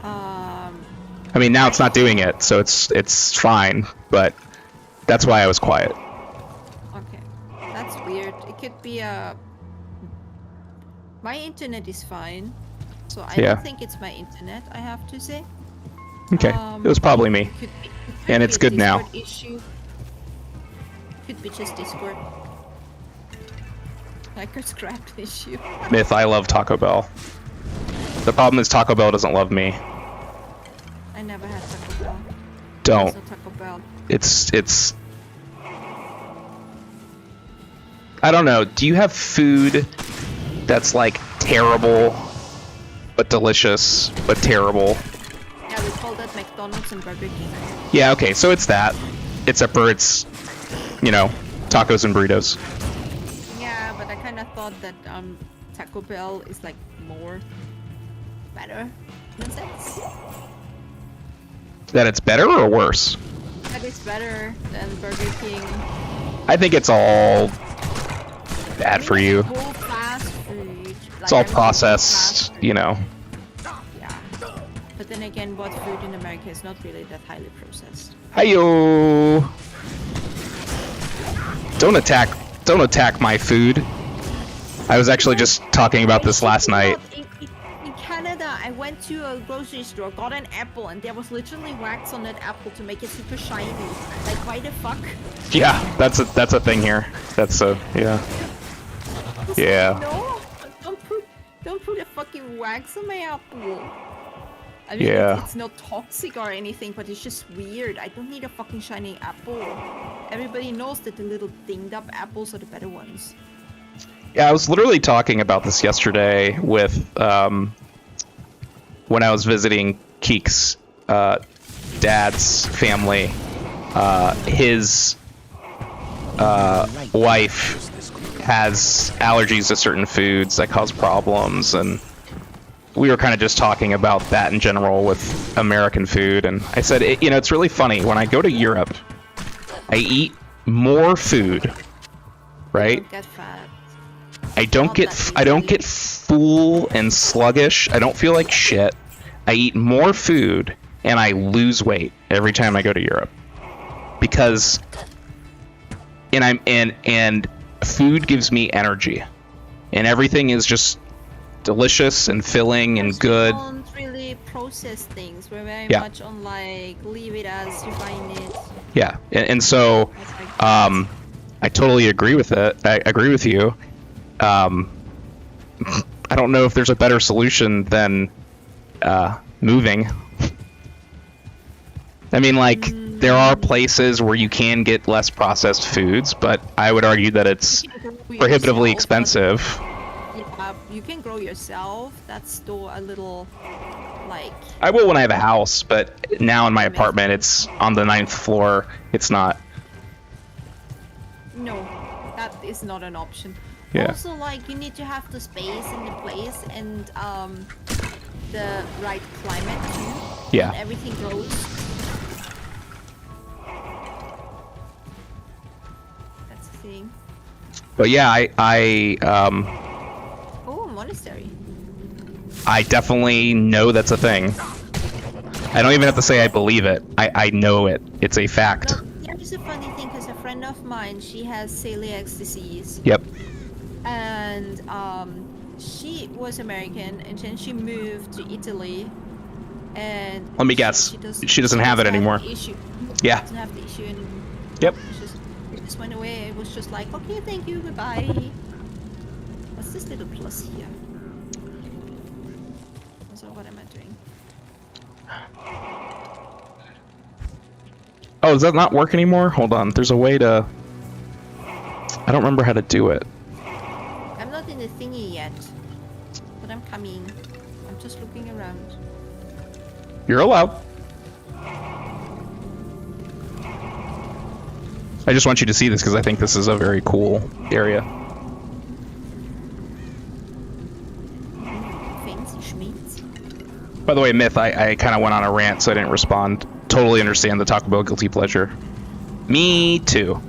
I mean, now it's not doing it, so it's fine, but that's why I was quiet. Okay, that's weird. It could be a. My internet is fine, so I don't think it's my internet. I have to say. Okay, it was probably me, and it's good now. Issue. Could be just Discord. Like a scrap issue. Myth, I love Taco Bell. The problem is Taco Bell doesn't love me. I never had Taco Bell. Don't. There's no Taco Bell. It's. I don't know. Do you have food that's like terrible, but delicious, but terrible? Yeah, we call that McDonald's and Burger King. Yeah. Okay. So it's that. Except for it's, you know, tacos and burritos. Yeah, but I kind of thought that Taco Bell is like more better in a sense. That it's better or worse? That it's better than Burger King. I think it's all bad for you. Whole fast food. It's all processed, you know. Yeah. But then again, what food in America is not really that highly processed. Hiyo! Don't attack my food. I was actually just talking about this last night. In Canada, I went to a grocery store, got an apple, and there was literally wax on that apple to make it super shiny. Like, why the fuck? Yeah, that's a thing here. That's yeah. Yeah. No, don't put a fucking wax on my apple. I mean, Yeah. it's not toxic or anything, but it's just weird. I don't need a fucking shiny apple. Everybody knows that the little dinged up apples are the better ones. Yeah, I was literally talking about this yesterday with when I was visiting Keek's dad's family. His wife has allergies to certain foods that cause problems, and we were kind of just talking about that in general with American food. And I said, it's really funny when I go to Europe, I eat more food, right? Don't get fat. I don't get full and sluggish. I don't feel like shit. I eat more food and I lose weight every time I go to Europe. Because and food gives me energy. And everything is just delicious and filling and good. We don't really process things. We're very Yeah. much on like leave it as you find it. Yeah. And so I totally agree with it. I agree with you. I don't know if there's a better solution than moving. I mean, like, there are places where you can get less processed foods, but I would argue that it's prohibitively expensive. Yeah, you can grow yourself. That's still a little, like... I will when I have a house, but now in my apartment, it's on the 9th floor. It's not. No, that is not an option. Yeah. Also, like, you need to have the space and the place and the right climate too. Yeah. And everything grows. That's the thing. But yeah, Oh, monastery. I definitely know that's a thing. I don't even have to say I believe it. I know it. It's a fact. No, here's a funny thing, because a friend of mine, she has celiac disease. Yep. And she was American, and then she moved to Italy. And Let me guess. She doesn't have it anymore. The issue. Yeah. Doesn't have the issue anymore. Yep. It just went away. It was just like, okay, thank you, goodbye. What's this little plus here? So what am I doing? Oh, does that not work anymore? Hold on. There's a way to... I don't remember how to do it. I'm not in the thingy yet, but I'm coming. I'm just looking around. You're allowed. I just want you to see this because I think this is a very cool area. Fancy schmeats. By the way, Myth, I kind of went on a rant, so I didn't respond. Totally understand the Taco Bell guilty pleasure. Me too.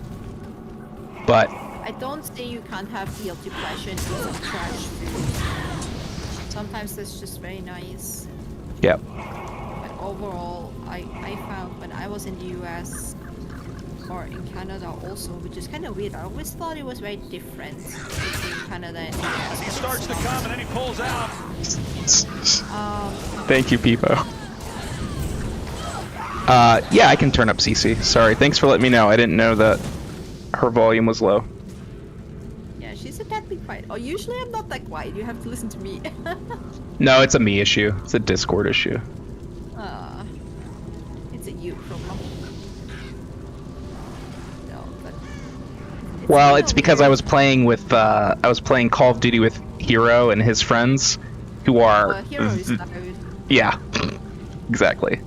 But I don't say you can't have guilty pleasure and eat some trash food. Sometimes that's just very nice. yeah, But overall, I found when I was in the US or in Canada also, which is kind of weird. I always thought it was very different between Canada and the US. He starts to come and then he pulls out. thank you, Peepo. Yeah, I can turn up CC. Sorry, thanks for letting me know. I didn't know that her volume was low. Yeah, she's a tad bit quiet. Oh, usually I'm not that quiet. You have to listen to me. No, it's a me issue. It's a Discord issue. It's a you problem. No, but Well, kinda it's because I weird. was playing with I was playing Call of Duty with Hero and his friends, who are Hero is loud. yeah, exactly.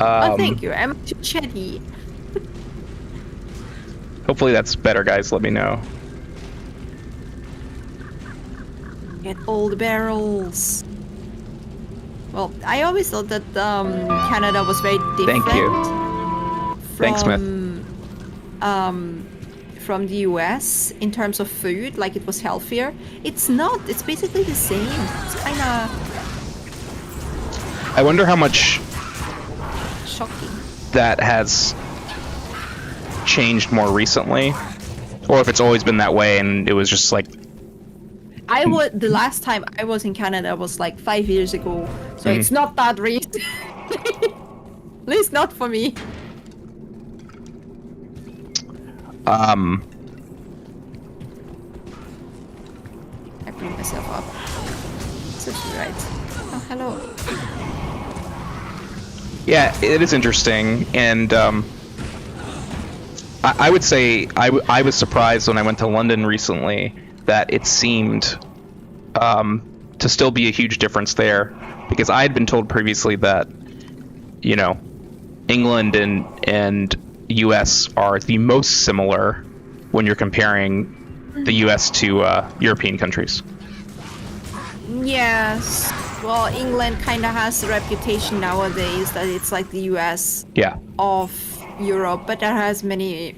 Oh, thank you. I'm too chatty. Hopefully that's better, guys. Let me know. Get all the barrels. Well, I always thought that Canada was very different. Thank you. Thanks, Smith. From the US in terms of food, like it was healthier. It's not. It's basically the same. It's kind of I wonder how much shocking. that has changed more recently, or if it's always been that way and it was just like. The last time I was in Canada was like 5 years ago, so it's not that recent. At least not for me. I blew myself up. Such right. Oh, hello. Yeah, it is interesting, and I would say I was surprised when I went to London recently that it seemed to still be a huge difference there, because I had been told previously that, you know, England and US are the most similar when you're comparing the US to European countries. Yes. Well, England kind of has the reputation nowadays that it's like the US of Europe, but that has many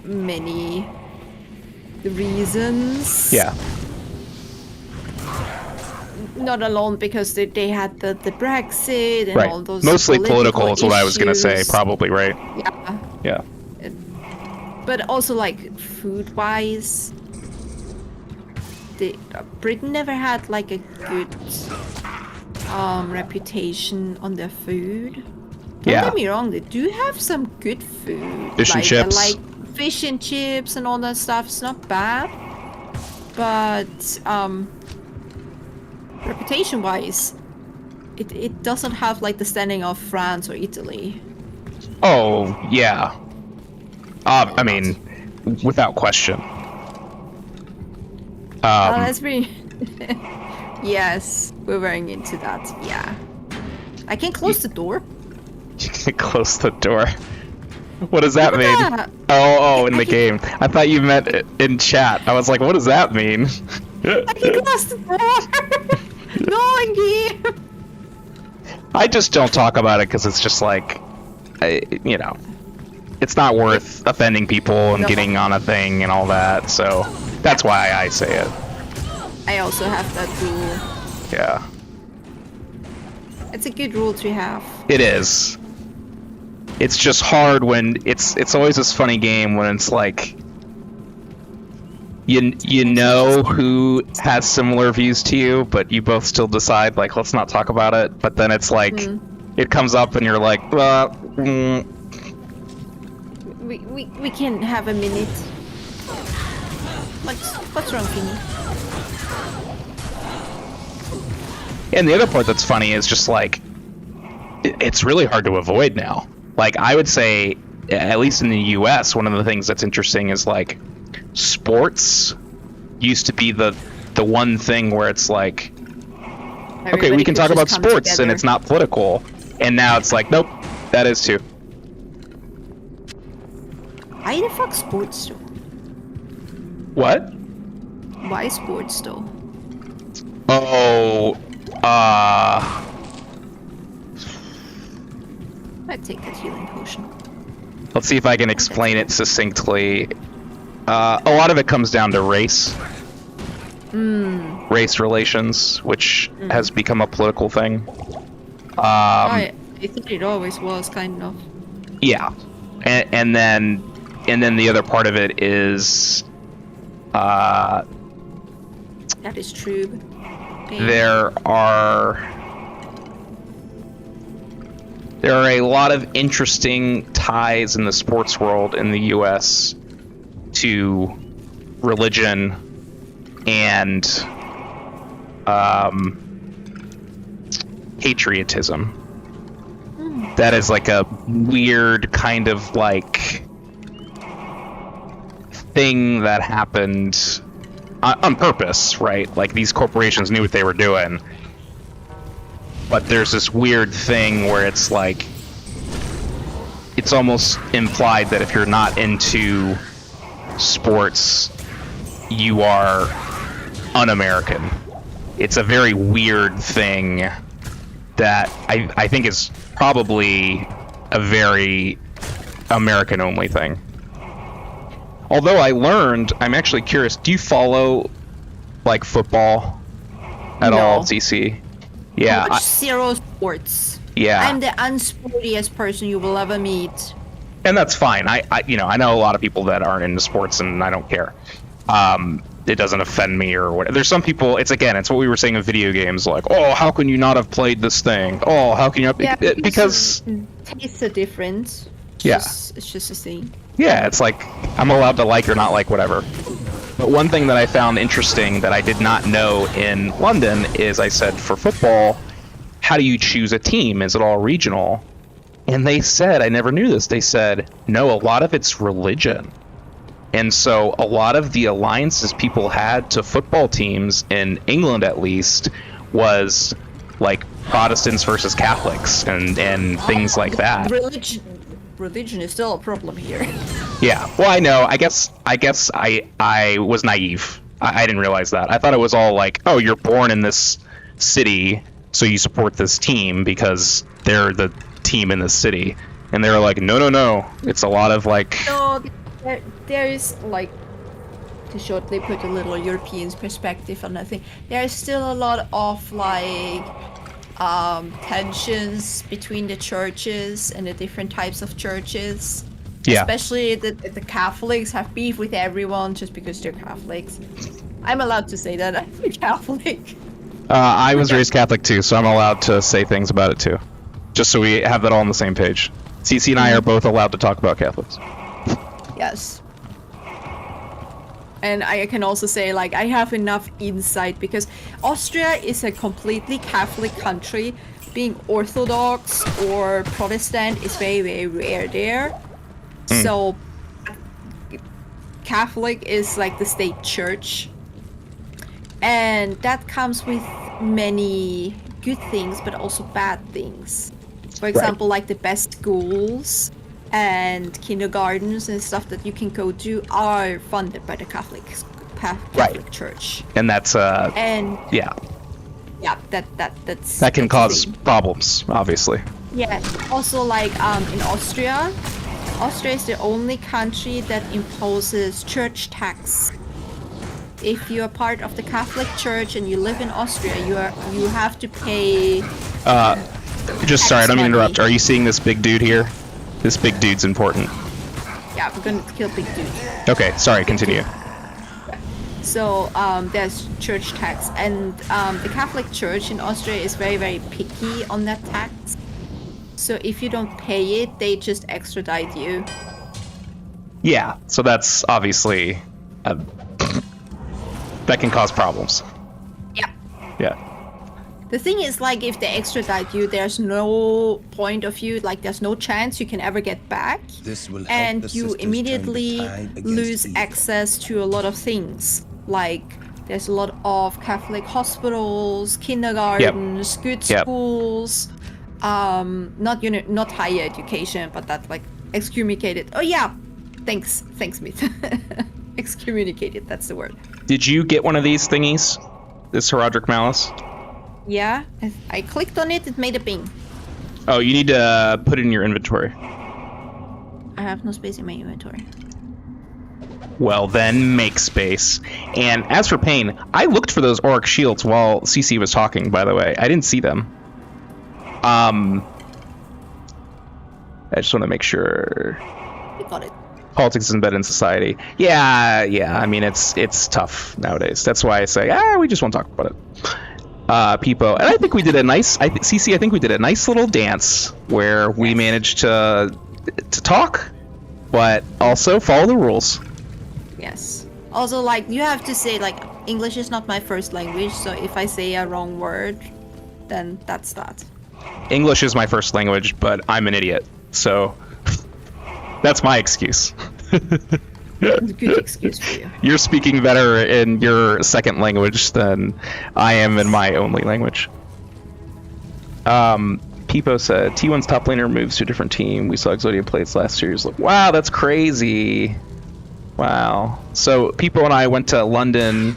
reasons. Yeah. Not alone because they had the Brexit and all those. Mostly political is what I was gonna say, probably, right? Yeah. Yeah. But also like food-wise, Britain never had like a good reputation on their food. Don't get me wrong, they do have some good food. Fish and chips. Like fish and chips and all that stuff. It's not bad, but reputation-wise, it doesn't have like the standing of France or Italy. Oh yeah. I mean, without question. That's pretty. Yes, we're very into that. Yeah. I can close the door. You can close the door. What does that mean? Yeah. Oh, in the game. I thought you meant it in chat. I was like, what does that mean? I can close the door. No, in game. I just don't talk about it because it's just like, you know, it's not worth offending people and getting on a thing and all that. So that's why I say it. I also have that rule. Yeah. It's a good rule to have. It is. It's just hard when it's always this funny game when it's like you know who has similar views to you, but you both still decide like let's not talk about it. But then it's like it comes up and you're like, we can have a minute. What's wrong, Finny? And the other part that's funny is just like it's really hard to avoid now. Like I would say, at least in the US, one of the things that's interesting is like sports used to be the one thing where it's like, okay, we can talk about sports and it's not political. And now it's like, nope, that is too. Why the fuck sports though? What? Why sports though? Oh, I'd take that healing potion. Let's see if I can explain it succinctly. A lot of it comes down to race. Race relations, which has become a political thing. I think it always was, kind of. Yeah, and then the other part of it is that is true. There are a lot of interesting ties in the sports world in the US to religion and patriotism. That is like a weird kind of like thing that happened on purpose, right? Like these corporations knew what they were doing. But there's this weird thing where it's like, it's almost implied that if you're not into sports, you are un-American. It's a very weird thing that I think is probably a very American-only thing. Although I learned, I'm actually curious, do you follow, like, football at all, CC? Yeah. Zero sports. Yeah. I'm the unsportiest person you will ever meet. And that's fine. I know a lot of people that aren't into sports, and I don't care. It doesn't offend me or whatever. There's some people. It's what we were saying in video games. Like, oh, how can you not have played this thing? Oh, how can you? Yeah, because tastes are different. It's just a thing. Yeah, it's like I'm allowed to like or not like whatever. But one thing that I found interesting that I did not know in London is I said for football, how do you choose a team? Is it all regional? And they said, I never knew this. They said, no, a lot of it's religion. And so a lot of the alliances people had to football teams in England, at least, was like Protestants versus Catholics and things like that. Religion is still a problem here. Yeah. Well, I know. I guess I was naive. I didn't realize that. I thought it was all like, oh, you're born in this city, so you support this team because they're the team in the city. And they were like, no. It's a lot of like... No, there is like, to shortly put a little European perspective on that thing, there is still a lot of like tensions between the churches and the different types of churches. Yeah. Especially the Catholics have beef with everyone just because they're Catholics. I'm allowed to say that I'm a Catholic. I was raised Catholic too, so I'm allowed to say things about it too. Just so we have that all on the same page. CC and I are both allowed to talk about Catholics. Yes. And I can also say, like, I have enough insight because Austria is a completely Catholic country. Being Orthodox or Protestant is very, very rare there. So, Catholic is like the state church. And that comes with many good things, but also bad things. For example, like the best schools and kindergartens and stuff that you can go to are funded by the Catholic Church. And that's and yeah, that can cause problems, obviously. Yeah. Also, like in Austria is the only country that imposes church tax. If you're part of the Catholic Church and you live in Austria, you have to pay. Just sorry, I don't mean to interrupt. Are you seeing this big dude here? This big dude's important. Yeah, we're gonna kill big dude. Okay, sorry, continue. So there's church tax, and the Catholic Church in Austria is very, very picky on that tax. So if you don't pay it, they just extradite you. Yeah, so that's obviously that can cause problems. Yeah. Yeah. The thing is, like, if they extradite you, there's no point of view, like, there's no chance you can ever get back. And you immediately lose access to a lot of things. Like, there's a lot of Catholic hospitals, kindergartens, good schools, not higher education, but that, like, excommunicated. Oh, yeah. Thanks, Smith. Excommunicated, that's the word. Did you get one of these thingies? This Heraldric Malice? Yeah, I clicked on it, it made a ping. Oh, you need to put it in your inventory. I have no space in my inventory. Well, then make space. And as for Pain, I looked for those Auric shields while CC was talking, by the way. I didn't see them. I just want to make sure. You got it. Politics is embedded in society. Yeah, I mean, it's tough nowadays. That's why I say, we just won't talk about it. Peepo, and I think we did a nice, CC, I think we did a nice little dance where we managed to talk, but also follow the rules. Yes. Also, like, you have to say, like, English is not my first language, so if I say a wrong word, then that's that. English is my first language, but I'm an idiot, so that's my excuse. Good excuse for you. You're speaking better in your second language than I am in my only language. Peepo said, T1's top laner moves to a different team. We saw Exodia plays last year. Like, wow, that's crazy. Wow. So Peepo and I went to London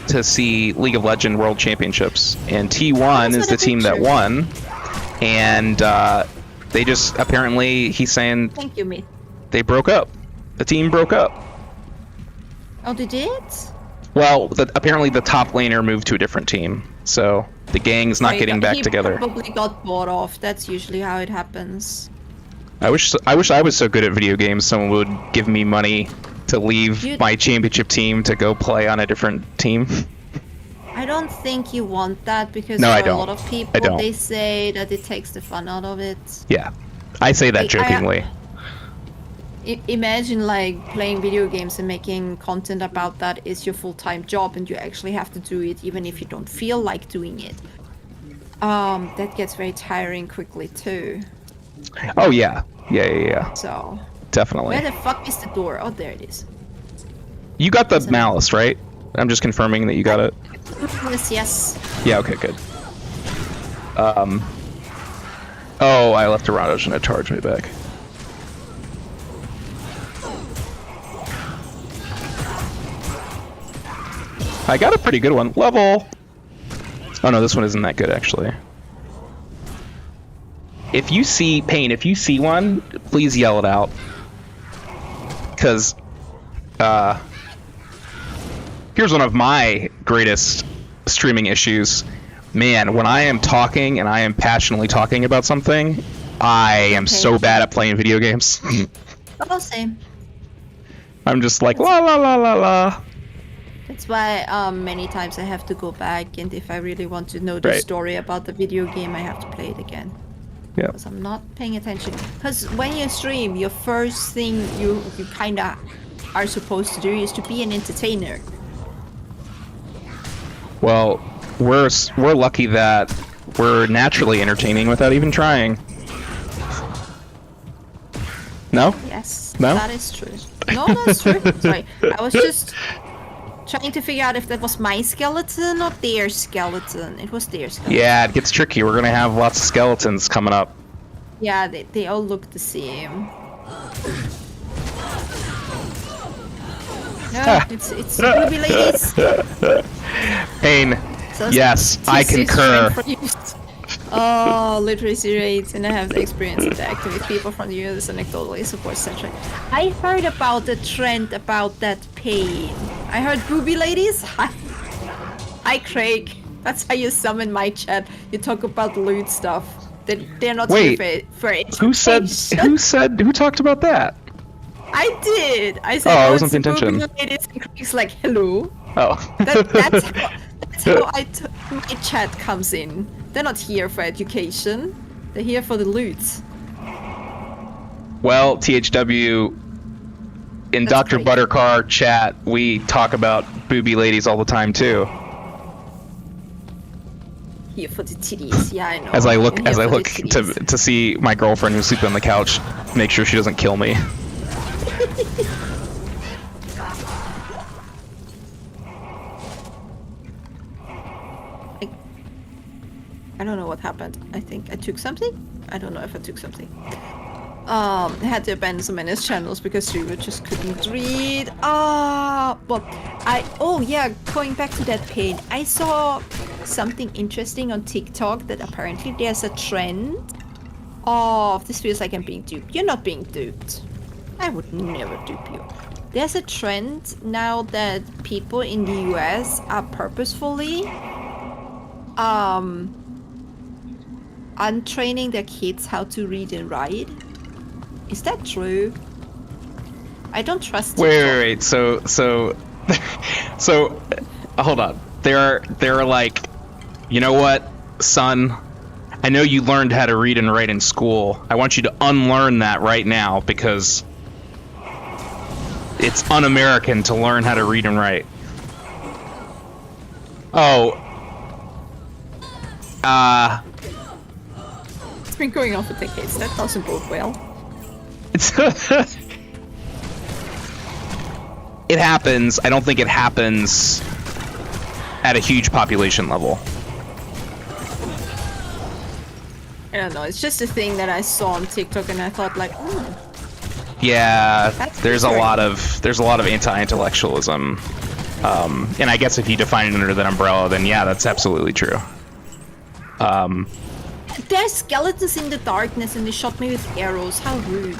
to see League of Legends World Championships, and T1 is the team that won. And they just, apparently, he's saying... Thank you, mate. They broke up. The team broke up. Oh, they did? Well, apparently the top laner moved to a different team, so the gang's not getting back together. He probably got bought off. That's usually how it happens. I wish I was so good at video games. Someone would give me money to leave my championship team to go play on a different team. I don't think you want that because No, there I are don't. a lot of people I don't. they say that it takes the fun out of it. Yeah, I say that jokingly. Imagine like playing video games and making content about that is your full-time job and you actually have to do it even if you don't feel like doing it. That gets very tiring quickly too. Oh yeah. Yeah. So Definitely. where the fuck is the door? Oh, there it is. You got the malice, right? I'm just confirming that you got it. Yes. Yeah, okay, good. Oh, I left a round. I was gonna charge me back. I got a pretty good one. Level! Oh no, this one isn't that good, actually. If you see, Payne, if you see one, please yell it out. Because, here's one of my greatest streaming issues. Man, when I am talking and I am passionately talking about something, I am so bad at playing video games. Oh, same. I'm just like, la la la la la. That's why many times I have to go back, and if I really want to know the Right. story about the video game, I have to play it again. Yeah. Because I'm not paying attention. Because when you stream, your first thing you kind of are supposed to do is to be an entertainer. Well, we're lucky that we're naturally entertaining without even trying. No? Yes, No? that is true. No, that's true. Sorry, I was just trying to figure out if that was my skeleton or their skeleton. It was their skeleton. Yeah, it gets tricky. We're gonna have lots of skeletons coming up. Yeah, they all look the same. No, it's ruby ladies. Pain. So Yes, it's I TC concur. stream for you. Oh, literacy rates, and I have the experience interacting with people from the US anecdotally support such. I heard about the trend about that pain. I heard booby ladies. Hi, Craig. That's how you summon my chat. You talk about loot stuff. They're not Wait, here for it. Who who talked about that? I did. I said, Oh, I oh, wasn't it's paying attention. booby ladies, and Craig's like, hello. Oh. That's how my chat comes in. They're not here for education. They're here for the loot. Well, THW, in That's Dr. great. Buttercar chat, we talk about booby ladies all the time too. Here for the titties. Yeah, I know. As I look I'm here for the to titties. see my girlfriend who's sleeping on the couch, make sure she doesn't kill me. I don't know what happened. I think I took something. I don't know if I took something. I had to abandon some NS channels because we just couldn't read. Oh yeah, going back to that pain. I saw something interesting on TikTok that apparently there's a trend of this feels like I'm being duped. You're not being duped. I would never dupe you. There's a trend now that people in the US are purposefully untraining their kids how to read and write. Is that true? I don't trust it. Wait. So, hold on. They're like, you know what, son? I know you learned how to read and write in school. I want you to unlearn that right now because it's un-American to learn how to read and write. Oh. It's been going on for decades. That doesn't bode well. It happens. I don't think it happens at a huge population level. I don't know. It's just a thing that I saw on TikTok, and I thought like, Yeah, That's there's a different. lot of anti-intellectualism, and I guess if you define it under that umbrella, then yeah, that's absolutely true. there's skeletons in the darkness, and they shot me with arrows. How rude.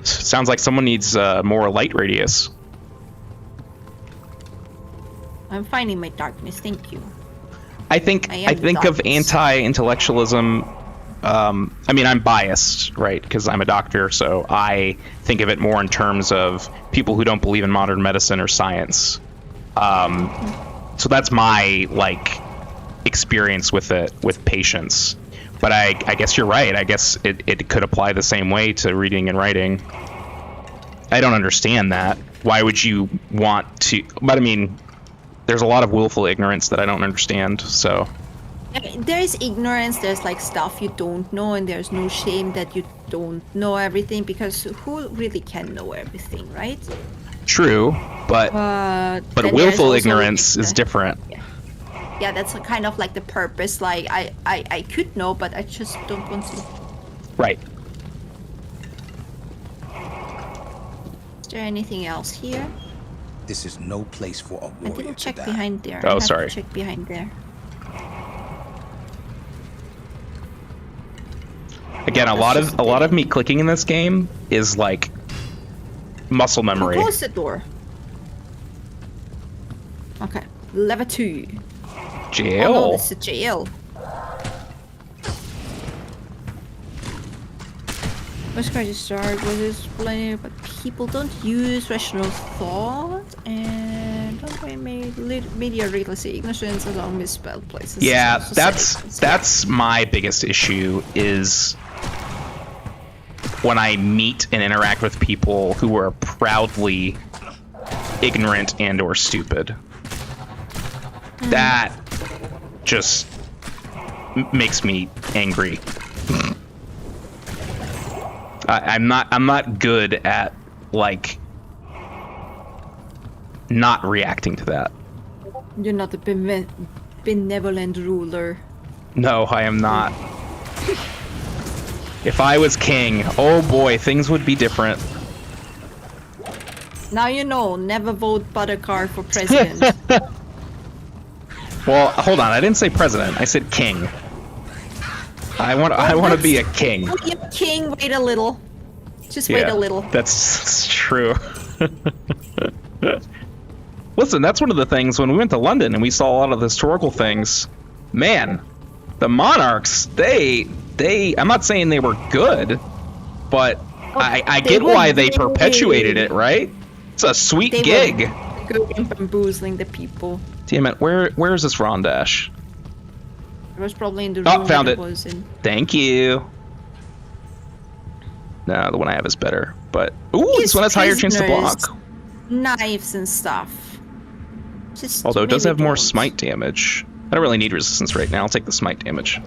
Sounds like someone needs more light radius. I'm finding my darkness. Thank you. I think I am of darkness. anti-intellectualism I mean, I'm biased, right? Because I'm a doctor, so I think of it more in terms of people who don't believe in modern medicine or science. So that's my like experience with it with patients. But I guess you're right. I guess it could apply the same way to reading and writing. I don't understand that. Why would you want to? But I mean, there's a lot of willful ignorance that I don't understand. So There's ignorance, there's like stuff you don't know, and there's no shame that you don't know everything, because who really can know everything, right? true, but then willful there's also, ignorance like, is different. Yeah, that's a kind of like the purpose. Like I could know, but I just don't want to. Right. Is there anything else here? This is no place for a I warrior didn't to check die. behind there. Oh, I have sorry. to check behind there. Again, a lot of me clicking in this game is like muscle memory. Close the door. Okay, level 2. Jail. Oh no, it's a jail. Let's try to start with this play, but people don't use rational thought and don't media literacy, ignorance along misspelled places. Yeah, So that's my biggest issue is when I meet and interact with people who are proudly ignorant and or stupid. That just makes me angry. I'm not good at like not reacting to that. You're not a benevolent ruler. No, I am not. If I was king, oh boy, things would be different. Now you know, never vote Buttercar for president. Well, hold on, I didn't say president. I said king. I want to be a king. Be a king, wait a little. Just wait a little. That's true. Listen, that's one of the things when we went to London and we saw a lot of the historical things. Man, the monarchs, they I'm not saying they were good, but I get why they perpetuated it, right? It's a sweet gig. Good in bamboozling the people. Damn it, where is this Rondash? It was probably in the room Oh, found that it. was in. Thank you. No, the one I have is better. But ooh, this one has higher chance to block. Knives and stuff. Just Although it does maybe have more don't. smite damage. I don't really need resistance right now. I'll take the smite damage.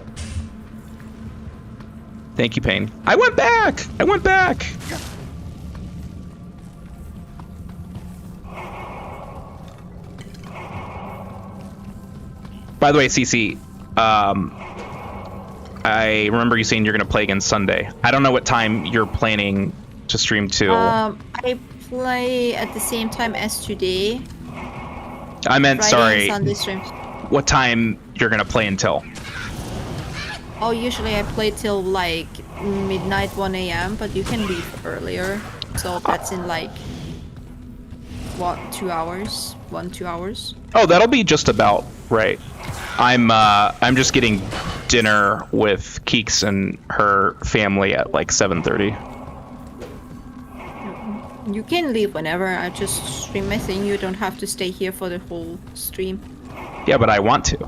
Thank you, Pain. I went back! I went back! By the way, CC, I remember you saying you're going to play again Sunday. I don't know what time you're planning to stream till. I play at the same time as today. I meant, Friday sorry, and Sunday streams. what time you're going to play until. Oh, usually I play till like midnight, 1 a.m., but you can leave earlier. So that's in like, what, 2 hours? 2 hours? Oh, that'll be just about right. I'm just getting dinner with Keeks and her family at like 7:30. You can leave whenever. I just stream my thing. You don't have to stay here for the whole stream. Yeah, but I want to.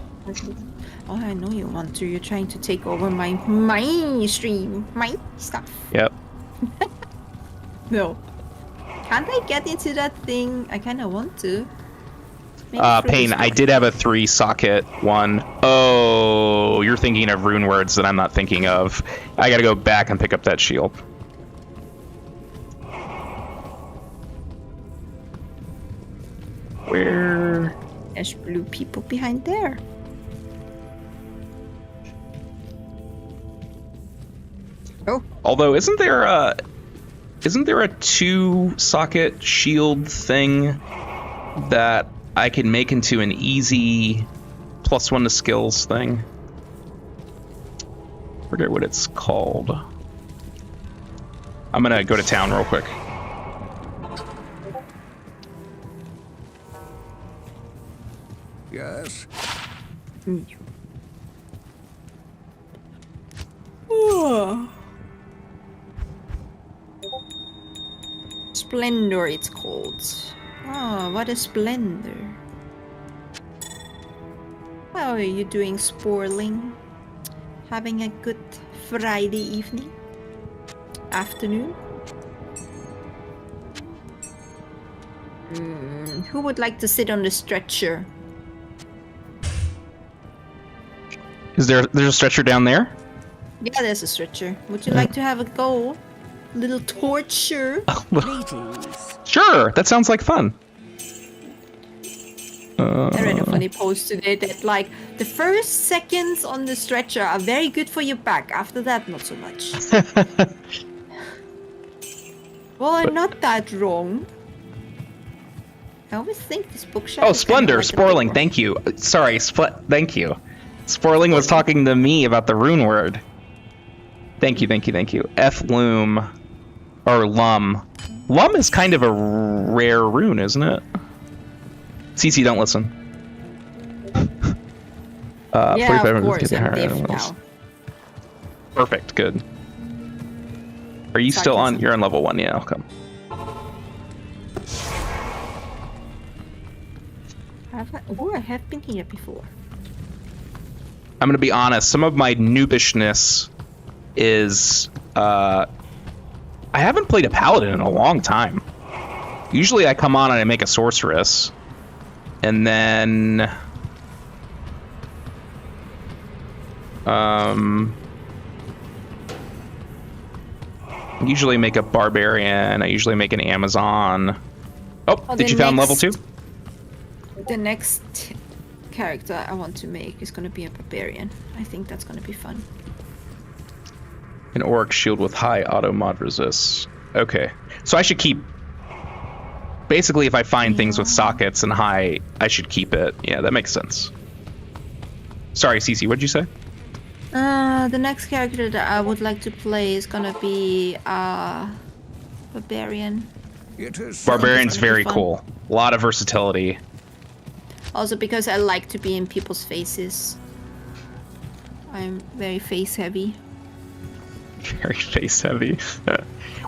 Oh, I know you want to. You're trying to take over my stream, my stuff. Yep. No. Can't I get into that thing? I kind of want to. Maybe through Pain, this I door. did have a 3-socket one. Oh, you're thinking of rune words that I'm not thinking of. I gotta go back and pick up that shield. Where? There's blue people behind there. Oh. Although, isn't there a 2-socket shield thing that I can make into an easy +1 to skills thing? Forget what it's called. I'm gonna go to town real quick. Yes. Splendor, it's called. Oh, what a splendor. How are you doing, Sporling? Having a good Friday evening? Afternoon? Who would like to sit on the stretcher? There's a stretcher down there? Yeah, there's a stretcher. Would you like to have a go? Little torture? Sure, that sounds like fun. I read a funny post today that like the first seconds on the stretcher are very good for your back. After that, not so much. Well, I'm not that wrong. I always think this bookshelf. Oh, is Splendor, kind of like Sporling, thank you. Sorry, thank you. Sporling was talking to me about the rune word. Thank you, thank you, thank you. F-Loom. Or Lum. Lum is kind of a rare rune, isn't it? CC, don't listen. Yeah, 45 of minutes course. to I'm higher deaf levels. now. Perfect, good. Are you still on? You're on level 1, yeah, I'll come. I have been here before. I'm gonna be honest, some of my noobishness is, I haven't played a paladin in a long time. Usually I come on and I make a sorceress, and then, usually make a barbarian, I usually make an Amazon. Oh, did you found level 2? The next character I want to make is going to be a barbarian. I think that's going to be fun. An orc shield with high auto mod resist. Okay, so I should keep. Basically, if I find things with sockets and high, I should keep it. Yeah, that makes sense. Sorry, Cece, what'd you say? The next character that I would like to play is going to be barbarian. Barbarian's very fun. cool. A lot of versatility. Also because I like to be in people's faces. I'm very face heavy. Very face heavy.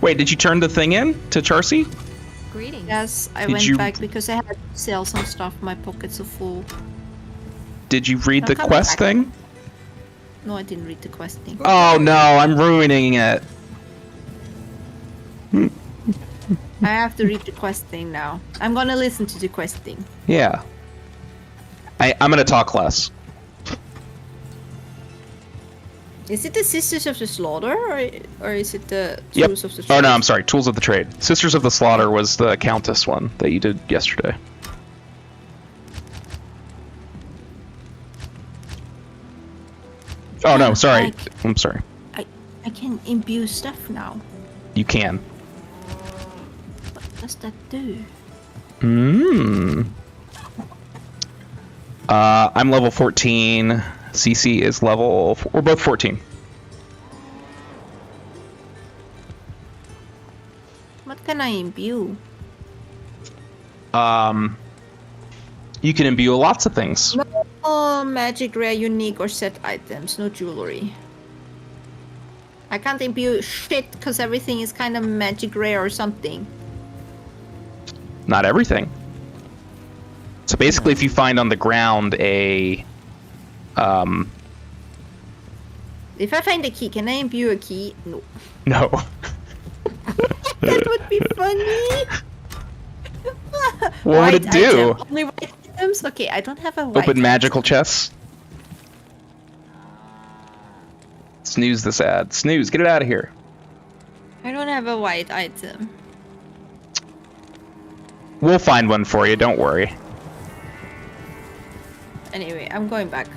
Wait, did you turn the thing in to Charcy? Greetings. Yes, I Did went you- back because I had to sell some stuff. My pockets are full. Did you read the I'm coming quest back. thing? No, I didn't read the quest thing. Oh no, I'm ruining it. I have to read the quest thing now. I'm gonna listen to the quest thing. Yeah. I'm gonna talk less. Is it the Sisters of the Slaughter or is it the Yep. Tools of the Oh Trade? no, I'm sorry. Tools of the Trade. Sisters of the Slaughter was the Countess one that you did yesterday. Oh no, sorry. I'm sorry. I can imbue stuff now. You can. What does that do? I'm level 14. CC is level. We're both 14. What can I imbue? You can imbue lots of things. No magic, rare, unique, or set items. No jewelry. I can't imbue shit because everything is kind of magic, rare, or something. Not everything. So basically, if you find on the ground a, If I find a key, can I imbue a key? No. no. That would be funny. What would it White do? item. Only white items? Okay, I don't have a white Open magical chests. Snooze this ad. Snooze, get it out of here. I don't have a white item. We'll find one for you, don't worry. Anyway, I'm going back.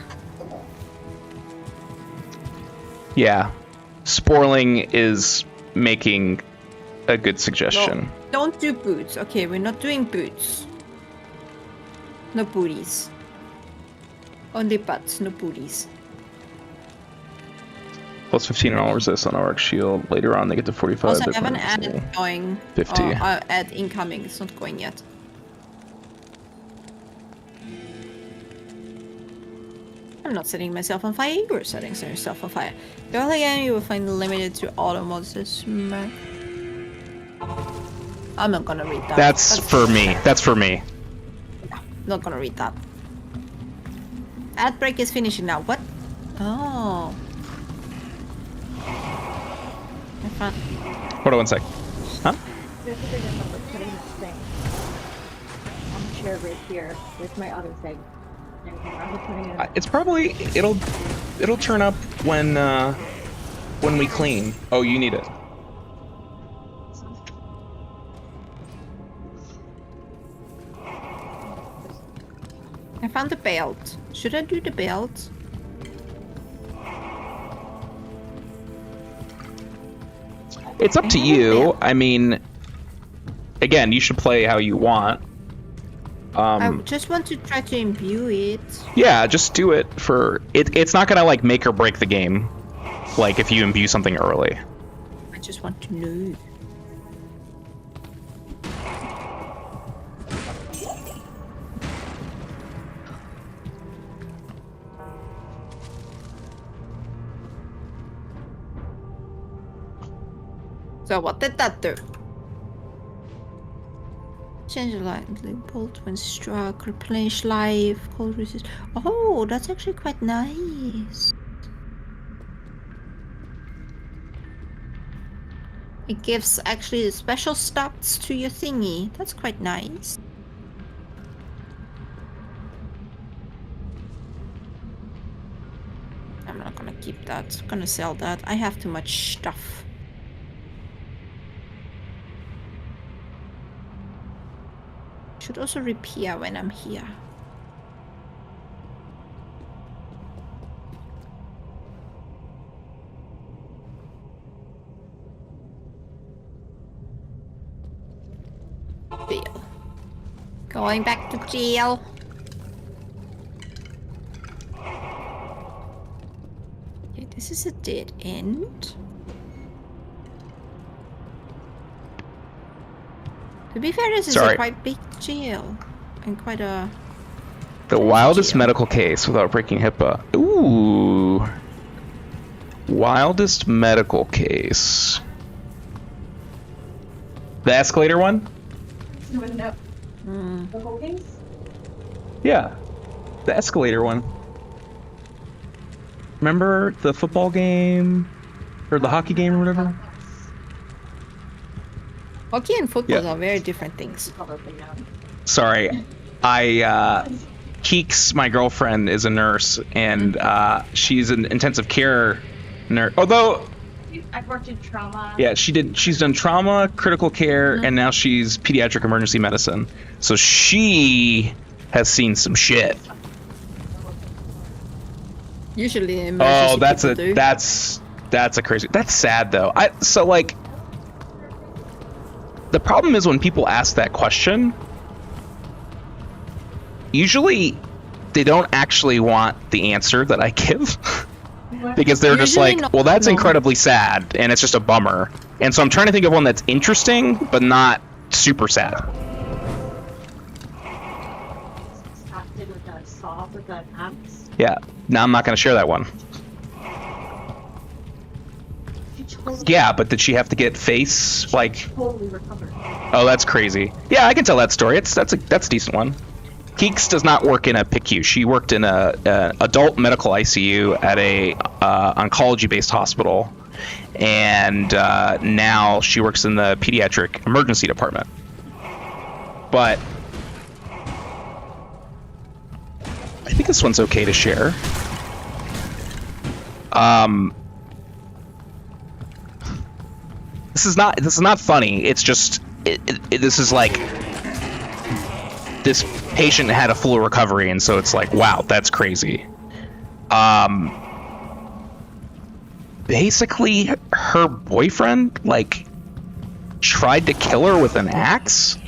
Yeah. Sporling is making a good suggestion. No, don't do boots. Okay, we're not doing boots. No booties. Only butts, no booties. Plus 15 and all resist on Arc Shield. Later on, they get to 45. Also, I but have an when ad it's going. 50. Ad incoming. It's not going yet. I'm not setting myself on fire. You're setting yourself on fire. Early game, you will find limited to auto mods. I'm not gonna read that. That's for me. That's for me. Not gonna read that. Ad break is finishing now. What? Oh. Have fun. Hold on one sec. Huh? This is putting this thing on the chair right here with my other thing. And I'm just putting it It's probably it'll turn up when we clean. Oh, you need it. I found the belt. Should I do the belt? It's up to you. I mean, again, you should play how you want. I just want to try to imbue it. Yeah, just do it for it. It's not gonna like make or break the game, like if you imbue something early. I just want to know. So what did that do? Change the light, bolt when struck, replenish life, cold resist. Oh, that's actually quite nice. It gives actually special stats to your thingy. That's quite nice. I'm not gonna keep that. I'm gonna sell that. I have too much stuff. Should also repair when I'm here. Jail. Going back to jail. Okay, this is a dead end. To be fair, this is a quite big jail. And quite a... The wildest medical case without breaking HIPAA. Ooh. Wildest medical case. The escalator one? No. The whole case? Yeah. The escalator one. Remember the football game? Or the hockey game or whatever? Hockey and football are very different things. Sorry. Keeks, my girlfriend, is a nurse, and she's an intensive care nurse. Although... I've worked in trauma. Yeah, she's done trauma, critical care, and now she's pediatric emergency medicine. So she has seen some shit. Usually emergency that's a crazy... That's sad, though. So, like... The problem is when people ask that question, usually they don't actually want the answer that I give. Because they're just like, well, that's incredibly sad, and it's just a bummer. And so I'm trying to think of one that's interesting, but not super sad. Yeah, no, I'm not going to share that one. Yeah, but did she have to get face, like... Totally recovered. Oh, that's crazy. Yeah, I can tell that story. That's a decent one. Keeks does not work in a PICU. She worked in a adult medical ICU at a oncology-based hospital, and now she works in the pediatric emergency department. But I think this one's okay to share. This is not funny. It's just this is like this patient had a full recovery, and so it's like, wow, that's crazy. Basically, her boyfriend like tried to kill her with an axe.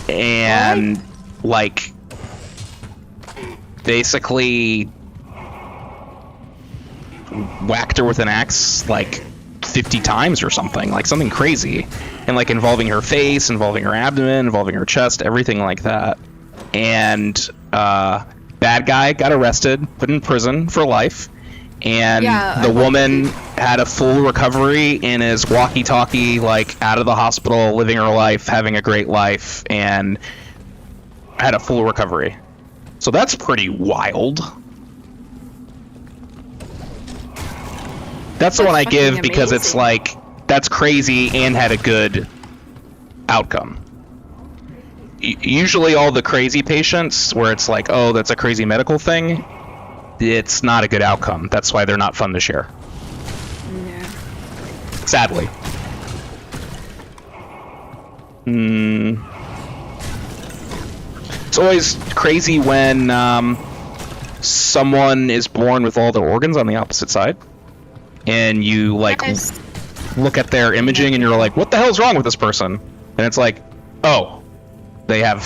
And like basically whacked her with an axe like 50 times or something, like something crazy, and like involving her face, involving her abdomen, involving her chest, everything like that. and bad guy got arrested, put in prison for life, and the woman had a full recovery and is walkie-talkie, like, out of the hospital, living her life, having a great life, and had a full recovery. So that's pretty wild. That's the one I give because it's like, that's crazy and had a good outcome. Usually all the crazy patients, where it's like, oh, that's a crazy medical thing, it's not a good outcome. That's why they're not fun to share. Yeah. Sadly. It's always crazy when someone is born with all their organs on the opposite side, and you like look at their imaging and you're like, what the hell's wrong with this person? And it's like, oh, they have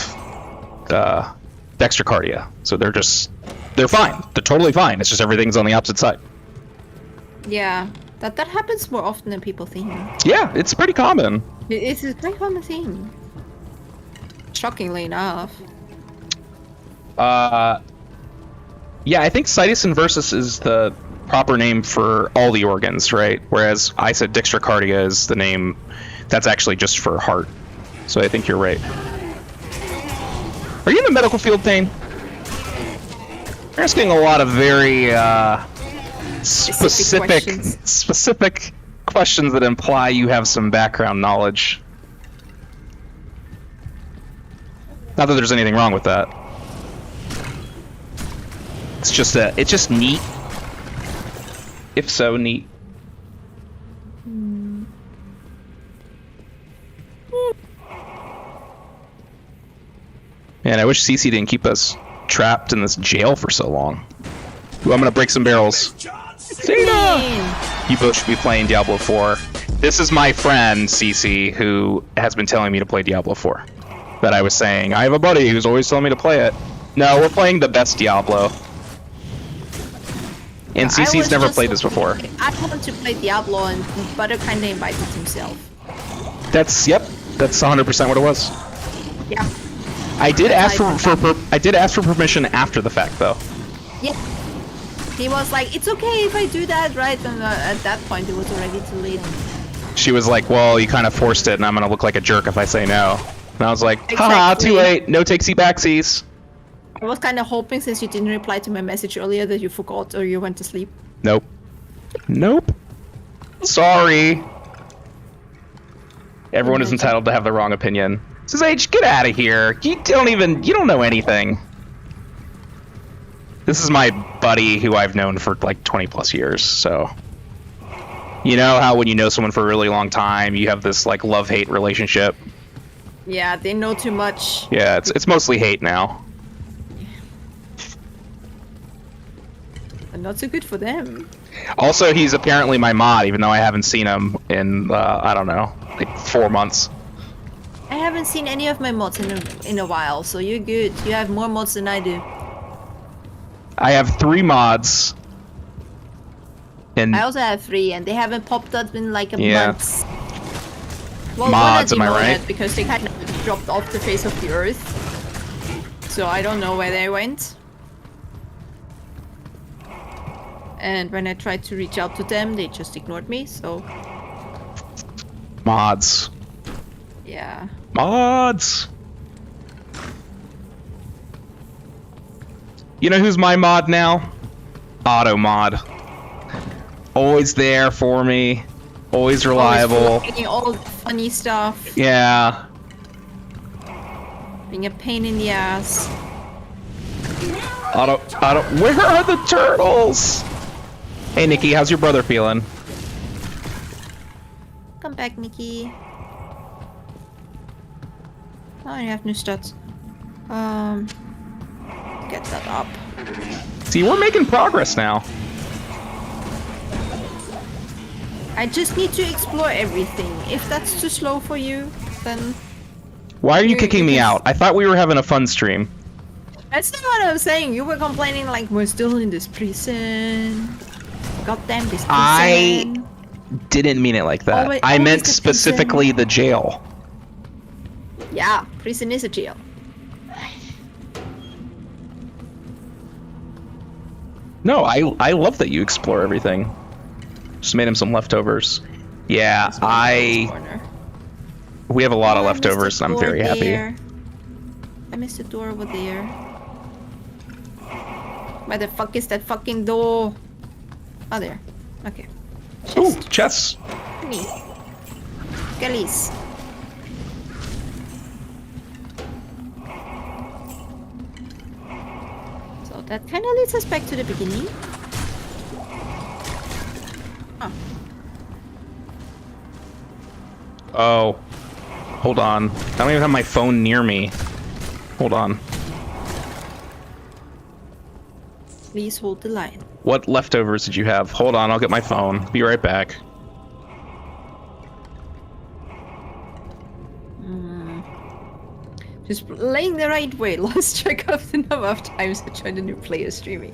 dextrocardia, so they're fine. They're totally fine. It's just everything's on the opposite side. Yeah, that happens more often than people think. Yeah, it's pretty common. It's a very common thing. Shockingly enough. Yeah, I think situs inversus is the proper name for all the organs, right? Whereas I said dextrocardia is the name that's actually just for heart. So I think you're right. Are you in the medical field, Payne? You're asking a lot of very specific questions that imply you have some background knowledge. Not that there's anything wrong with that. It's just neat. If so, neat. Man, I wish CC didn't keep us trapped in this jail for so long. Ooh, I'm gonna break some barrels. Zeta! You both should be playing Diablo 4. This is my friend, CC, who has been telling me to play Diablo 4. That I was saying, I have a buddy who's always telling me to play it. No, we're playing the best Diablo. And CC's never played this before. I wanted to play Diablo, and Butter kinda invited himself. That's 100% what it was. Yeah. I did ask for permission after the fact, though. Yeah. He was like, it's okay if I do that, right? And at that point, it was already too late. She was like, well, you kind of forced it, and I'm gonna look like a jerk if I say no. And I was like, haha, Exactly. too late, no takesy backsies. I was kind of hoping, since you didn't reply to my message earlier, that you forgot or you went to sleep. Nope. Nope. Sorry. Everyone is entitled to have the wrong opinion. Says H, get out of here. You don't know anything. This is my buddy who I've known for like 20 plus years, so. You know how when you know someone for a really long time, you have this like love-hate relationship? Yeah, they know too much. Yeah, it's mostly hate now. And not so good for them. Also, he's apparently my mod, even though I haven't seen him in, I don't know, like 4 months. I haven't seen any of my mods in a while, so you're good. You have more mods than I do. I have 3 mods. And I also have 3, and they haven't popped up in like a Yeah. month. Well, Mods, am I one right? because they kind of dropped off the face of the earth. So I don't know where they went. And when I tried to reach out to them, they just ignored me, so mods. yeah. Mods! You know who's my mod now? Auto mod. Always there for me. Always reliable. Always doing all the funny stuff. Yeah. Being a pain in the ass. Auto. Where are the turtles? Hey, Nikki, how's your brother feeling? Come back, Nikki. Oh, I have new stats. Get that up. See, we're making progress now. I just need to explore everything. If that's too slow for you, then Why are you You kicking me just- out? I thought we were having a fun stream. that's not what I was saying. You were complaining like we're still in this prison. Goddamn this prison. I didn't mean it like that. Always- I always meant the specifically the jail. Yeah, prison is a jail. No, I love that you explore everything. Just made him some leftovers. Yeah, we have a lot of leftovers, and I'm very happy. I missed the door over there. Where the fuck is that fucking door? Oh, there. Okay. Ooh, chests. Me. Gullies. So that kind of leads us back to the beginning. Oh. Hold on. I don't even have my phone near me. Hold on. Please hold the line. What leftovers did you have? Hold on, I'll get my phone. Be right back. Just playing the right way. Lost track of the number of times I joined a new player streaming.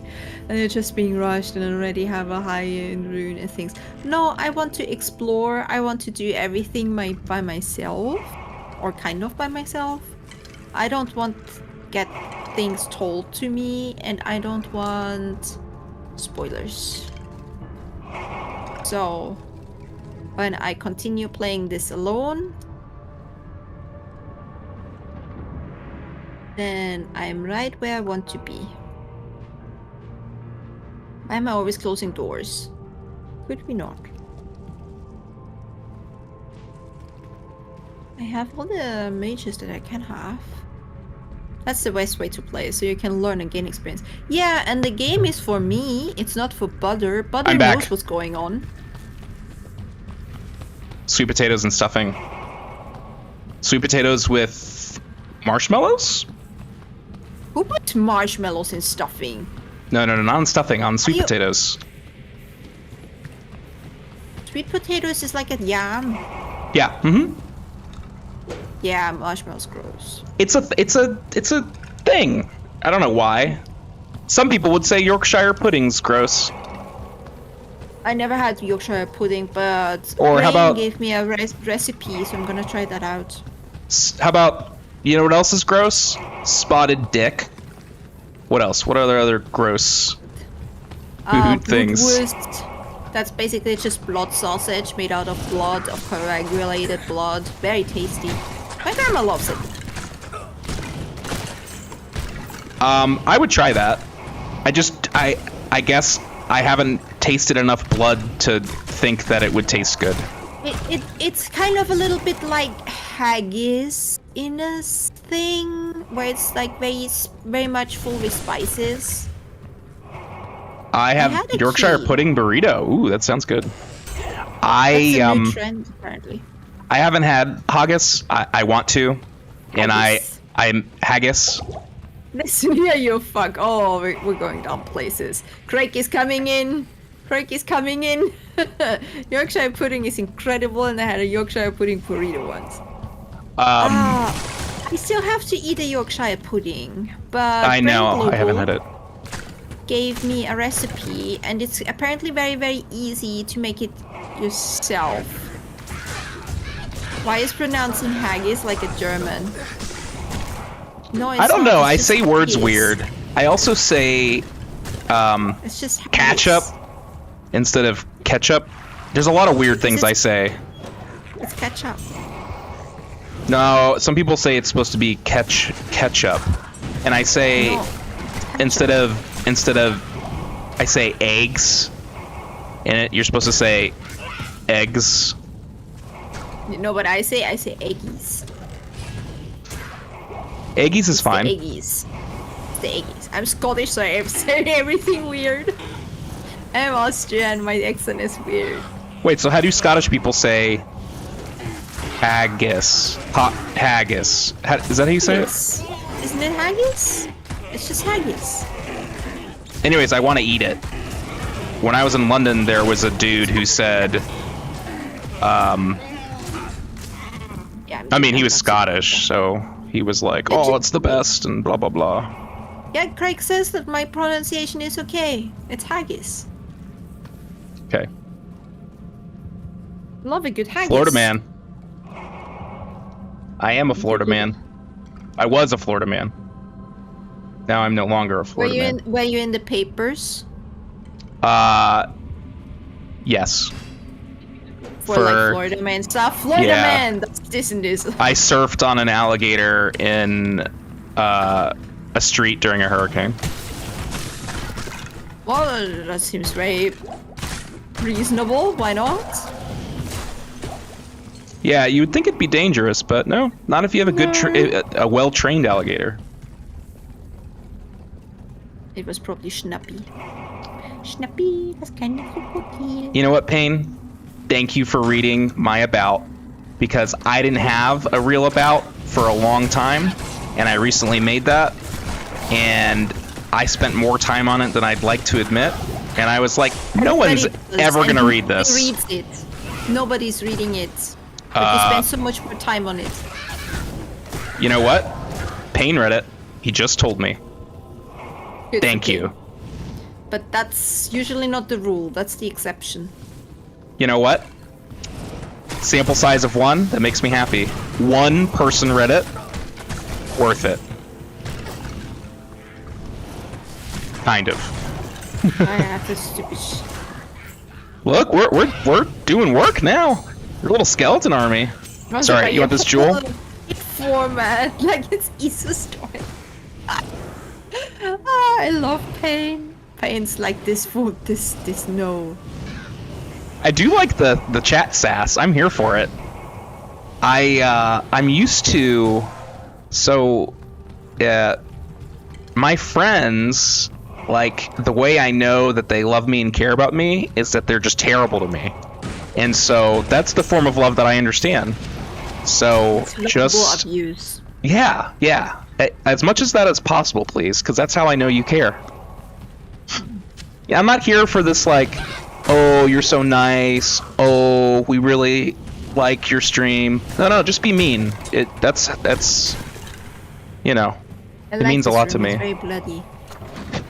And they're just being rushed and already have a high-end rune and things. No, I want to explore. I want to do everything by myself. Or kind of by myself. I don't want get things told to me. And I don't want spoilers. So, when I continue playing this alone, then I'm right where I want to be. Why am I always closing doors? Could we not? I have all the mages that I can have. That's the best way to play, so you can learn and gain experience. Yeah, and the game is for me. It's not for Butter. Butter knows what's going on. Sweet potatoes and stuffing. Sweet potatoes with marshmallows? Who puts marshmallows in stuffing? No, not on stuffing, on sweet potatoes. Sweet potatoes is like a yam. Yeah, mm-hmm. Yeah, marshmallows gross. It's a thing. I don't know why. Some people would say Yorkshire pudding's gross. I never had Yorkshire pudding, but or how about gave me a recipe, so I'm gonna try that out. How about, you know what else is gross? Spotted dick. What else? What are the other gross food things? Blutwurst. That's basically just blood sausage made out of blood, of coagulated blood. Very tasty. My grandma loves it. I would try that. I guess I haven't tasted enough blood to think that it would taste good. It's kind of a little bit like haggis in a thing, where it's like very much full with spices. I have Yorkshire pudding burrito. Ooh, that sounds good. That's a new trend, apparently. I haven't had haggis. I want to, and I'm haggis. Listen here, you fuck. Oh, we're going down places. Craig is coming in. Craig is coming in. Yorkshire pudding is incredible, and I had a Yorkshire pudding burrito once. I still have to eat a Yorkshire pudding, but I know I haven't had it. Gave me a recipe, and it's apparently very, very easy to make it yourself. Why is pronouncing haggis like a German? No, it's I don't not. know. It's I just say words haggis. weird. I also say It's just haggis. ketchup instead of ketchup. There's a lot of weird things I say. It's ketchup. No, some people say it's supposed to be ketchup, and I say No, instead of I say eggs, and you're supposed to say eggs. you know what I say? I say eggies. Eggies is fine. The eggies. It's the eggies. I'm Scottish, so I'm saying everything weird. I'm Austrian, my accent is weird. Wait, so how do Scottish people say haggis? Haggis. Is that how you say it? Isn't it haggis? It's just haggis. Anyways, I want to eat it. When I was in London, there was a dude who said, Yeah, I mean, he was Scottish, so he was like, oh, it's the best, and blah, blah, blah. Yeah, Craig says that my pronunciation is okay. It's haggis. Okay. Love a good haggis. Florida man. I am a Florida man. I was a Florida man. Now I'm no longer a Florida man. Were you in the papers? Yes. For like Florida man stuff. Florida man, that's this and this. I surfed on an alligator in a street during a hurricane. Well, that seems very reasonable. Why not? Yeah, you would think it'd be dangerous, but no, not if you have a good, a well-trained alligator. It was probably Schnappy. Schnappy, that's kind of cookie. You know what, Payne? Thank you for reading my about, because I didn't have a real about for a long time, and I recently made that, and I spent more time on it than I'd like to admit, and I was like, no one's ever gonna read this. Reads it. Nobody's reading it. But you spend so much more time on it. You know what? Payne read it. He just told me. Good Thank for you. Payne. But that's usually not the rule. That's the exception. You know what? Sample size of 1, that makes me happy. 1 person read it. Worth it. Kind of. I have this stupid Look, we're doing work now. We're a little skeleton army. Sorry, you want this jewel? Format, like it's Easter story. I love Payne. Payne's like this food, this no. I do like the chat sass. I'm here for it. I'm used to, so my friends, like, the way I know that they love me and care about me is that they're just terrible to me. And so that's the form of love that I understand. So just abuse. Yeah. As much as that as possible, please, because that's how I know you care. Yeah, I'm not here for this like, oh, you're so nice. Oh, we really like your stream. No, just be mean. That's you know, it means a lot to me. It's very bloody.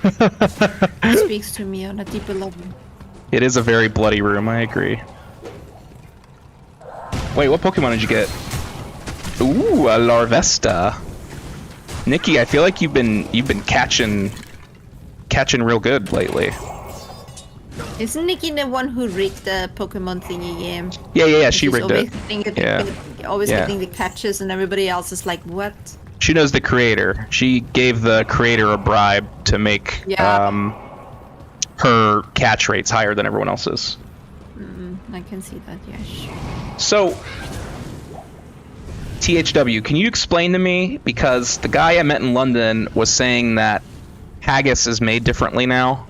It speaks to me on a deeper level. It is a very bloody room, I agree. Wait, what Pokemon did you get? Ooh, a Larvesta. Nikki, I feel like you've been catching real good lately. Isn't Nikki the one who rigged the Pokemon thingy? Yeah, she rigged it. Getting the catches, and everybody else is like, what? She knows the creator. She gave the creator a bribe to make her catch rates higher than everyone else's. I can see that, yes. So, THW, can you explain to me, because the guy I met in London was saying that haggis is made differently now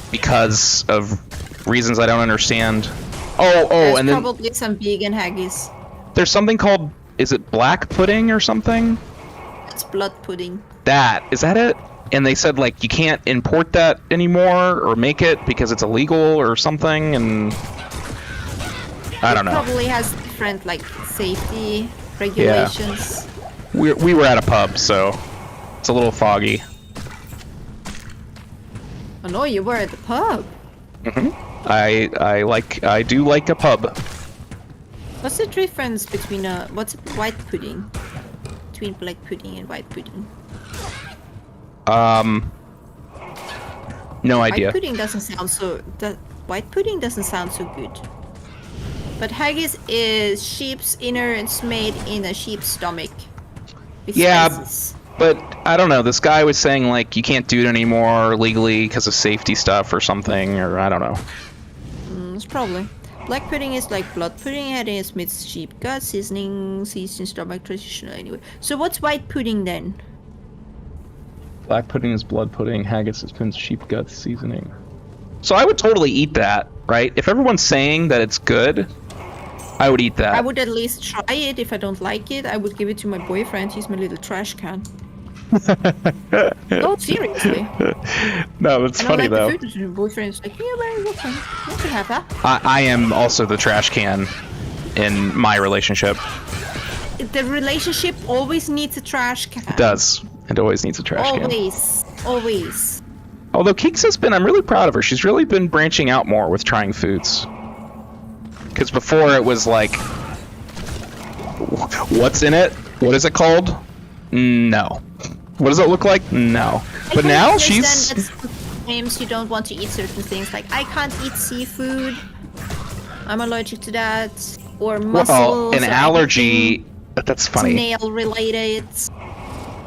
because of reasons I don't understand. There's and then probably some vegan haggis. There's something called, is it black pudding or something? It's blood pudding. Is that it? And they said, like, you can't import that anymore or make it because it's illegal or something, and I don't know. It probably has different, like, safety regulations. Yeah. We were at a pub, so it's a little foggy. Oh no, you were at the pub. I do like a pub. What's the difference between what's white pudding? Between black pudding and white pudding? No idea. White pudding doesn't sound so. White pudding doesn't sound so good. But haggis is sheep's innards made in a sheep's stomach. With spices. But I don't know. This guy was saying like you can't do it anymore legally because of safety stuff or something, or I don't know. It's probably. Black pudding is like blood pudding, and it's made sheep gut, seasoning, seasoned stomach, traditional anyway. So what's white pudding then? Black pudding is blood pudding, haggis is sheep gut seasoning. So I would totally eat that, right? If everyone's saying that it's good, I would eat that. I would at least try it. If I don't like it, I would give it to my boyfriend. He's my little trash can. No, seriously. No, it's funny though. The food, my boyfriend's like, yeah, man, you can have that. I am also the trash can in my relationship. The relationship always needs a trash can. It does. It always needs a trash can. Always. Although Keeks has been, I'm really proud of her. She's really been branching out more with trying foods. Because before it was like, what's in it? What is it called? No. What does it look like? No. But now she's... I extremes. You don't want to eat certain things. Like I can't eat seafood. I'm allergic to that. Or mussels. Well, an or allergy. That's funny. Snail related.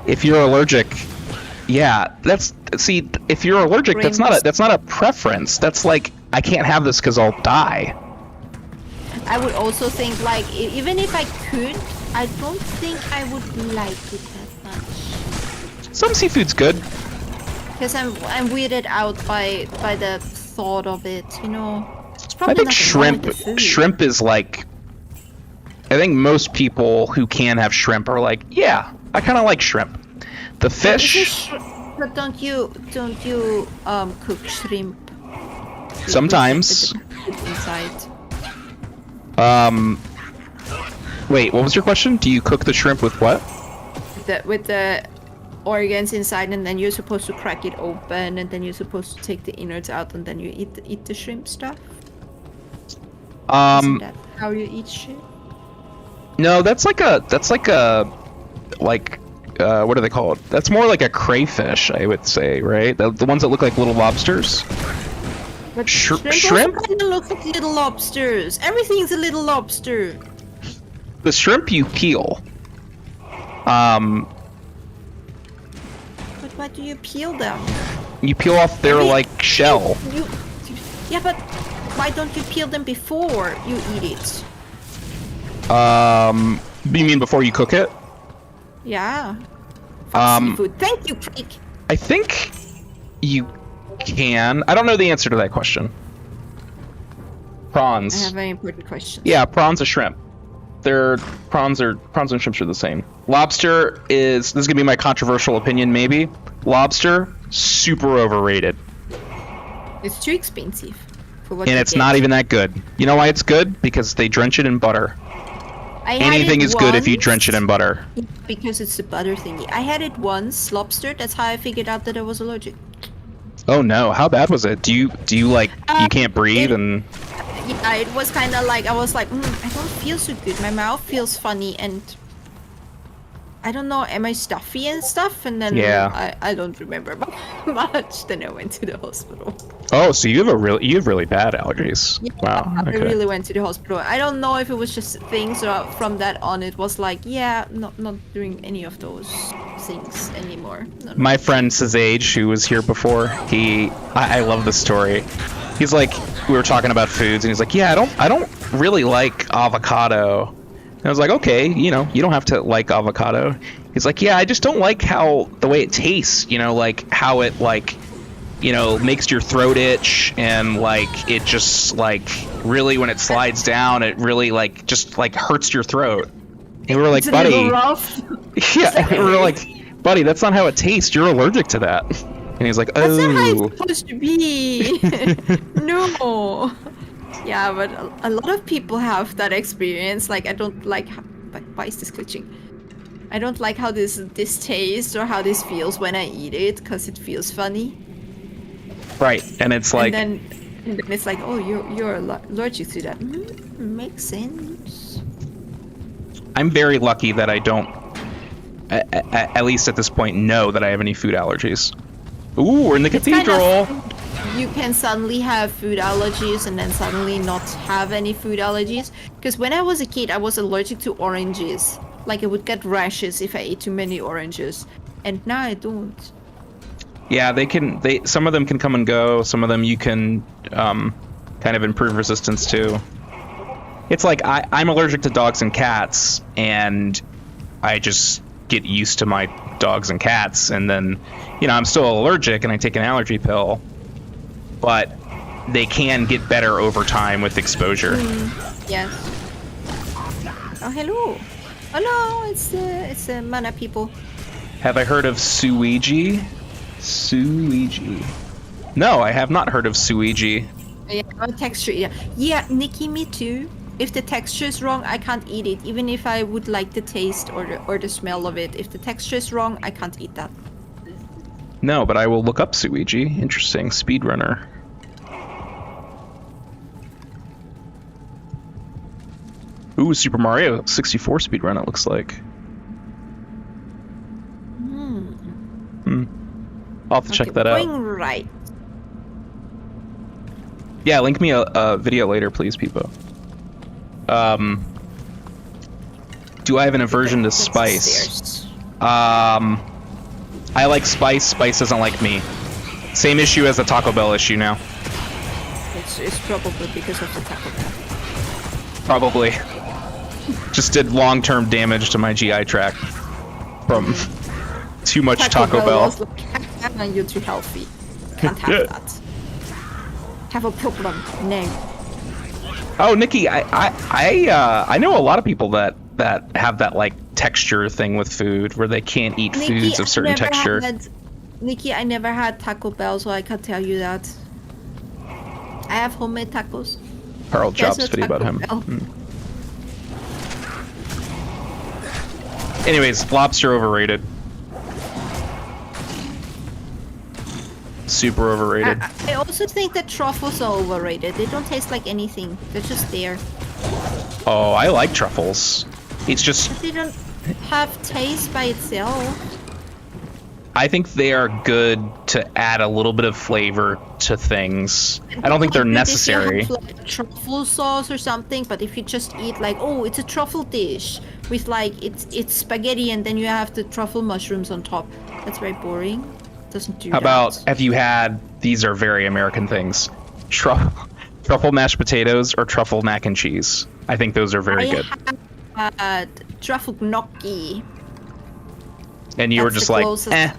If you're allergic, yeah, see. If you're allergic, that's not a preference. That's like I can't have this because I'll die. I would also think like even if I could, I don't think I would like it that much. Some seafood's good. Because I'm weirded out by the thought of it, you know. It's probably I think nothing wrong with the food. shrimp is like. I think most people who can have shrimp are like, yeah, I kind of like shrimp. The fish. But don't you cook shrimp? Sometimes. Inside. Wait, what was your question? Do you cook the shrimp with what? With the organs inside, and then you're supposed to crack it open, and then you're supposed to take the innards out, and then you eat the shrimp stuff. Isn't that how you eat shrimp? No, that's like a what do they call it? That's more like a crayfish, I would say, right? The ones that look like little lobsters. But shrimp kind of look like little lobsters. Everything's a little lobster. The shrimp you peel. But why do you peel them? You peel off their like shell. Yeah, but why don't you peel them before you eat it? You mean before you cook it? Yeah. Seafood. Thank you, Creek. I think you can. I don't know the answer to that question. Prawns. I have very important questions. Yeah, prawns are shrimp. Prawns and shrimps are the same. Lobster is, this is gonna be my controversial opinion maybe. Lobster, super overrated. It's too expensive for what And you it's get. not even that good. You know why it's good? Because they drench it in butter. Anything is good if you drench it in butter. Because it's the butter thingy. I had it once, lobster. That's how I figured out that I was allergic. Oh no, how bad was it? Do you like, you can't breathe and... Yeah, it was kind of like, I was like, I don't feel so good. My mouth feels funny and... I don't know, am I stuffy and stuff? And then I don't remember much. Then I went to the hospital. Oh, so you have really bad allergies. Yeah, Wow. Okay. I really went to the hospital. I don't know if it was just things or from that on it was like, yeah, not doing any of those things anymore. No. My friend Sazage, who was here before, I love this story. He's like, we were talking about foods, and he's like, yeah, I don't really like avocado. And I was like, okay, you don't have to like avocado. He's like, yeah, I just don't like the way it tastes, like how it makes your throat itch, and like it just like really when it slides down, it really just hurts your throat. And we were like, buddy, yeah, we were like, buddy, that's not how it tastes. You're allergic to that. And he's like, oh. That's not how it's supposed to be. No. Yeah, but a lot of people have that experience. Like, I don't like... Why is this glitching? I don't like how this tastes or how this feels when I eat it, because it feels funny. Right, and it's like... And then it's like, oh, you're allergic to that. Makes sense. I'm very lucky that I don't, at least at this point, know that I have any food allergies. Ooh, we're in the cathedral! You can suddenly have food allergies and then suddenly not have any food allergies. Because when I was a kid, I was allergic to oranges. Like, I would get rashes if I ate too many oranges. And now I don't. Yeah, some of them can come and go. Some of them you can kind of improve resistance to. It's like, I'm allergic to dogs and cats, and I just get used to my dogs and cats. And then, I'm still allergic and I take an allergy pill. But they can get better over time with exposure. Yes. Oh, hello. Oh no, it's the mana people. Have I heard of Suigi? Suigi. No, I have not heard of Suigi. Yeah, texture. Yeah, Nikki, me too. If the texture is wrong, I can't eat it. Even if I would like the taste or the smell of it. If the texture is wrong, I can't eat that. No, but I will look up Suigi. Interesting. Speedrunner. Ooh, Super Mario 64 speedrun, it looks like. I'll have to check that out. Going right. Yeah, link me a video later, please, Peepo. Do I have an aversion to spice? I like spice. Spice doesn't like me. Same issue as the Taco Bell issue now. It's probably because of the Taco Bell. Probably. Just did long-term damage to my GI tract from too much Taco Bell. Was like, you're too healthy. Can't have that. Have a problem. No. Oh, Nikki, I know a lot of people that have that like texture thing with food where they can't eat foods of certain texture. Nikki, I never had Taco Bell, so I can't tell you that. I have homemade tacos. Carl Chops no video about him. Bell. Anyways, lobster overrated. Super overrated. I also think that truffles are overrated. They don't taste like anything. They're just there. Oh, I like truffles. It's just... But they don't have taste by itself. I think they are good to add a little bit of flavor to things. I don't think they're necessary. If you have, like, truffle sauce or something, but if you just eat like, oh, it's a truffle dish with like it's spaghetti and then you have the truffle mushrooms on top, that's very boring. Doesn't do How that. about, have you had, these are very American things, truffle mashed potatoes or truffle mac and cheese? I think those are very good. I had truffle gnocchi. And you were That's just the like, closest. eh.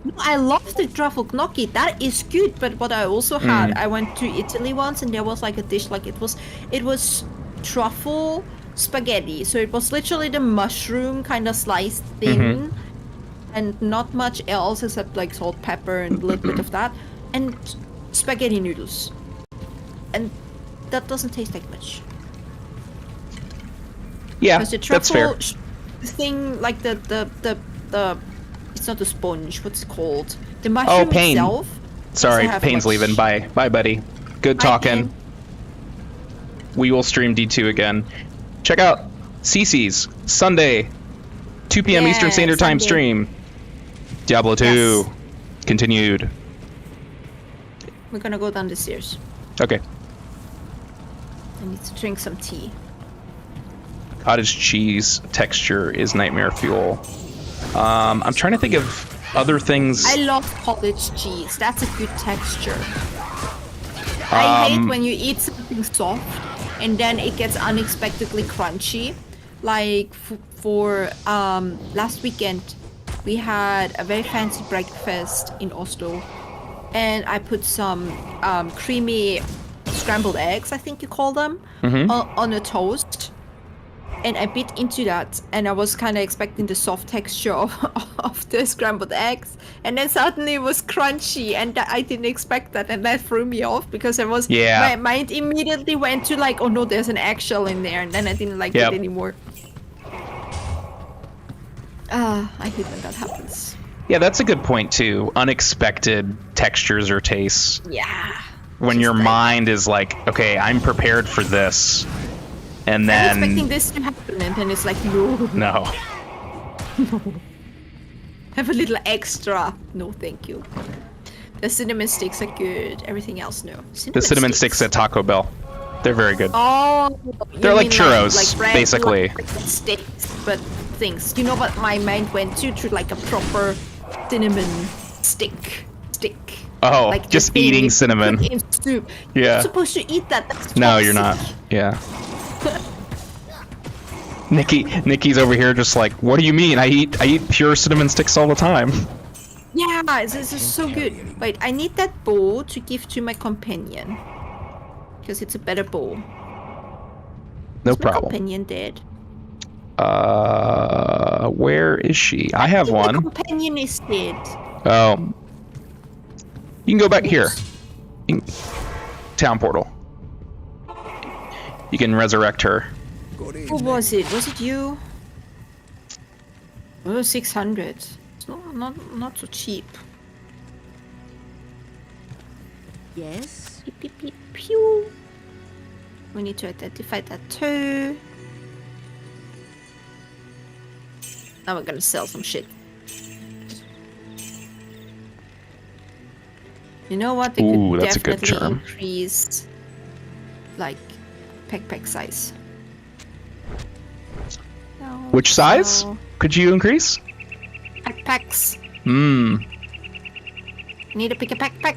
No, I love the truffle gnocchi. That is good. But what I also had, I went to Italy once, and there was like a dish like it was truffle spaghetti. So it was literally the mushroom kind of sliced thin, and not much else except like salt, pepper, and a little bit of that, and spaghetti noodles. And that doesn't taste like much. Yeah, Because the that's fair. truffle thing, like the it's not a sponge. What's it called? The mushroom Payne. itself. Sorry, doesn't have Payne's much- leaving. Bye, buddy. Good Bye, talking. Payne. We will stream D2 again. Check out CC's Sunday, 2 p.m. Yeah, Eastern Standard Time Sunday. stream. Diablo 2 Yes. continued. We're gonna go down the stairs. Okay. I need to drink some tea. Cottage cheese texture is nightmare fuel. I'm trying to think of other things. I love cottage cheese. That's a good texture. I hate when you eat something soft and then it gets unexpectedly crunchy. Like for last weekend, we had a very fancy breakfast in Oslo, and I put some creamy scrambled eggs, I think you call them, on a toast. And I bit into that, and I was kind of expecting the soft texture of the scrambled eggs, and then suddenly it was crunchy, and I didn't expect that, and that threw me off because my mind immediately went to like, oh no, there's an eggshell in there, and then I didn't like it anymore. I hate when that happens. Yeah, that's a good point too. Unexpected textures or tastes. Yeah. When your mind is like, okay, I'm prepared for this. And then... I'm expecting this to happen, and then it's like, no. No. Have a little extra. No, thank you. The cinnamon sticks are good. Everything else, no. The cinnamon sticks at Taco Bell. They're very good. Oh, They're like churros, like bread, basically. like sticks, but things. You know what my mind went to like a proper cinnamon stick. Oh, like just eating cinnamon. In soup. Yeah. You're not supposed to eat that. That's No, you're toxic. not. Yeah. Nikki's over here just like, what do you mean? I eat pure cinnamon sticks all the time. Yeah, this is so good. Wait, I need that bowl to give to my companion. Because it's a better bowl. No Is my problem. companion dead? Where is she? I have The one. companion is dead. Oh. You can go back here. Town portal. You can resurrect her. Who was it? Was it you? Oh, 600. It's not so cheap. Yes? Pew, pew, pew, pew. We need to identify that too. Now we're gonna sell some shit. You know what? They Ooh, could that's a good definitely term. increase, like, pack size. No, Which size so- could you increase? Packs. Hmm. Need to pick a backpack.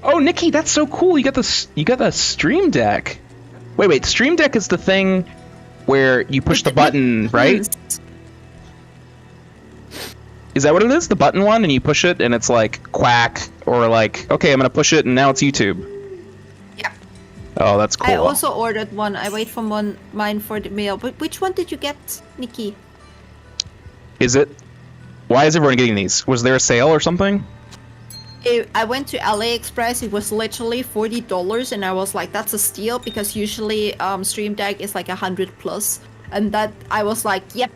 Oh, Nikki, that's so cool. You got the Stream Deck. Wait. Stream Deck is the thing where you push the button, right? Is that what it is? The button one, and you push it, and it's like Quack, or like, okay, I'm gonna push it, and now it's YouTube. Yeah. Oh, that's cool. I also ordered one. I wait for mine for the mail. But which one did you get, Nikki? Is it? Why is everyone getting these? Was there a sale or something? I went to AliExpress. It was literally $40, and I was like, "That's a steal," because usually Stream Deck is like 100 plus, and that I was like, "Yep,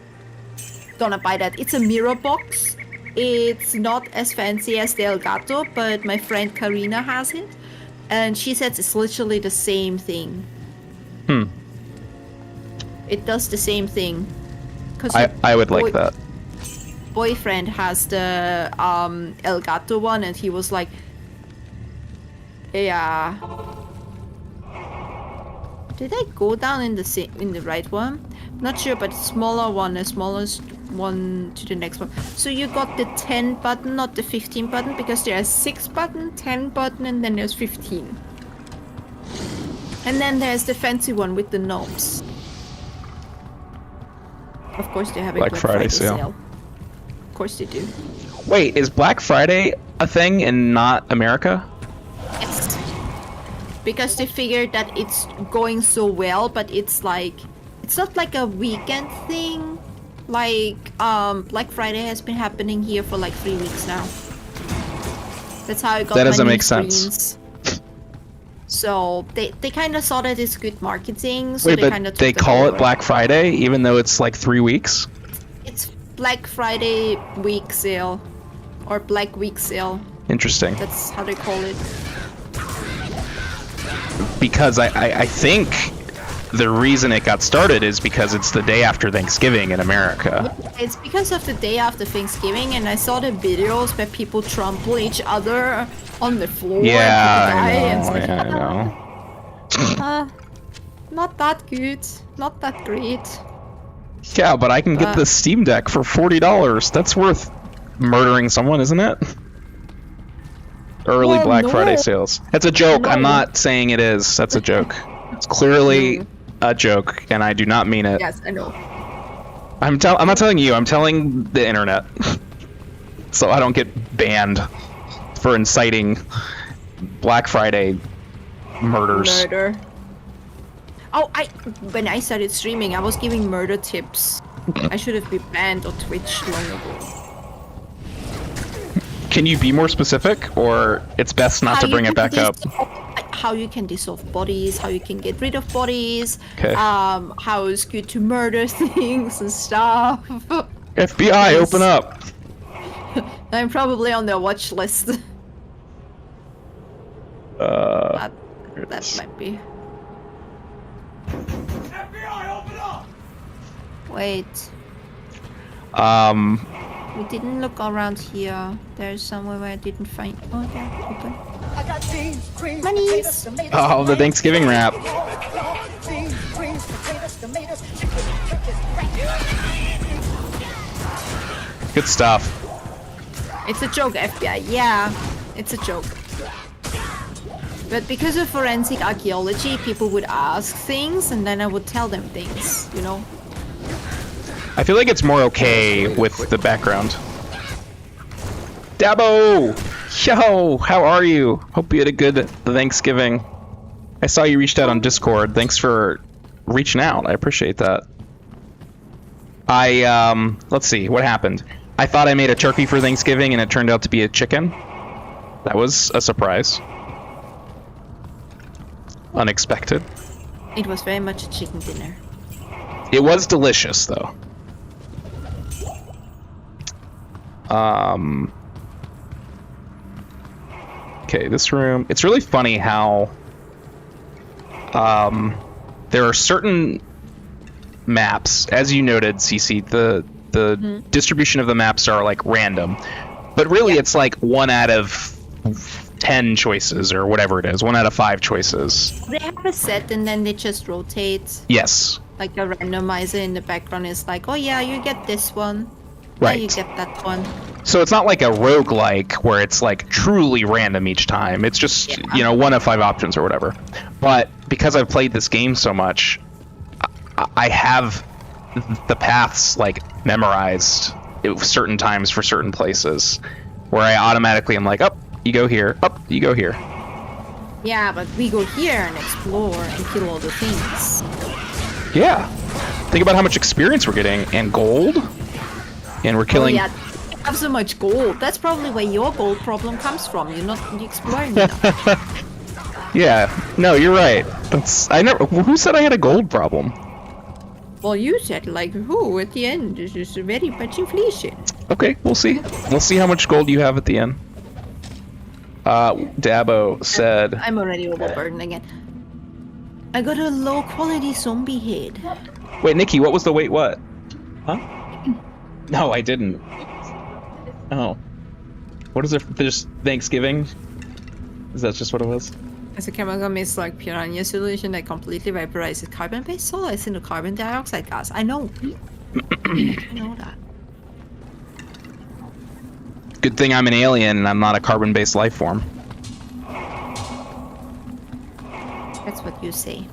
gonna buy that." It's a mirror box. It's not as fancy as the Elgato, but my friend Karina has it, and she says it's literally the same thing. It does the same thing. I would like that. Boyfriend has the Elgato one, and he was like, yeah. Did I go down in the right one? Not sure, but smaller one, the smallest one to the next one. So you got the 10 button, not the 15 button, because there's 6 button, 10 button, and then there's 15. And then there's the fancy one with the knobs. Of course they have a Black Black Friday Friday sale. sale. Of course they do. Wait, is Black Friday a thing and not America? Yes. Because they figured that it's going so well, but it's like, it's not like a weekend thing. Like, Black Friday has been happening here for like 3 weeks now. That's how I got That my doesn't new make sense. screens. So they kind of saw that it's good marketing. So Wait, they kind of but they call it Black Friday even though it's like 3 weeks? It's Black Friday week sale, or Black Week sale. Interesting. That's how they call it. Because I think the reason it got started is because it's the day after Thanksgiving in America. It's because of the day after Thanksgiving, and I saw the videos where people trample each other on the floor. Yeah, and I it's know. like, not that good, not that great. Yeah, but I can get the Steam Deck for $40. That's worth murdering someone, isn't it? Early Well, Black no. Friday sales. That's a joke. I'm No. not saying it is. That's a joke. It's clearly a joke, and I do not mean it. Yes, I know. I'm not telling you. I'm telling the internet, so I don't get banned for inciting Black Friday murders. Murder. Oh, when I started streaming, I was giving murder tips. I should have been banned on Twitch long ago. Can you be more specific, or it's best not to bring it back up? How you can dissolve bodies, how you can get rid of bodies, Okay. how it's good to murder things and stuff. FBI, open up! I'm probably on their watch list. That might be. FBI, open up! Wait, we didn't look around here. There's somewhere where I didn't find. Oh, yeah, open. I got beans, cream, Monies. potatoes, tomatoes, Oh, the Thanksgiving wrap. beans, cream, potatoes, tomatoes, chicken, turkeys, Good stuff. It's a joke, FBI. Yeah, it's a joke. But because of forensic archaeology, people would ask things, and then I would tell them things, you know? I feel like it's more okay with the background. Dabo! Yo, how are you? Hope you had a good Thanksgiving. I saw you reached out on Discord. Thanks for reaching out. I appreciate that. Let's see, what happened? I thought I made a turkey for Thanksgiving and it turned out to be a chicken. That was a surprise. Unexpected. It was very much a chicken dinner. It was delicious, though. Okay, this room. It's really funny how there are certain maps, as you noted, CC. The distribution of the maps are like random, but really it's like 1 out of 10 choices or whatever it is. 1 out of 5 choices. They have a set and then they just rotate. Yes. Like a randomizer in the background is like, oh yeah, you get this one. Right. Yeah, you get that one. So it's not like a roguelike where it's like truly random each time. It's just, you know, 1 of 5 options or whatever. But because I've played this game so much, I have the paths like memorized at certain times for certain places where I automatically am like, up, you go here, up, you go here. Yeah, but we go here and explore and kill all the things. Yeah. Think about how much experience we're getting and gold. And we're killing. Oh, yeah. You have so much gold. That's probably where your gold problem comes from. You're not exploring enough. Yeah. No, you're right. I never. Who said I had a gold problem? Well, you said like, who at the end? This is very much inflation. Okay, we'll see. We'll see how much gold you have at the end. Dabo said. I'm already overburdened again. I got a low quality zombie head. Wait, Nikki, what was the wait? What? Huh? No, I didn't. Oh. What is it? Just Thanksgiving? Is that just what it was? As a chemical mist like piranha solution that completely vaporizes carbon-based solids into carbon dioxide gas. I know. I know that. Good thing I'm an alien and I'm not a carbon-based life form. That's what you say.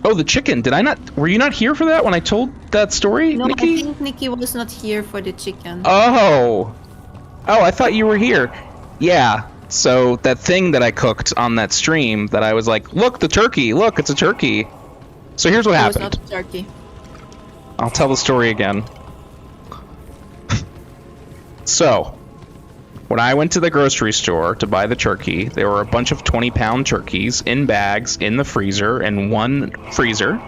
Oh, the chicken. Did I not? Were you not here for that when I told that story, No, Nikki? I think Nikki was not here for the chicken. Oh. Oh, I thought you were here. Yeah. So that thing that I cooked on that stream that I was like, look, the turkey. Look, it's a turkey. So here's what happened. It was not turkey. I'll tell the story again. So, when I went to the grocery store to buy the turkey, there were a bunch of 20-pound turkeys in bags in the freezer in one freezer.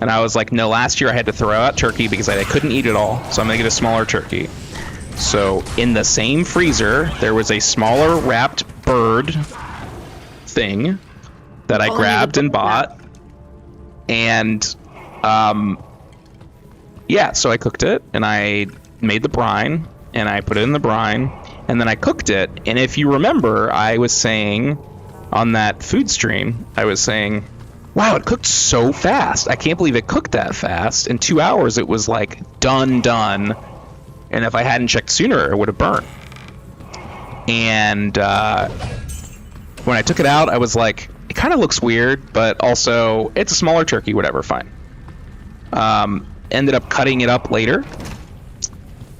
And I was like, no, last year I had to throw out turkey because I couldn't eat it all, so I'm going to get a smaller turkey. So, in the same freezer, there was a smaller wrapped bird thing that I grabbed and bought. And, yeah, so I cooked it, and I made the brine, and I put it in the brine, and then I cooked it. And if you remember, I was saying on that food stream, I was saying, wow, it cooked so fast. I can't believe it cooked that fast. In 2 hours, it was like done. And if I hadn't checked sooner, it would have burnt. And when I took it out, I was like, it kind of looks weird, but also it's a smaller turkey, whatever, fine. Ended up cutting it up later,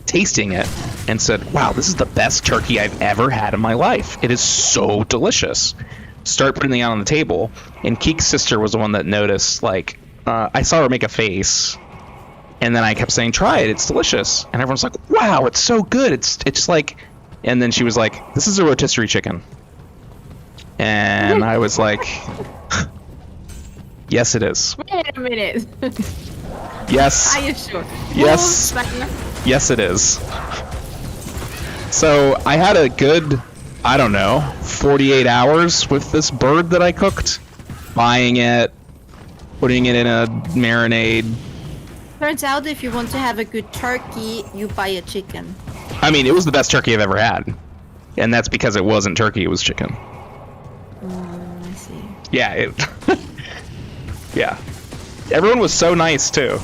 tasting it, and said, wow, this is the best turkey I've ever had in my life. It is so delicious. Start putting it on the table, and Keek's sister was the one that noticed, like, I saw her make a face, and then I kept saying, try it, it's delicious. And everyone's like, wow, it's so good. It's like, and then she was like, this is a rotisserie chicken. And I was like, yes, it is. Wait a minute. Yes. Are you sure? Yes. Yes, it is. So I had a good, I don't know, 48 hours with this bird that I cooked. Buying it, putting it in a marinade. Turns out if you want to have a good turkey, you buy a chicken. I mean, it was the best turkey I've ever had. And that's because it wasn't turkey, it was chicken. I see. Yeah, yeah. Everyone was so nice, too.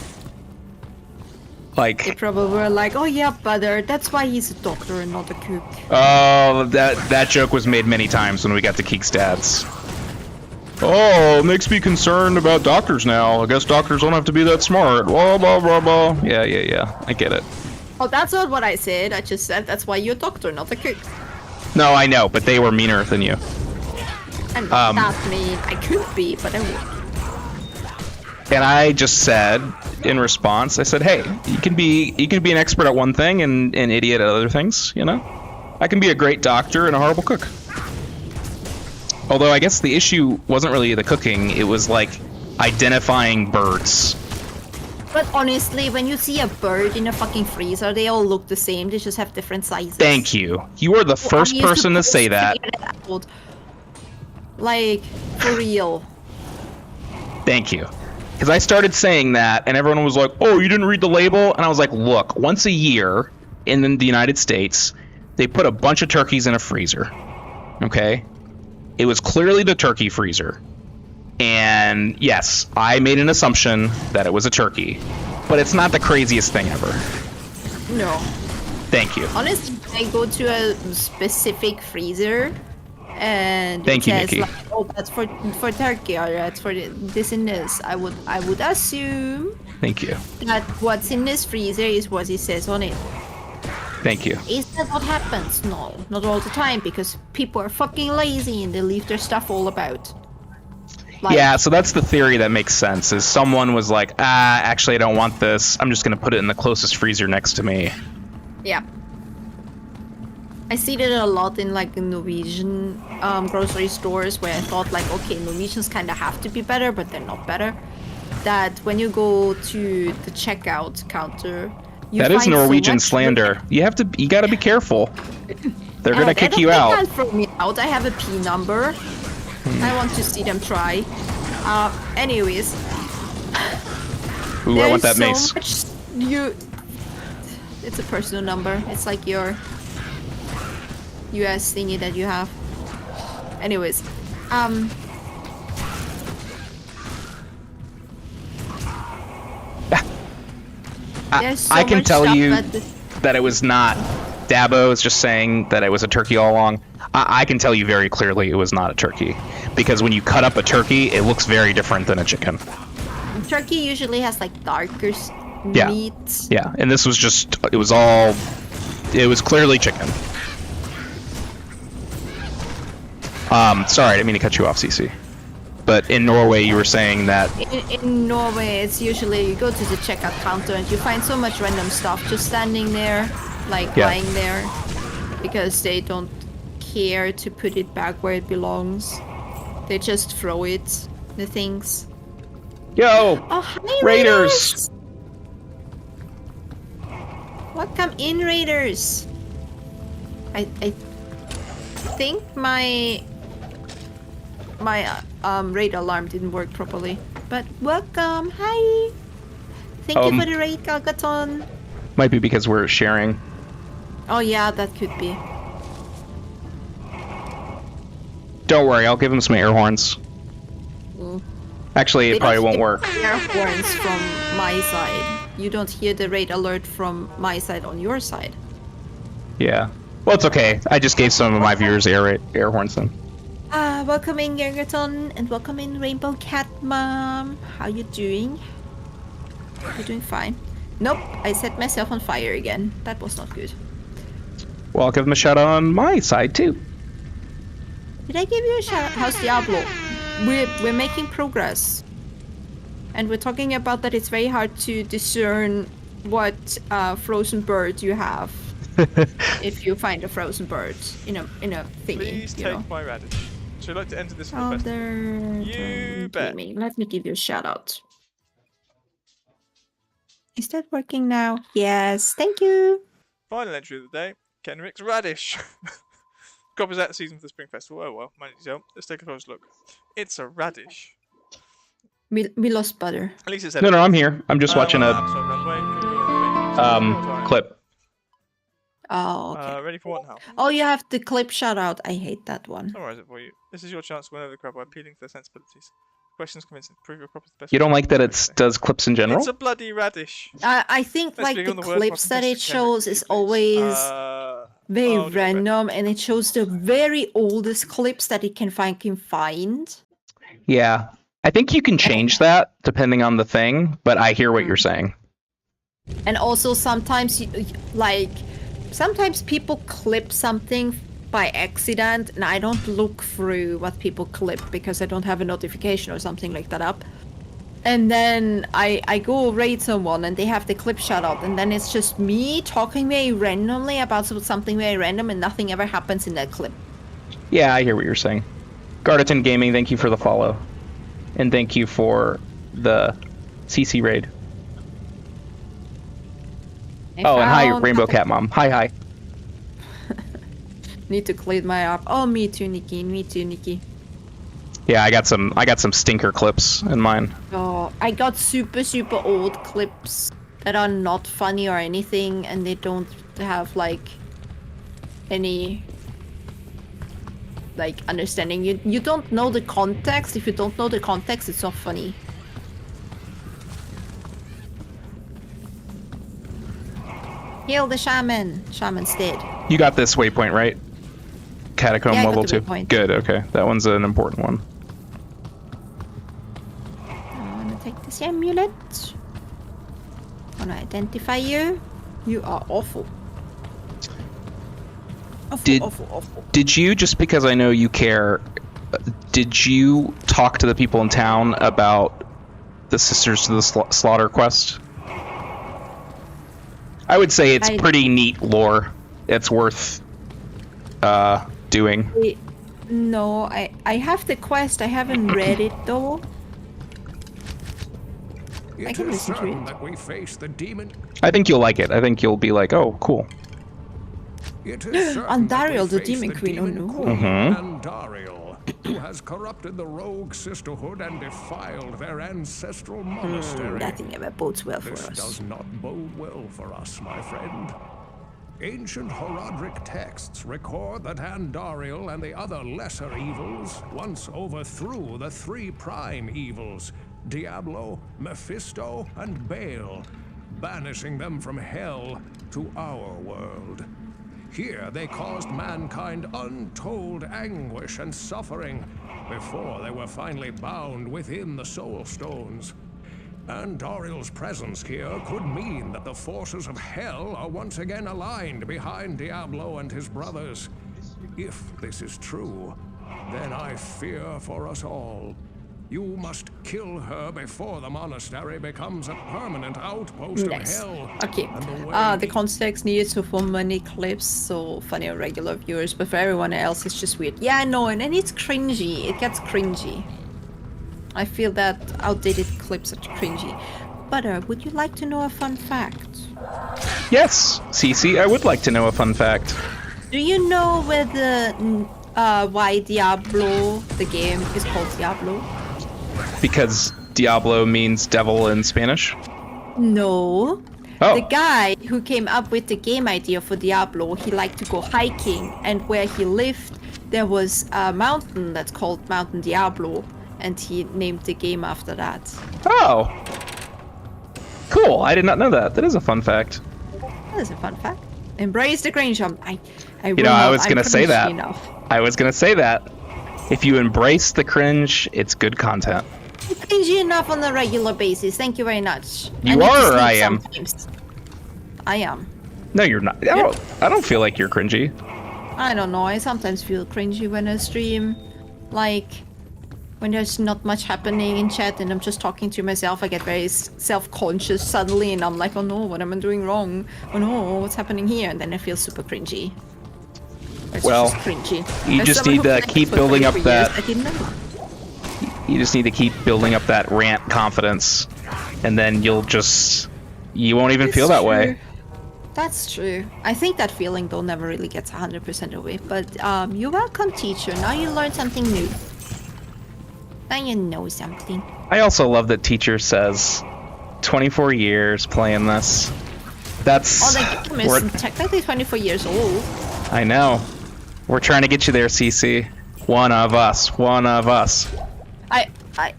They Like, probably were like, oh yeah, butter, that's why he's a doctor and not a cook. oh, that joke was made many times when we got to Keek's dads. Oh, it makes me concerned about doctors now. I guess doctors don't have to be that smart. Blah, blah, blah, blah. Yeah. I get it. Oh, that's not what I said. I just said that's why you're a doctor, not a cook. No, I know, but they were meaner than you. And that mean I could be, but I won't. And I just said, in response, I said, hey, you can be an expert at one thing and an idiot at other things, you know? I can be a great doctor and a horrible cook. Although I guess the issue wasn't really the cooking, it was like identifying birds. But honestly, when you see a bird in a fucking freezer, they all look the same. They just have different sizes. Thank you. You are the first person to say that. Like, for real. Thank you. Because I started saying that, and everyone was like, oh, you didn't read the label? And I was like, look, once a year in the United States, They put a bunch of turkeys in a freezer. Okay? It was clearly the turkey freezer. And yes, I made an assumption that it was a turkey. But it's not the craziest thing ever. No. Thank you. Honestly, I go to a specific freezer and Thank it you, says Nikki. like, oh, that's for turkey or that's for this and this. I would assume Thank you. that what's in this freezer is what it says on it. Thank you. Is that what happens? No, not all the time because people are fucking lazy and they leave their stuff all about. Like, Yeah, so that's the theory that makes sense, is someone was like, actually I don't want this. I'm just going to put it in the closest freezer next to me. Yeah. I see that a lot in like Norwegian grocery stores where I thought like, okay, Norwegians kind of have to be better, but they're not better. That when you go to the checkout counter, you That is find so Norwegian much slander. You gotta be careful. They're gonna kick you They out. can't throw me out. I have a P number. I want to see them try. Anyways. Ooh, I want that mace. It's a personal number. It's like your US thingy that you have. Anyways, there's so I can much tell stuff you that that it was not. Dabo is just saying that it was a turkey all along. I can tell you very clearly it was not a turkey. Because when you cut up a turkey, it looks very different than a chicken. turkey usually has like darker Yeah. meat. Yeah, and this was just, it was clearly chicken. Sorry, I didn't mean to cut you off, Cece. But in Norway, you were saying that... In Norway, it's usually you go to the checkout counter and you find so much random stuff just standing there, like Yeah. lying there, because they don't care to put it back where it belongs. They just throw it, the things. Yo! Oh, hi, Raiders! Welcome in, Raiders! I think my raid alarm didn't work properly. But welcome! Hi! Thank you for the raid, Galgaton. Might be because we're sharing. Oh yeah, that could be. Don't worry, I'll give him some air horns. Actually, it probably won't work. Air horns from my side. You don't hear the raid alert from my side on your side. Yeah. Well, it's okay. I just gave some of my viewers air horns then. Welcome in, Gergaton, and welcome in, Rainbow Cat Mom. How you doing? You're doing fine. Nope, I set myself on fire again. That was not good. Well, I'll give him a shout out on my side too. Did I give you a shout out? How's Diablo? We're making progress. And we're talking about that it's very hard to discern what frozen bird you have. If you find a frozen bird in a thingy. Please you take know. my radish. So I'd like to enter this for the Oh, best. there. You bet. Let me give you a shout out. Is that working now? Yes, thank you. Final entry of the day. Kenrick's radish. Copies out the season for the Spring Festival. Oh well, managed to help. Let's take a close look. It's a radish. We lost butter. At least it's No, I'm here. I'm just watching a clip. Oh, okay. Ready for what now? Oh, you have the clip shout out. I hate that one. Summarize it for you. This is your chance to win over the crowd by appealing to their sensibilities. Questions convincing. Prove your crop is the best. You don't like that it does clips in general? It's a bloody radish. I think Let's like begin the the word clips that it Mr. shows Kenrick, is please. always very I'll do it. random, and it shows the very oldest clips that it can find. Yeah. I think you can change that depending on the thing, but I hear what you're saying. And also sometimes sometimes people clip something by accident, and I don't look through what people clip because I don't have a notification or something like that up. And then I go raid someone and they have the clip shut out, and then it's just me talking very randomly about something very random, and nothing ever happens in that clip. Yeah, I hear what you're saying. Garditon Gaming, thank you for the follow. And thank you for the CC raid. And hi, Rainbow Cat Mom. Hi. Need to clean my up. Oh, me too, Nikki. Me too, Nikki. Yeah, I got some stinker clips in mine. Oh, I got super old clips that are not funny or anything, and they don't have like any like understanding. You don't know the context. If you don't know the context, it's not funny. Heal the shaman. Shaman's dead. You got this waypoint, right? Catacomb Yeah, I got level the 2. waypoint. Good, okay. That one's an important one. I wanna take this amulet. Wanna identify you. You are awful. Awful. Did you, just because I know you care, did you talk to the people in town about the Sisters to the Slaughter quest? I would say it's pretty neat lore. It's worth doing. No, I have the quest. I haven't read it though. I can listen to it. That we face the demon. I think you'll like it. I think you'll be like, oh, cool. It is Andariel, the demon queen. Oh no. Andariel, who has corrupted the rogue sisterhood and defiled their ancestral monastery. Nothing ever bodes well for This us. does not bode well for us, my friend. Ancient Horadric texts record that Andariel and the other lesser evils once overthrew the 3 prime evils, Diablo, Mephisto, and Baal, banishing them from hell to our world. Here they caused mankind untold anguish and suffering before they were finally bound within the Soul Stones. Andariel's presence here could mean that the forces of hell are once again aligned behind Diablo and his brothers. If this is true, then I fear for us all. You must kill her before the monastery becomes a permanent outpost of hell. Okay. The context needs to form many clips, so funny for regular viewers, but for everyone else, it's just weird. Yeah, I know, and it's cringy. It gets cringy. I feel that outdated clips are cringy. Butter, would you like to know a fun fact? Yes, Cece, I would like to know a fun fact. Do you know where why Diablo, the game, is called Diablo? Because Diablo means devil in Spanish? No. Oh. The guy who came up with the game idea for Diablo, he liked to go hiking, and where he lived, there was a mountain that's called Mountain Diablo, and he named the game after that. Oh. Cool, I did not know that. That is a fun fact. That is a fun fact. Embrace the cringe. I was gonna say that. Enough. I was gonna say that. If you embrace the cringe, it's good content. I'm cringy enough on a regular basis. Thank you very much. You are, or I am? Sometimes. I am. No, you're not. I don't feel like you're cringy. I don't know. I sometimes feel cringy when I stream. Like, when there's not much happening in chat and I'm just talking to myself, I get very self-conscious suddenly and I'm like, oh no, what am I doing wrong? Oh no, what's happening here? And then I feel super cringy. It's Well, just cringy. you As just someone need who to played keep for building up 24 that. years, I didn't know. You just need to keep building up that rant confidence, and then you won't even feel that way. That's true. I think that feeling though never really gets 100% away. But you're welcome, teacher. Now you learned something new. Now you know something. I also love that teacher says, 24 years playing this. That's. Oh, the game is technically 24 years old. I know. We're trying to get you there, CC. One of us. One of us.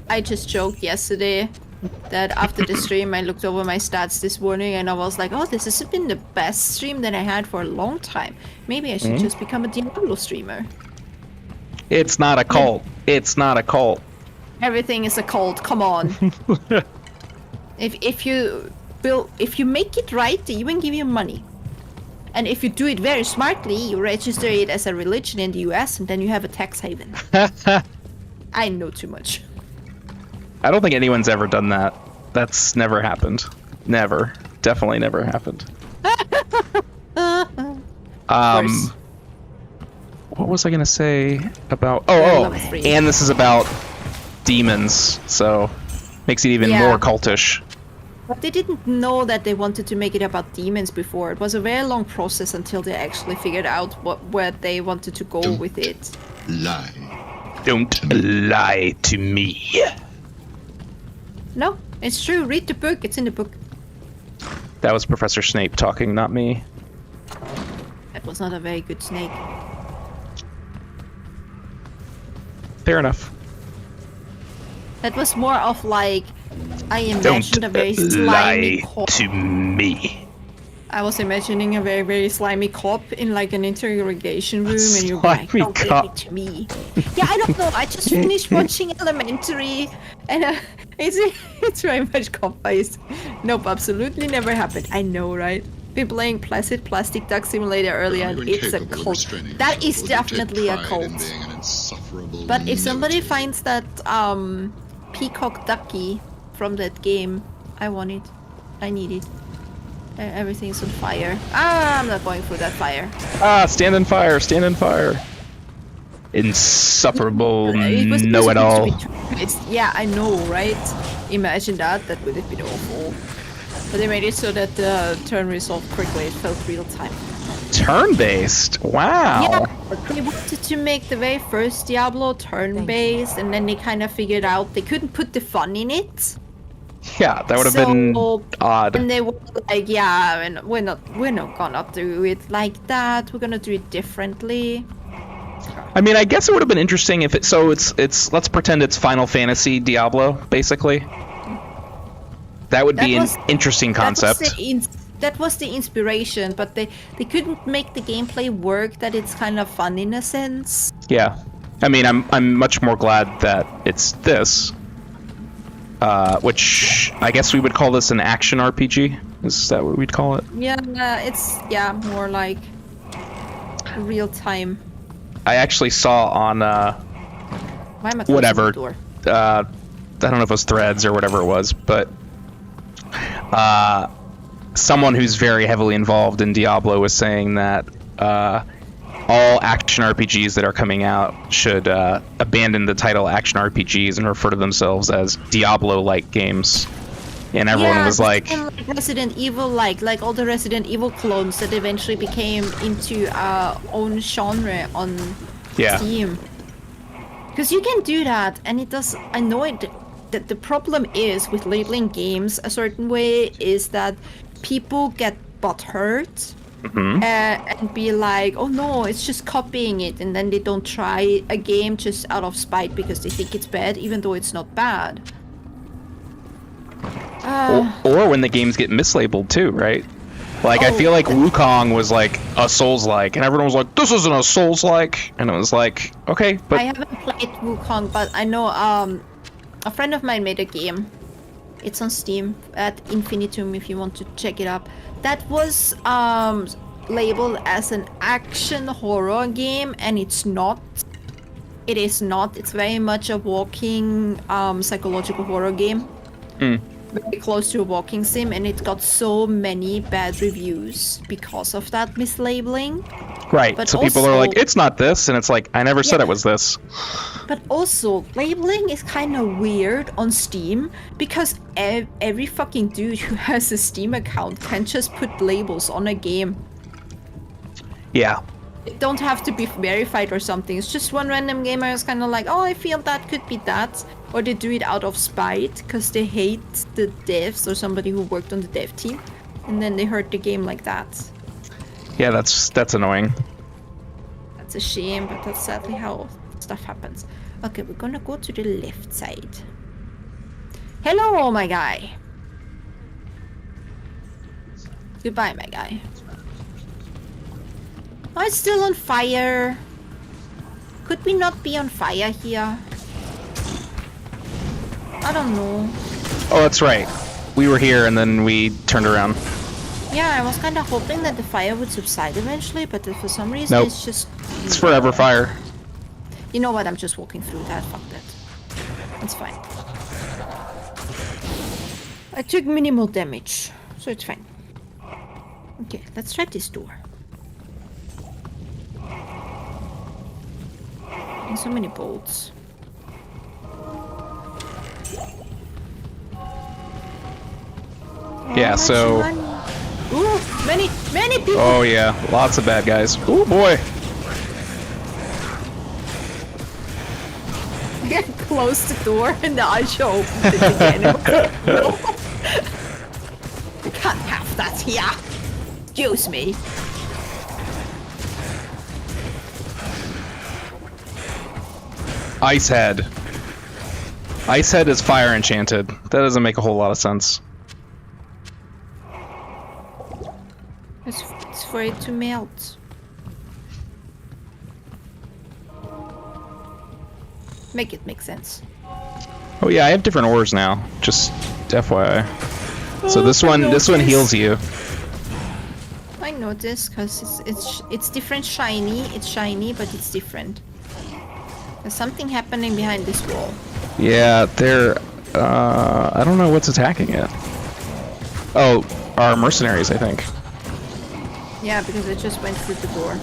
I just joked yesterday that after the stream I looked over my stats this morning and I was like, oh, this has been the best stream that I had for a long time. Maybe I should just become a Diablo streamer. It's not a cult. It's not a cult. Everything is a cult. Come on. If you make it right, they even give you money. And if you do it very smartly, you register it as a religion in the US and then you have a tax haven. I know too much. I don't think anyone's ever done that. That's never happened. Never. Definitely never happened. What was I gonna say about? And this is about demons, so makes it even more cultish. But they didn't know that they wanted to make it about demons before. It was a very long process until they actually figured out where they wanted to go with it. Don't lie to me. No, it's true. Read the book. It's in the book. That was Professor Snape talking, not me. That was not a very good snake. Fair enough. That was more of like, I imagined Don't a very slimy lie cop. to me. I was imagining a very, very slimy cop in like an interrogation room, and you're like, Slimy "Don't give cop. it to me." Yeah, I don't know. I just finished watching Elementary, and it's very much cop-based. Nope, absolutely never happened. I know, right? Been playing Placid Plastic Duck Simulator earlier, and it's a cult. That is definitely a cult. But if somebody finds that peacock ducky from that game, I want it. I need it. Everything's on fire. Ah, I'm not going through that fire. Ah, stand in fire, stand in fire. Insufferable It was know-it-all. supposed to be twist. Yeah, I know, right? Imagine that. That would have been awful. But they made it so that the turn resolved quickly. It felt real time. Turn-based? Wow. Yeah, they wanted to make the very first Diablo turn-based, and then they kind of figured out they couldn't put the fun in it. Yeah, that would have been odd. And they were like, yeah, and we're not gonna do it like that. We're gonna do it differently. I mean, I guess it would have been interesting if it. So it's let's pretend it's Final Fantasy Diablo, basically. That would be an interesting concept. That was the inspiration, but they couldn't make the gameplay work. That it's kind of fun in a sense. Yeah, I mean, I'm much more glad that it's this. Which I guess we would call this an action RPG. Is that what we'd call it? Yeah, it's more like real time. I actually saw on Why am I closing whatever. the door? I don't know if it was Threads or whatever it was, but someone who's very heavily involved in Diablo was saying that all action RPGs that are coming out should abandon the title action RPGs and refer to themselves as Diablo-like games. And everyone was like Resident Evil, like all the Resident Evil clones that eventually became into own genre on Steam. Because you can do that, and it does. I know it. That the problem is with labeling games a certain way is that people get butthurt. And be like, oh no, it's just copying it, and then they don't try a game just out of spite because they think it's bad, even though it's not bad. or when the games get mislabeled too, right? Like I feel like Wukong was like a Souls-like, and everyone was like, "This isn't a Souls-like," and it was like, okay, but I haven't played Wukong, but I know a friend of mine made a game. It's on Steam at Infinitum if you want to check it up. That was labeled as an action horror game, and it's not. It is not. It's very much a walking psychological horror game. Very close to a walking sim, and it got so many bad reviews because of that mislabeling. right. But So people are also- like, "It's not this," and it's like, "I never said Yeah. it was this." But also, labeling is kind of weird on Steam because every fucking dude who has a Steam account can just put labels on a game. Yeah. It don't have to be verified or something. It's just one random gamer is kind of like, oh, I feel that could be that. Or they do it out of spite because they hate the devs or somebody who worked on the dev team. And then they hurt the game like that. Yeah, that's annoying. That's a shame, but that's sadly how stuff happens. Okay, we're gonna go to the left side. Hello, my guy. Goodbye, my guy. Oh, it's still on fire. Could we not be on fire here? I don't know. Oh, that's right. We were here and then we turned around. Yeah, I was kind of hoping that the fire would subside eventually, but for some reason Nope. it's just... It's forever fire. You know what? I'm just walking through that. Fuck that. It's fine. I took minimal damage, so it's fine. Okay, let's try this door. And so many bolts. Yeah, so... Ooh, many people! Oh yeah, lots of bad guys. Oh boy. Get close the door and the eyes opens it again. No. We can't have that here. Excuse me. Ice Head. Ice Head is fire enchanted. That doesn't make a whole lot of sense. It's for it to melt. Make it make sense. Oh yeah, I have different ores now. Just FYI. So this one heals you. I noticed because it's different shiny. It's shiny, but it's different. There's something happening behind this wall. Yeah, they're I don't know what's attacking it. Oh, our mercenaries, I think. Yeah, because it just went through the door.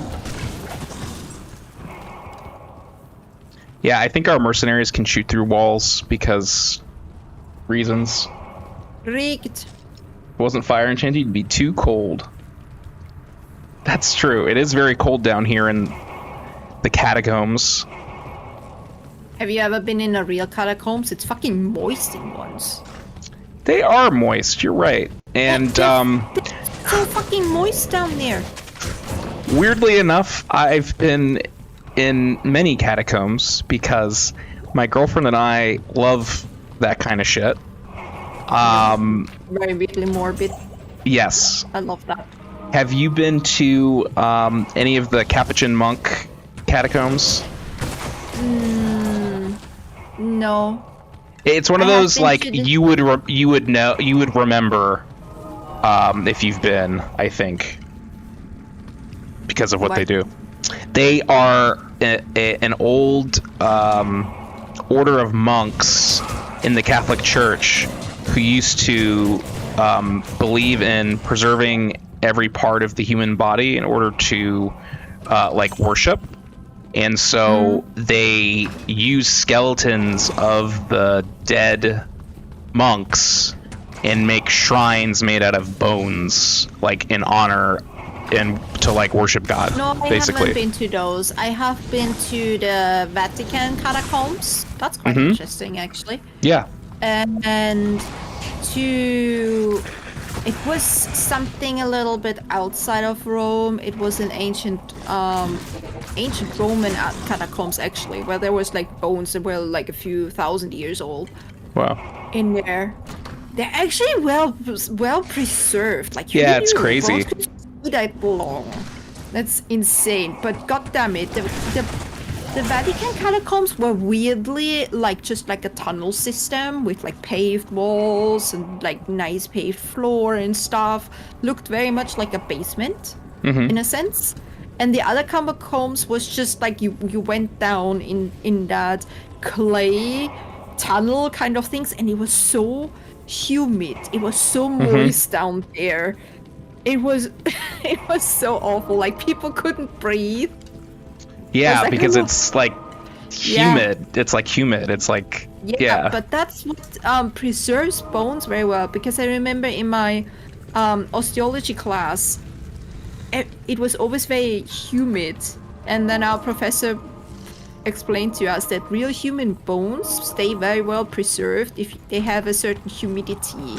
Yeah, I think our mercenaries can shoot through walls because reasons. Rigged. If it wasn't fire enchanted, you'd be too cold. That's true. It is very cold down here in the catacombs. Have you ever been in a real catacombs? It's fucking moist in ones. They are moist, you're right. And They're so fucking moist down there. weirdly enough, I've been in many catacombs because my girlfriend and I love that kind of shit. Very weirdly morbid. Yes. I love that. Have you been to any of the Capuchin monk catacombs? No. It's one of I have those been like to the- you would remember if you've been, I think, because of what they do. They are an old order of monks in the Catholic Church who used to believe in preserving every part of the human body in order to like worship. And so they use skeletons of the dead monks and make shrines made out of bones, like in honor and to like worship God. No, I basically. haven't been to those. I have been to the Vatican catacombs. That's quite interesting, actually. Yeah. And to... It was something a little bit outside of Rome. It was an ancient Roman catacombs, actually, where there was like bones that were like a few thousand years old. Wow. In there. They're actually well preserved. Like, Yeah, it's crazy. That long. That's insane. But goddammit, the Vatican catacombs were weirdly like just like a tunnel system with like paved walls and like nice paved floor and stuff. Looked very much like a basement in a sense. And the other catacombs was just like you went down in that clay tunnel kind of things, and it was so humid. It was so moist down there. It was so awful. Like people couldn't breathe. Yeah, like, because it's like humid. Yeah. It's like humid. It's like Yeah, but that's what preserves bones very well. Because I remember in my osteology class, it was always very humid, and then our professor explained to us that real human bones stay very well preserved if they have a certain humidity.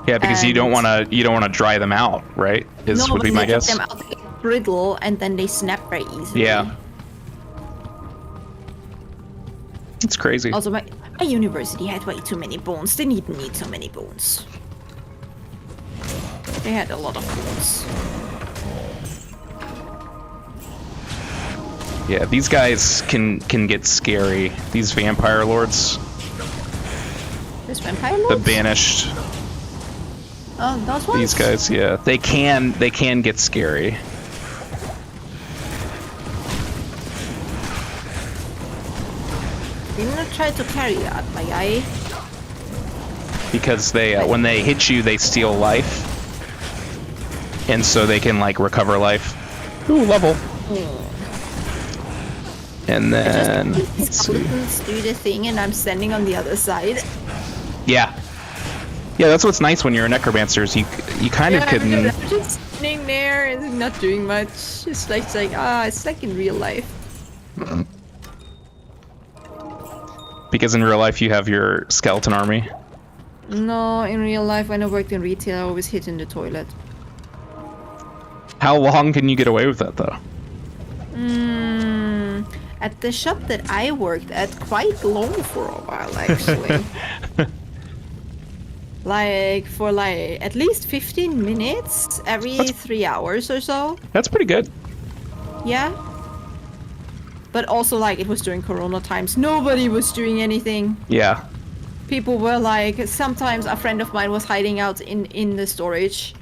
Yeah, because you don't want to dry them out, right? Would be my guess. Them out, they get brittle, and then they snap very easily. Yeah. It's crazy. Also, my university had way too many bones. They didn't need so many bones. They had a lot of bones. Yeah, these guys can get scary. These vampire lords, This vampire the lords? banished. Oh, those ones? These guys, yeah, they can get scary. Didn't I try to carry that, my guy? Because they when they hit you, they steal life, and so they can like recover life. Ooh, level. And then let's see. Skeletons do the thing, and I'm standing on the other side. Yeah, that's what's nice when you're a necromancer. Is you kind of can. I'm just standing there and not doing much. It's like in real life. Because in real life you have your skeleton army. No, in real life, when I worked in retail, I always hid in the toilet. How long can you get away with that, though? at the shop that I worked at quite long for a while, actually. Like, for like at least 15 minutes every 3 hours or so. That's pretty good. Yeah. But also, like, it was during Corona times. Nobody was doing anything. Yeah. People were like, sometimes a friend of mine was hiding out in the storage.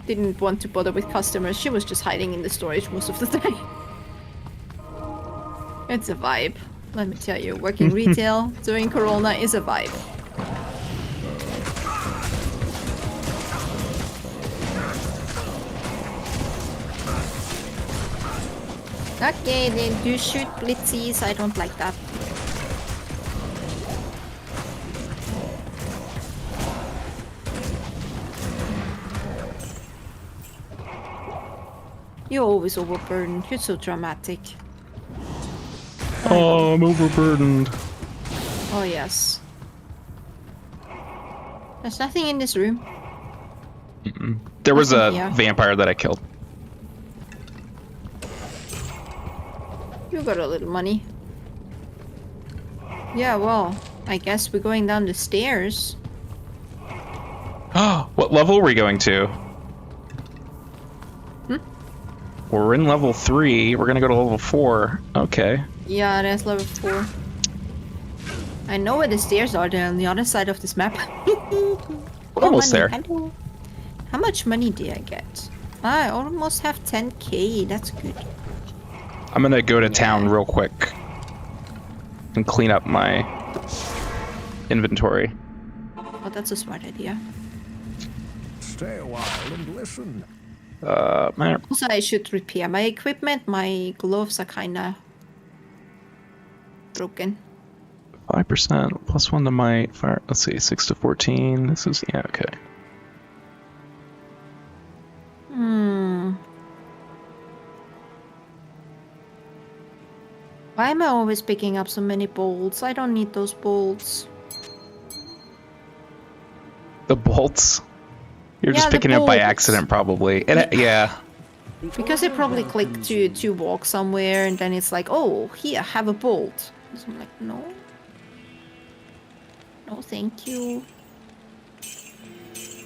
Didn't want to bother with customers. She was just hiding in the storage most of the time. It's a vibe. Let me tell you, working retail during Corona is a vibe. Okay, then do shoot blitzies. I don't like that. You're always overburdened. You're so dramatic. Oh, I'm overburdened. Oh, yes. There's nothing in this room. There was a Yeah. vampire that I killed. You got a little money. Yeah, well, I guess we're going down the stairs. What level are we going to? We're in level 3. We're gonna go to level 4. Okay. Yeah, that's level 4. I know where the stairs are. They're on the other side of this map. We're almost there. Hello. How much money did I get? I almost have 10k. That's good. I'm gonna go to town real quick and clean up my inventory. Oh, that's a smart idea. Stay a while and listen. Also, I should repair my equipment. My gloves are kinda broken. 5% +1 to my fire. Let's see, 6 to 14. This is okay. Why am I always picking up so many bolts? I don't need those bolts. The bolts. You're Yeah, just the picking it up by bolts. accident, probably. And yeah. Because I probably clicked to walk somewhere, and then it's like, oh, here, have a bolt. So I'm like, no. No, thank you.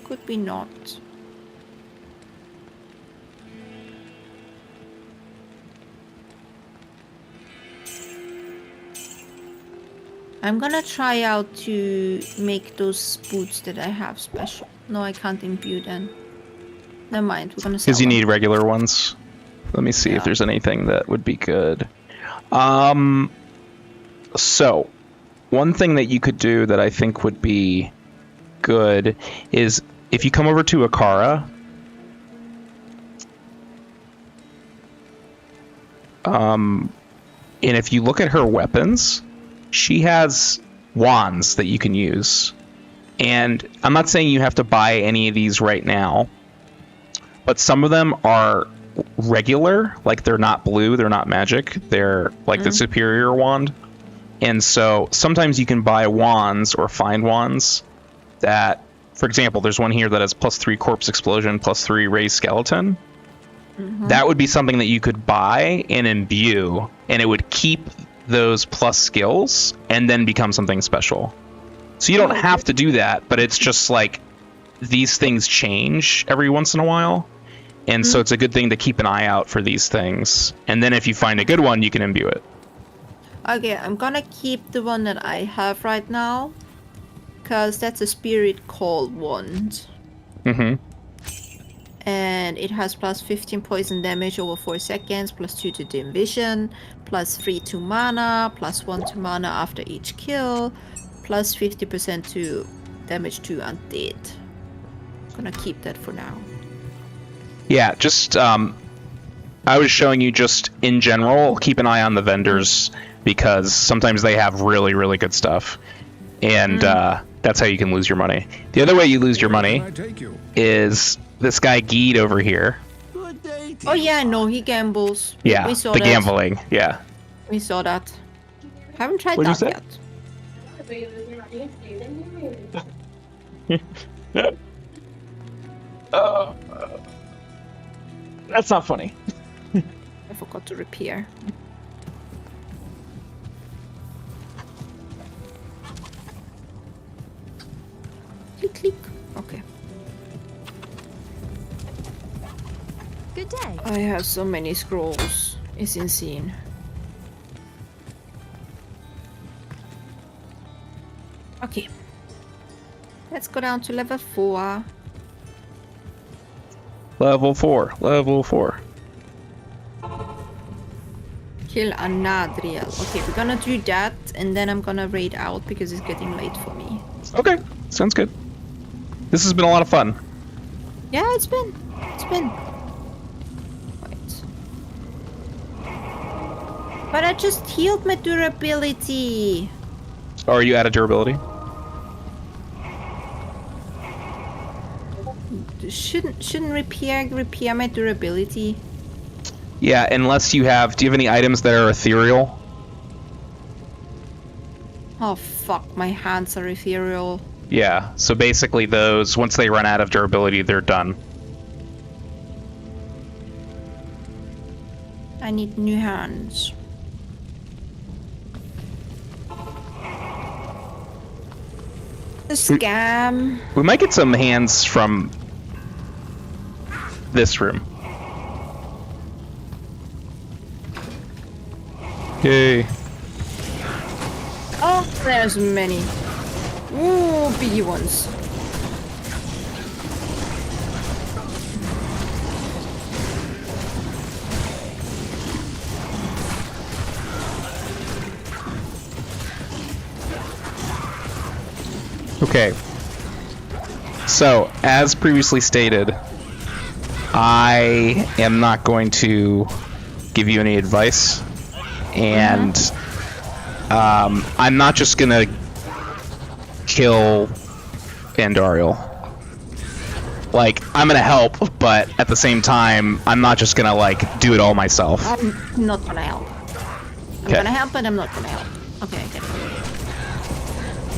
Could be not. I'm gonna try out to make those boots that I have special. No, I can't imbue them. Never mind, we're gonna sell Because you them. need regular ones. Let me see if there's anything that would be good. So, one thing that you could do that I think would be good is if you come over to Akara, and if you look at her weapons, she has wands that you can use. And I'm not saying you have to buy any of these right now, but some of them are regular, like they're not blue, they're not magic, they're like the superior wand. And so sometimes you can buy wands or find wands that, for example, there's one here that has +3 corpse explosion, +3 raised skeleton. That would be something that you could buy and imbue, and it would keep those plus skills and then become something special. So you don't have to do that, but it's just like these things change every once in a while. And so it's a good thing to keep an eye out for these things. And then if you find a good one, you can imbue it. Okay, I'm gonna keep the one that I have right now, because that's a spirit call wand. And it has +15 poison damage over 4 seconds, +2 to dim vision, +3 to mana, +1 to mana after each kill, +50% to damage to undead. Gonna keep that for now. Yeah, just I was showing you just in general, keep an eye on the vendors because sometimes they have really, really good stuff. And that's how you can lose your money. The other way you lose your money is this guy Geed over here. Oh yeah, no, he gambles. Yeah, we saw the that. gambling. Yeah. We saw that. Haven't tried What'd you that yet. That's not funny. forgot to repair. Click, click. Okay. Good day. I have so many scrolls. It's insane. Okay. Let's go down to level 4. Level 4. Level 4. Kill Anadriel. Okay, we're gonna do that, and then I'm gonna raid out because it's getting late for me. Okay, sounds good. This has been a lot of fun. Yeah, it's been. Wait. But I just healed my durability. Oh, are you out of durability? Shouldn't repair my durability. Yeah, unless you have... Do you have any items that are ethereal? Oh fuck, my hands are ethereal. Yeah, so basically those, once they run out of durability, they're done. I need new hands. The scam. We might get some hands from this room. Yay. Oh, there's many. Ooh, biggie ones. Okay. So, as previously stated, I am not going to give you any advice, and I'm not just gonna kill Andariel. Like, I'm gonna help, but at the same time, I'm not just gonna, like, do it all myself. I'm not gonna help. I'm gonna help, but I'm not gonna help. Okay, I get it.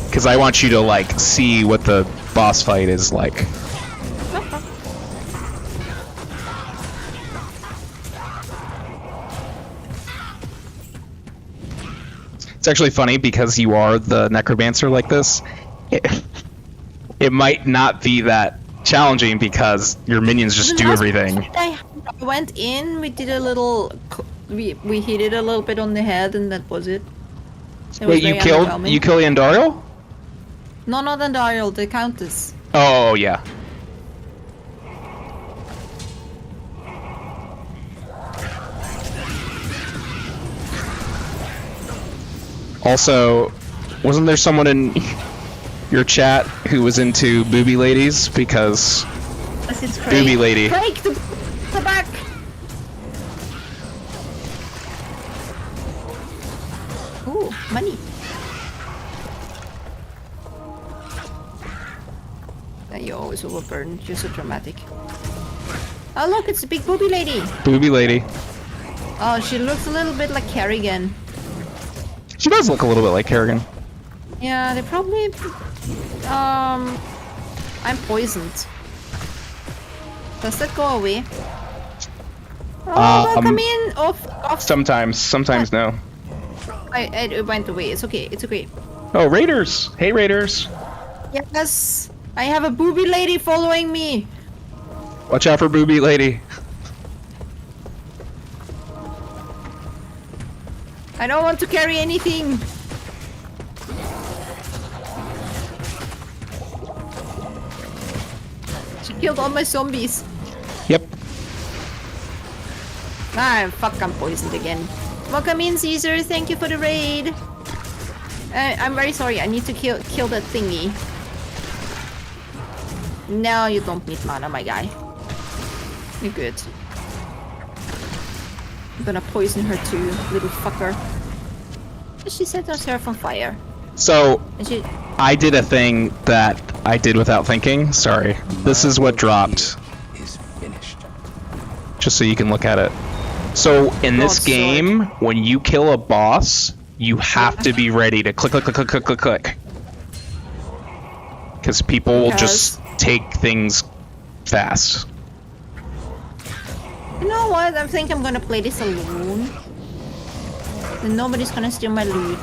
Because I want you to, like, see what the boss fight is like. It's actually funny because you are the necromancer like this. It might not be that challenging because your minions just do everything. I went in, we did a little, we hit it a little bit on the head, and that was it. Wait, you kill Andariel? No, not Andariel, the Countess. Oh, yeah. Also, wasn't there someone in your chat who was into booby ladies? Because booby lady. Break the back! Ooh, money. You're always overburdened. You're so dramatic. Oh look, it's a big booby lady. Booby lady. Oh, she looks a little bit like Kerrigan. She does look a little bit like Kerrigan. Yeah, they probably... I'm poisoned. Does that go away? Oh, welcome in! Off. Sometimes no. It went away. It's okay. It's okay. Oh, raiders! Hey, raiders! Yes! I have a booby lady following me! Watch out for booby lady. I don't want to carry anything! She killed all my zombies. Yep. Ah, fuck, I'm poisoned again. Welcome in, Caesar. Thank you for the raid. I'm very sorry. I need to kill that thingy. No, you don't need mana, my guy. You're good. I'm gonna poison her too, little fucker. She set herself on fire. So, I did a thing that I did without thinking. Sorry. This is what dropped. Just so you can look at it. So, in this game, when you kill a boss, you have to be ready to click, click, click, click, click, click, click. Because people will just take things fast. You know what? I think I'm gonna play this alone. Then nobody's gonna steal my loot.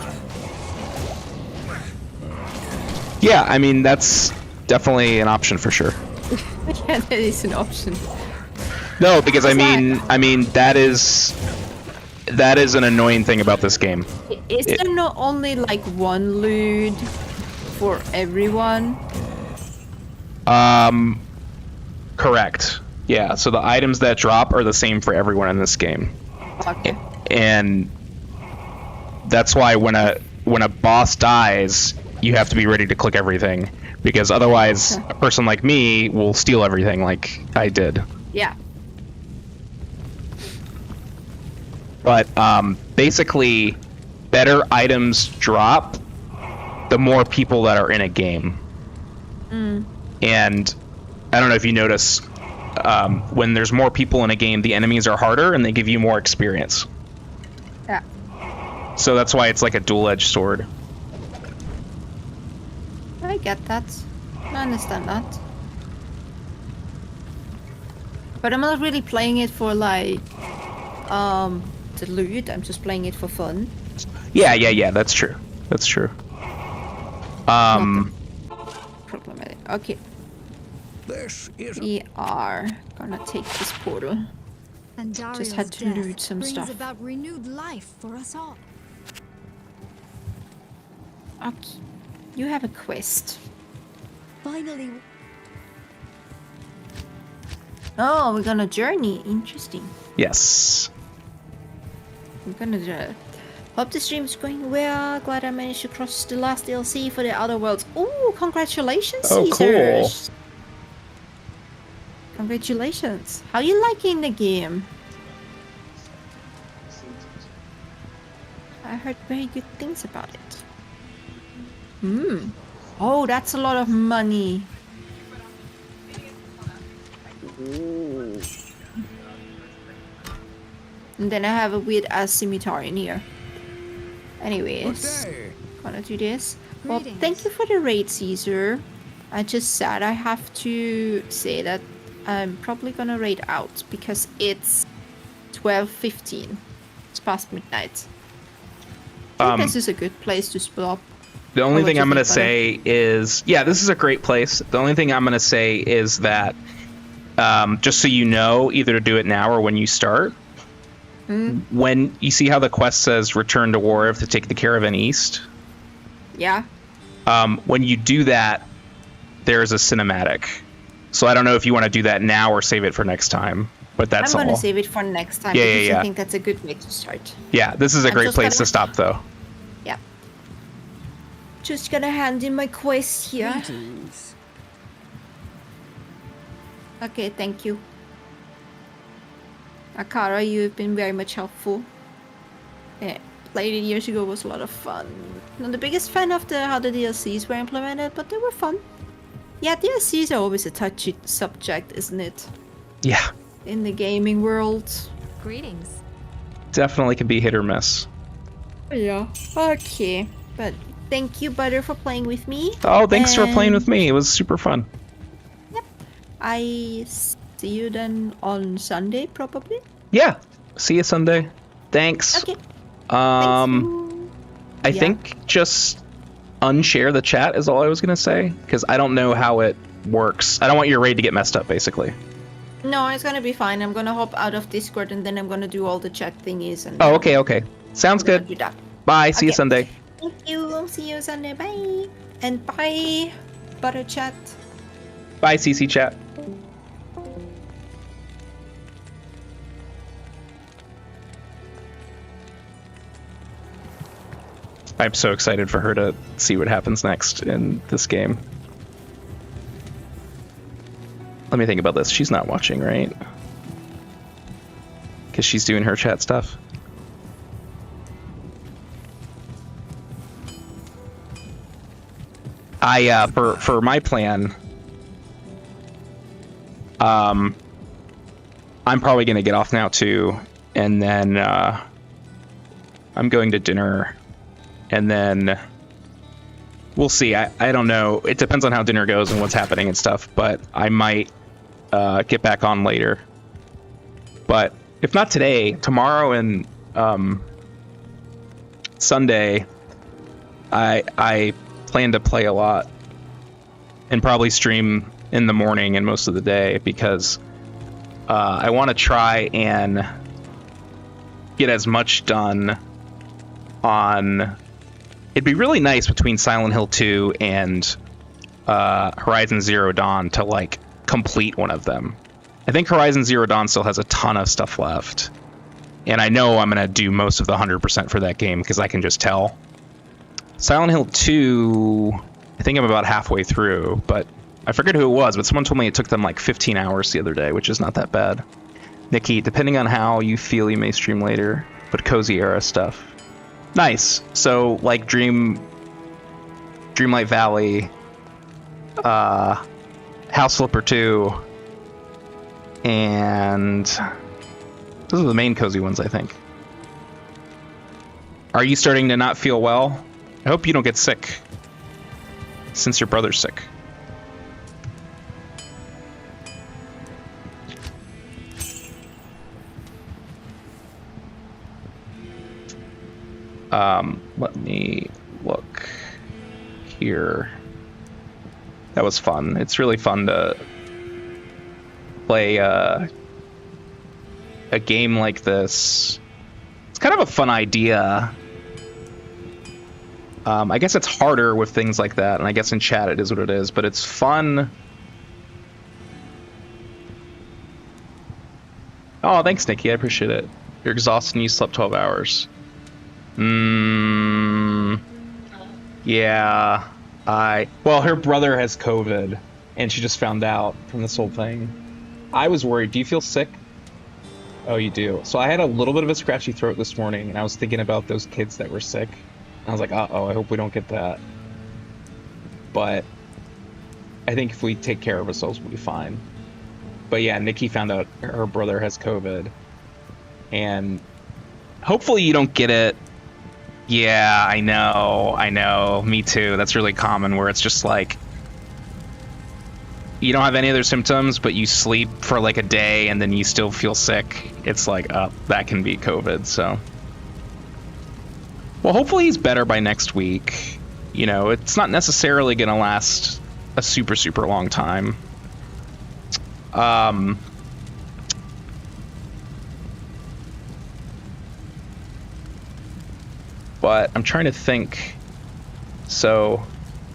Yeah, I mean that's definitely an option for sure. Yeah, that is an option. No, because I mean that is an annoying thing about this game. Is there not only like one loot for everyone? Correct. Yeah, so the items that drop are the same for everyone in this game. Okay. And that's why when a boss dies, you have to be ready to click everything, because otherwise a person like me will steal everything like I did. Yeah. But basically, better items drop the more people that are in a game. And I don't know if you notice, when there's more people in a game, the enemies are harder and they give you more experience. Yeah. So that's why it's like a dual-edged sword. I get that. I understand that. But I'm not really playing it for like the loot. I'm just playing it for fun. Yeah, that's true. That's true. Problematic. Okay. This is We are gonna take this portal. And Just had to loot some brings stuff. about renewed life for us all. Okay. You have a quest. Finally, Oh, we're gonna journey. Interesting. Yes. We're gonna hope the stream is going well. Glad I managed to cross the last DLC for the Other Worlds. Oh, congratulations, Oh, cool. Caesars. Congratulations. How you liking the game? I heard very good things about it. Oh, that's a lot of money. And then I have a weird ass scimitar in here. Anyways, day. gonna do this. Well, Greetings. thank you for the raid, Caesar. I just said I have to say that I'm probably gonna raid out because it's 12:15. It's past midnight. I think this is a good place to split up. The only What thing you I'm going to think, Butter? say is, yeah, this is a great place. The only thing I'm going to say is that, just so you know, either to do it now or when you start, when you see how the quest says return to Wharf to take the Caravan East, Yeah. when you do that, there's a cinematic. So I don't know if you want to do that now or save it for next time, but that's I'm all. gonna save it for next time Yeah, yeah, because yeah. I think that's a good way to start. Yeah, this is a I'm great just place to gonna- stop, though. Yeah. Just gonna hand in my quest here. Greetings. Okay, thank you. Akara, you've been very much helpful. Yeah, played it years ago, was a lot of fun. Not the biggest fan of how the DLCs were implemented, but they were fun. Yeah, DLCs are always a touchy subject, isn't it? Yeah, In the gaming world. greetings. definitely can be hit or miss. Yeah. Okay, but thank you, Butter, for playing with me. Oh, thanks for playing with And me. It was super fun. I see you then on Sunday, probably. Yeah, see you Sunday. Thanks. Okay. I Yeah. think just unshare the chat is all I was gonna say, because I don't know how it works. I don't want your raid to get messed up, basically. No, it's gonna be fine. I'm gonna hop out of Discord and then I'm gonna do all the chat thingies and. Oh, okay. Sounds I'm gonna good. do that. Bye. See you Okay. Sunday. Thank you. See you Sunday. Bye. And bye, Butter Chat. Bye, CC chat. I'm so excited for her to see what happens next in this game. Let me think about this. She's not watching, right? Because she's doing her chat stuff. For my plan, I'm probably gonna get off now too, and then I'm going to dinner, and then we'll see. I don't know. It depends on how dinner goes and what's happening and stuff, but I might get back on later. But if not today, tomorrow and Sunday, I plan to play a lot and probably stream in the morning and most of the day because I want to try and get as much done on. It'd be really nice between Silent Hill 2 and Horizon Zero Dawn to like complete one of them. I think Horizon Zero Dawn still has a ton of stuff left, and I know I'm gonna do most of the 100% for that game because I can just tell. Silent Hill 2, I think I'm about halfway through, but I forget who it was, but someone told me it took them like 15 hours the other day, which is not that bad. Nikki, depending on how you feel, you may stream later, but cozy era stuff. Nice. So like Dreamlight Valley, House Flipper 2, and those are the main cozy ones, I think. Are you starting to not feel well? I hope you don't get sick, since your brother's sick. Let me look here. That was fun. It's really fun to play a game like this. It's kind of a fun idea. I guess it's harder with things like that, and I guess in chat it is what it is, but it's fun. Oh, thanks, Nikki. I appreciate it. You're exhausted and you slept 12 hours. Yeah. Well, her brother has COVID, and she just found out from this whole thing. I was worried. Do you feel sick? Oh, you do. So I had a little bit of a scratchy throat this morning, and I was thinking about those kids that were sick. I was like, uh-oh, I hope we don't get that. But I think if we take care of ourselves, we'll be fine. But yeah, Nikki found out her brother has COVID. And hopefully you don't get it. Yeah, I know. Me too. That's really common where it's just like, you don't have any other symptoms, but you sleep for like a day and then you still feel sick. It's like, that can be COVID, so. Well, hopefully he's better by next week. You know, it's not necessarily going to last a super, super long time. But I'm trying to think. So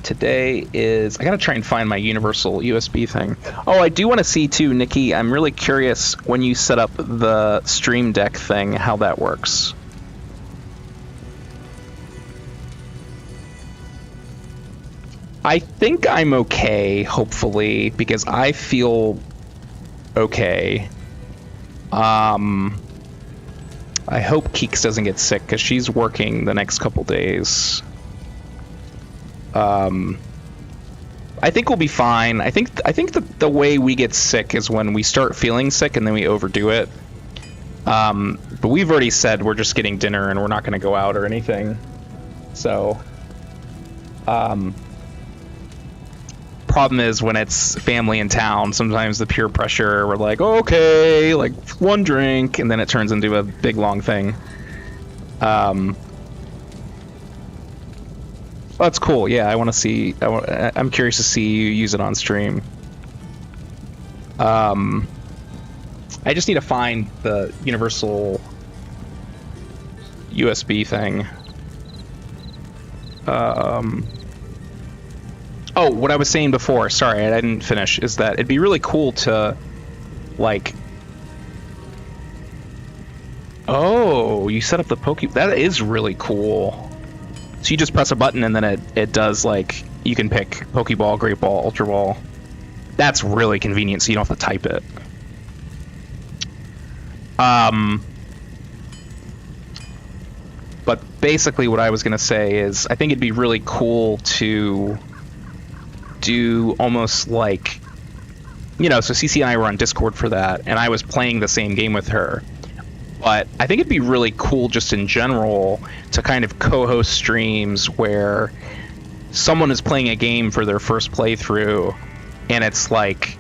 today is, I gotta try and find my universal USB thing. Oh, I do want to see too, Nikki, I'm really curious when you set up the Stream Deck thing, how that works. I think I'm okay, hopefully, because I feel okay. I hope Keeks doesn't get sick because she's working the next couple days. I think we'll be fine. I think the way we get sick is when we start feeling sick and then we overdo it. But we've already said we're just getting dinner and we're not going to go out or anything. So, problem is when it's family in town, sometimes the peer pressure, we're like, oh, okay, like one drink, and then it turns into a big long thing. That's cool. Yeah, I want to see. I'm curious to see you use it on stream. I just need to find the universal USB thing. Oh, what I was saying before, sorry, I didn't finish, is that it'd be really cool to, like... Oh, you set up the That is really cool. So you just press a button and then it does, like, you can pick Pokeball, Great Ball, Ultra Ball. That's really convenient, so you don't have to type it. But basically what I was going to say is, I think it'd be really cool to do almost like, you know, so CC and I were on Discord for that, and I was playing the same game with her. But I think it'd be really cool just in general to kind of co-host streams where someone is playing a game for their first playthrough, and it's like,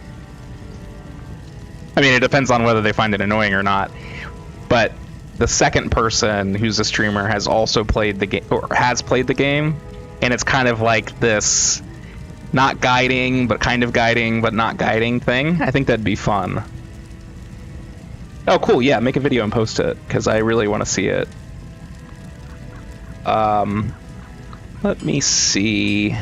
I mean, it depends on whether they find it annoying or not. But the second person who's a streamer has also played the game, or has played the game, and it's kind of like this not guiding, but kind of guiding, but not guiding thing. I think that'd be fun. Oh, cool. Yeah, make a video and post it, because I really want to see it. Let me see.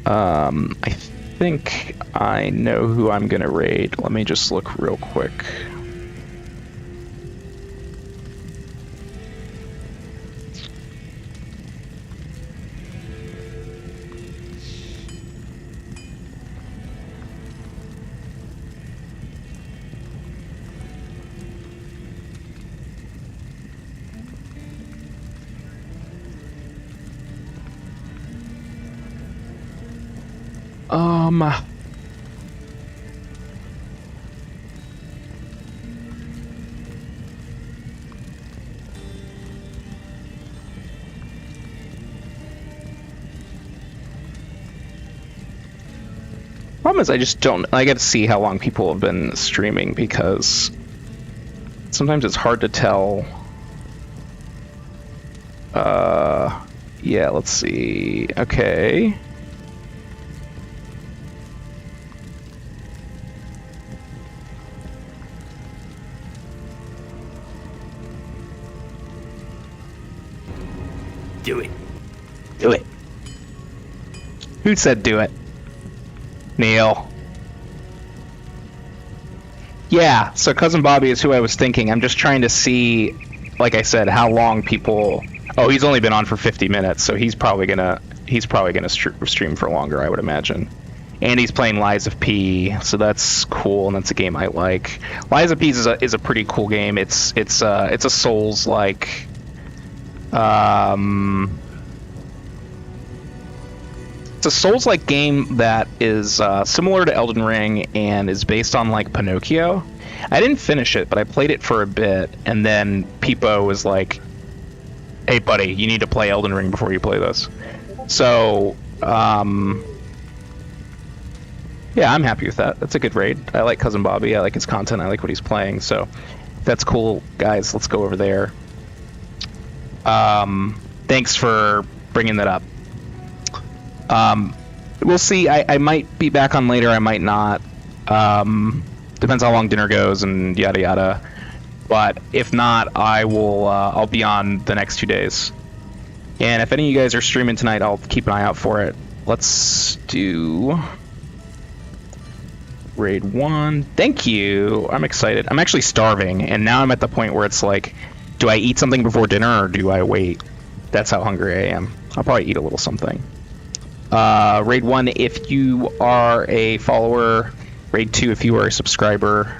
I think I know who I'm gonna raid. Let me just look real quick. Problem is, I just don't. I got to see how long people have been streaming, because sometimes it's hard to tell. Yeah, let's see. Okay. Do it. Do it. Who said do it? Neil. Yeah, so Cousin Bobby is who I was thinking. I'm just trying to see, like I said, how long people... Oh, he's only been on for 50 minutes, so he's probably gonna stream for longer, I would imagine. And he's playing Lies of P, so that's cool, and that's a game I like. Lies of P is a pretty cool game. It's a Souls-like... It's a Souls-like game that is similar to Elden Ring and is based on like Pinocchio. I didn't finish it, but I played it for a bit, and then Peepo was like, "Hey, buddy, you need to play Elden Ring before you play this." So, yeah, I'm happy with that. That's a good raid. I like Cousin Bobby. I like his content. I like what he's playing. So, if that's cool, guys. Let's go over there. Thanks for bringing that up. We'll see. I might be back on later. I might not. Depends how long dinner goes and yada yada. But if not, I will. I'll be on the next 2 days. And if any of you guys are streaming tonight, I'll keep an eye out for it. Let's do raid 1. Thank you. I'm excited. I'm actually starving, and now I'm at the point where it's like, do I eat something before dinner or do I wait? That's how hungry I am. I'll probably eat a little something. Raid 1 if you are a follower. Raid 2 if you are a subscriber.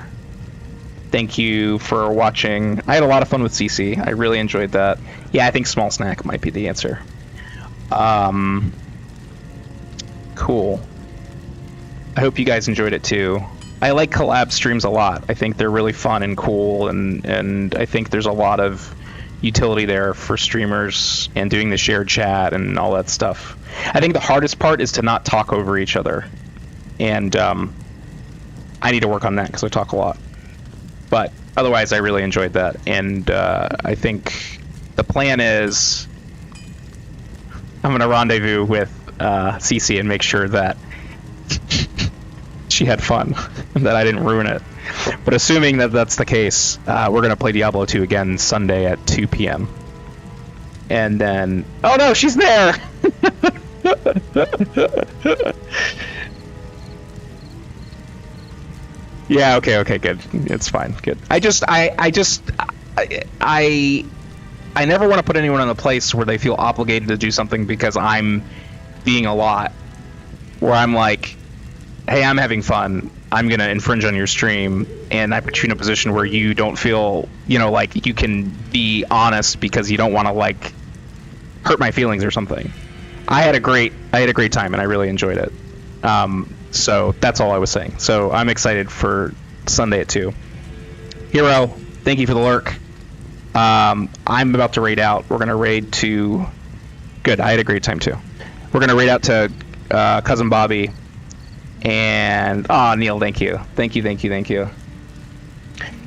Thank you for watching. I had a lot of fun with CC. I really enjoyed that. Yeah, I think small snack might be the answer. Cool. I hope you guys enjoyed it too. I like collab streams a lot. I think they're really fun and cool, and I think there's a lot of utility there for streamers and doing the shared chat and all that stuff. I think the hardest part is to not talk over each other, and I need to work on that because I talk a lot. But otherwise, I really enjoyed that, and I think the plan is I'm gonna rendezvous with Cece and make sure that she had fun and that I didn't ruin it. But assuming that that's the case, we're gonna play Diablo 2 again Sunday at 2 p.m. And then, oh no, she's there. Yeah, okay, good. It's fine, good. I never want to put anyone in a place where they feel obligated to do something because I'm being a lot. Where I'm like, hey, I'm having fun. I'm gonna infringe on your stream, and I put you in a position where you don't feel, like you can be honest because you don't want to like hurt my feelings or something. I had a great time, and I really enjoyed it. So that's all I was saying. So I'm excited for Sunday at 2. Hero, thank you for the lurk. I'm about to raid out. We're gonna raid to. Good. I had a great time too. We're gonna raid out to cousin Bobby, and Neil, thank you.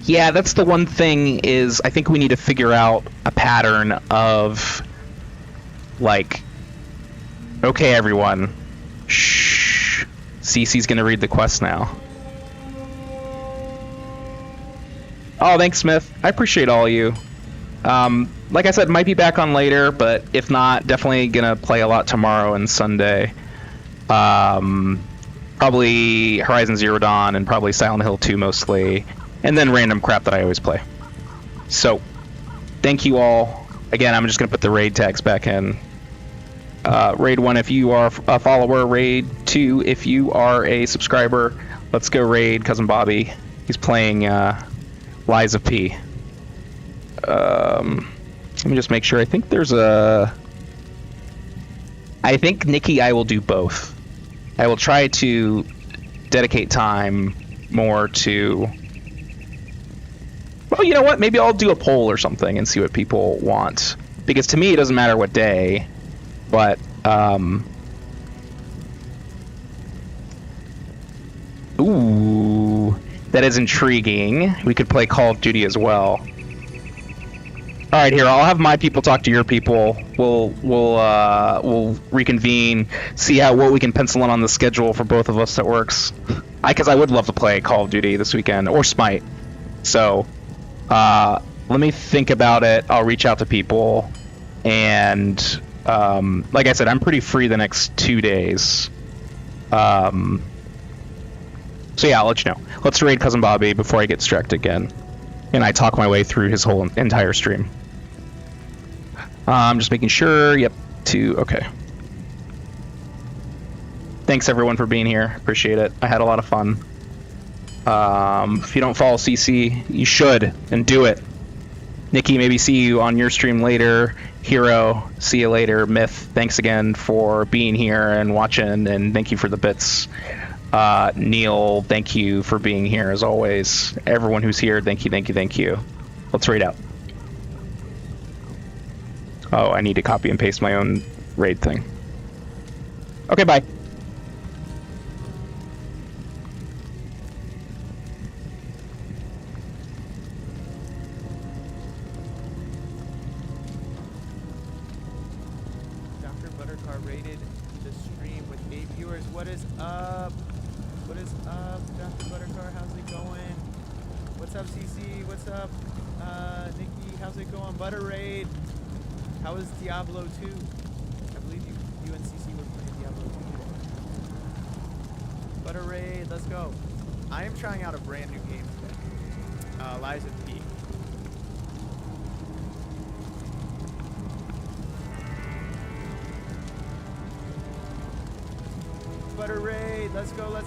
Yeah, that's the one thing is I think we need to figure out a pattern of like, okay, everyone, shh, Cece's gonna read the quest now. Oh, thanks, Smith. I appreciate all of you. Like I said, might be back on later, but if not, definitely gonna play a lot tomorrow and Sunday. Probably Horizon Zero Dawn and probably Silent Hill 2 mostly, and then random crap that I always play. So, thank you all. Again, I'm just gonna put the raid tags back in. Raid 1 if you are a follower, raid 2 if you are a subscriber. Let's go raid Cousin Bobby. He's playing Lies of P. Let me just make sure. I think there's a... I think, Nikki, I will do both. I will try to dedicate time more to... Well, you know what? Maybe I'll do a poll or something and see what people want. Because to me, it doesn't matter what day, but... Ooh, that is intriguing. We could play Call of Duty as well. All right, here, I'll have my people talk to your people. We'll reconvene, see what we can pencil in on the schedule for both of us that works. Because I would love to play Call of Duty this weekend, or Smite. So, let me think about it. I'll reach out to people, and like I said, I'm pretty free the next 2 days. So yeah, I'll let you know. Let's raid Cousin Bobby before I get distracted again, and I talk my way through his whole entire stream. I'm just making sure. Yep. Okay. Thanks everyone for being here. Appreciate it. I had a lot of fun. If you don't follow CC, you should, and do it. Nikki, maybe see you on your stream later. Hero, see you later. Myth, thanks again for being here and watching, and thank you for the bits. Neil, thank you for being here as always. Everyone who's here, thank you. Let's raid out. Oh, I need to copy and paste my own raid thing. Okay, bye. Dr. Buttercar rated the stream with 8 viewers. What is up? What is up, Dr. Buttercar? How's it going? What's up, CC? What's up, Nikki? How's it going? Butter Raid. How is Diablo 2? I believe you and CC were playing Diablo 2 today. Butter Raid, let's go. I am trying out a brand new game today. Lies of P. Butter Raid, let's go.